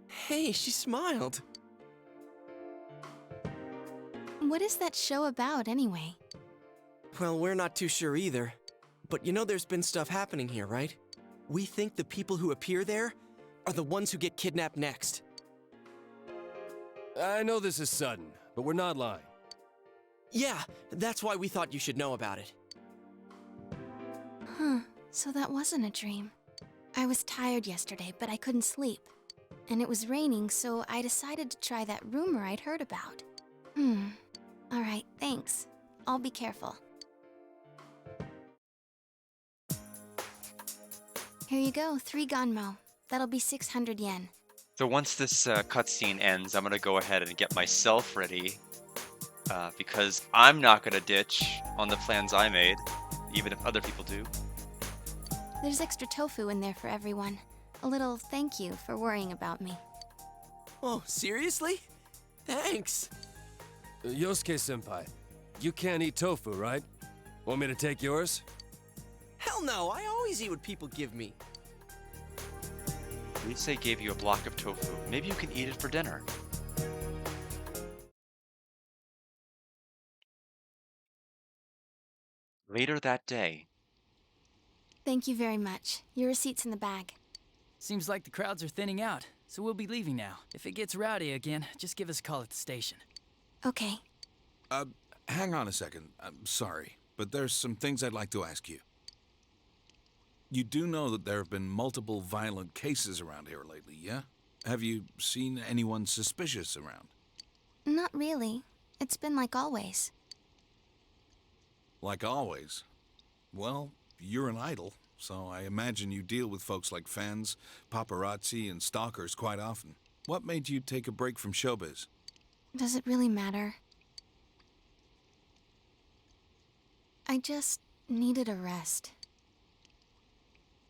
Hey, she smiled. What is that show about, anyway? Well, we're not too sure either. But you know there's been stuff happening here, right? We think the people who appear there are the ones who get kidnapped next. I know this is sudden, but we're not lying. Yeah, that's why we thought you should know about it. Huh, so that wasn't a dream. I was tired yesterday, but I couldn't sleep. And it was raining, so I decided to try that rumor I'd heard about. Alright, thanks. I'll be careful. Here you go, 3 Ganmo. That'll be 600 yen. So once this cutscene ends, I'm gonna go ahead and get myself ready, because I'm not gonna ditch on the plans I made, even if other people do. There's extra tofu in there for everyone. A little thank you for worrying about me. Oh, seriously? Thanks. Yosuke-senpai, you can't eat tofu, right? Want me to take yours? Hell no, I always eat what people give me. Lisa gave you a block of tofu. Maybe you can eat it for dinner. Later that day. Thank you very much. Your receipt's in the bag. Seems like the crowds are thinning out, so we'll be leaving now. If it gets rowdy again, just give us a call at the station. Okay. Hang on a second. I'm sorry, but there's some things I'd like to ask you. You do know that there have been multiple violent cases around here lately, yeah? Have you seen anyone suspicious around? Not really. It's been like always. Like always? Well, you're an idol, so I imagine you deal with folks like fans, paparazzi, and stalkers quite often. What made you take a break from showbiz? Does it really matter? I just needed a rest.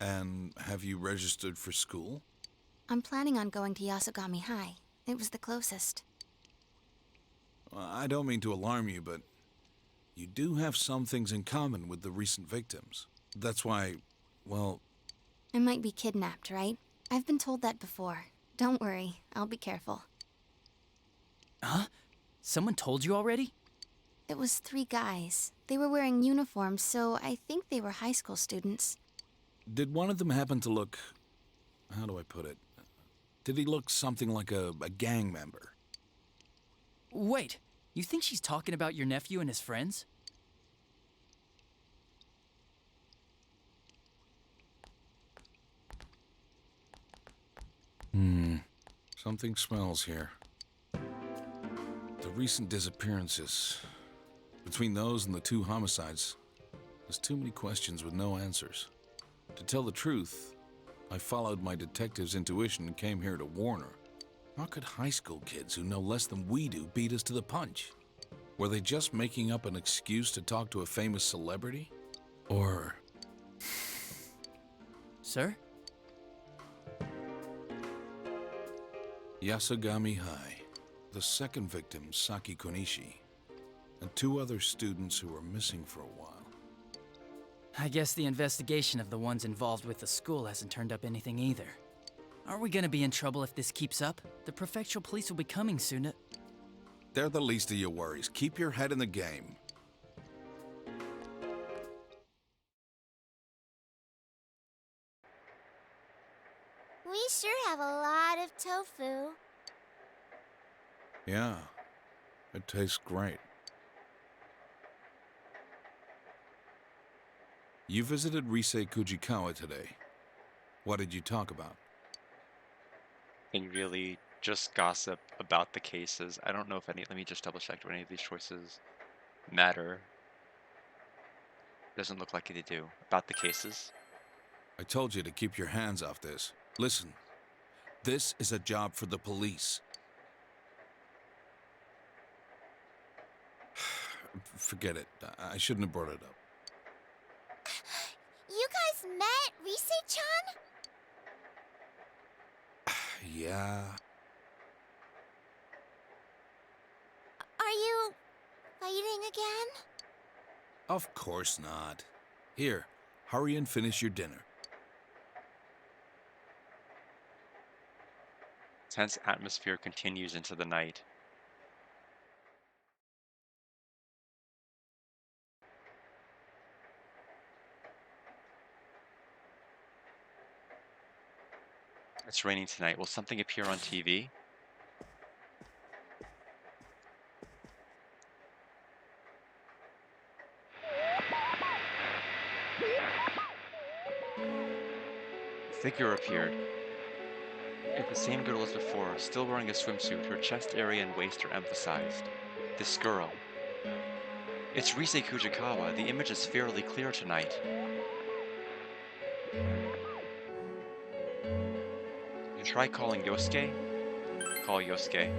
And have you registered for school? I'm planning on going to Yasogami High. It was the closest. I don't mean to alarm you, but you do have some things in common with the recent victims. That's why, well... I might be kidnapped, right? I've been told that before. Don't worry, I'll be careful. Huh? Someone told you already? It was 3 guys. They were wearing uniforms, so I think they were high school students. Did one of them happen to look... how do I put it? Did he look something like a gang member? Wait, you think she's talking about your nephew and his friends? Something smells here. The recent disappearances. Between those and the 2 homicides, there's too many questions with no answers. To tell the truth, I followed my detective's intuition and came here to warn her. How could high school kids who know less than we do beat us to the punch? Were they just making up an excuse to talk to a famous celebrity? Or... Sir? Yasogami High. The second victim, Saki Konishi. And 2 other students who were missing for a while. I guess the investigation of the ones involved with the school hasn't turned up anything either. Are we gonna be in trouble if this keeps up? The prefectural police will be coming soon. They're the least of your worries. Keep your head in the game. We sure have a lot of tofu. Yeah, it tastes great. You visited Risei Kujikawa today. What did you talk about? And really just gossip about the cases. I don't know if any, let me just double check, do any of these choices matter? Doesn't look like they do. About the cases? I told you to keep your hands off this. Listen, this is a job for the police. Forget it. I shouldn't have brought it up. You guys met Rise-chan? Yeah. Are you fighting again? Of course not. Here, hurry and finish your dinner. Tense atmosphere continues into the night. It's raining tonight. Will something appear on TV? A figure appeared. It's the same girl as before, still wearing a swimsuit. Her chest area and waist are emphasized. This girl. It's Rise Kujikawa. The image is fairly clear tonight. You try calling Yosuke? Call Yosuke.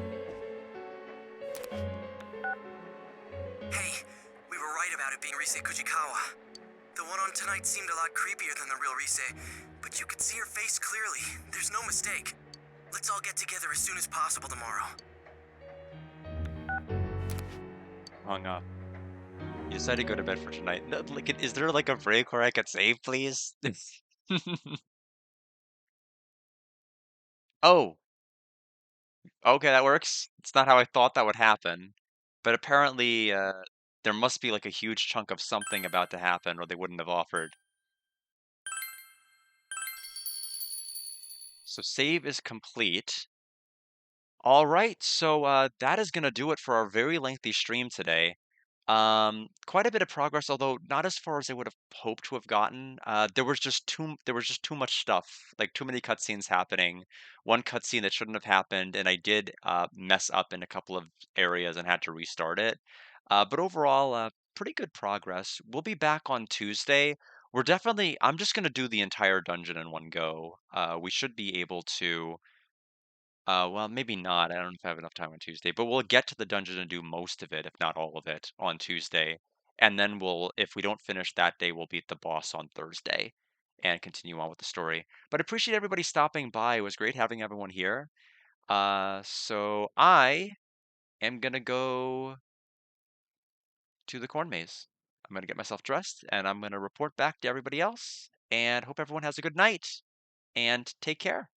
Hey, we were right about it being Rise Kujikawa. The one on tonight seemed a lot creepier than the real Rise, but you could see her face clearly. There's no mistake. Let's all get together as soon as possible tomorrow. Hung up. You decided to go to bed for tonight. No, like, is there like a break where I could save, please? Oh, okay, that works. It's not how I thought that would happen. But apparently, there must be like a huge chunk of something about to happen, or they wouldn't have offered. So save is complete. All right, so that is gonna do it for our very lengthy stream today. Quite a bit of progress, although not as far as I would have hoped to have gotten. There was just too much stuff, like too many cutscenes happening. One cutscene that shouldn't have happened, and I did mess up in a couple of areas and had to restart it. But overall, pretty good progress. We'll be back on Tuesday. I'm just gonna do the entire dungeon in one go. We should be able to. Well, maybe not. I don't know if I have enough time on Tuesday, but we'll get to the dungeon and do most of it, if not all of it, on Tuesday. And then if we don't finish that day, we'll beat the boss on Thursday and continue on with the story. But I appreciate everybody stopping by. It was great having everyone here. So I am gonna go to the corn maze. I'm gonna get myself dressed and I'm gonna report back to everybody else and hope everyone has a good night and take care.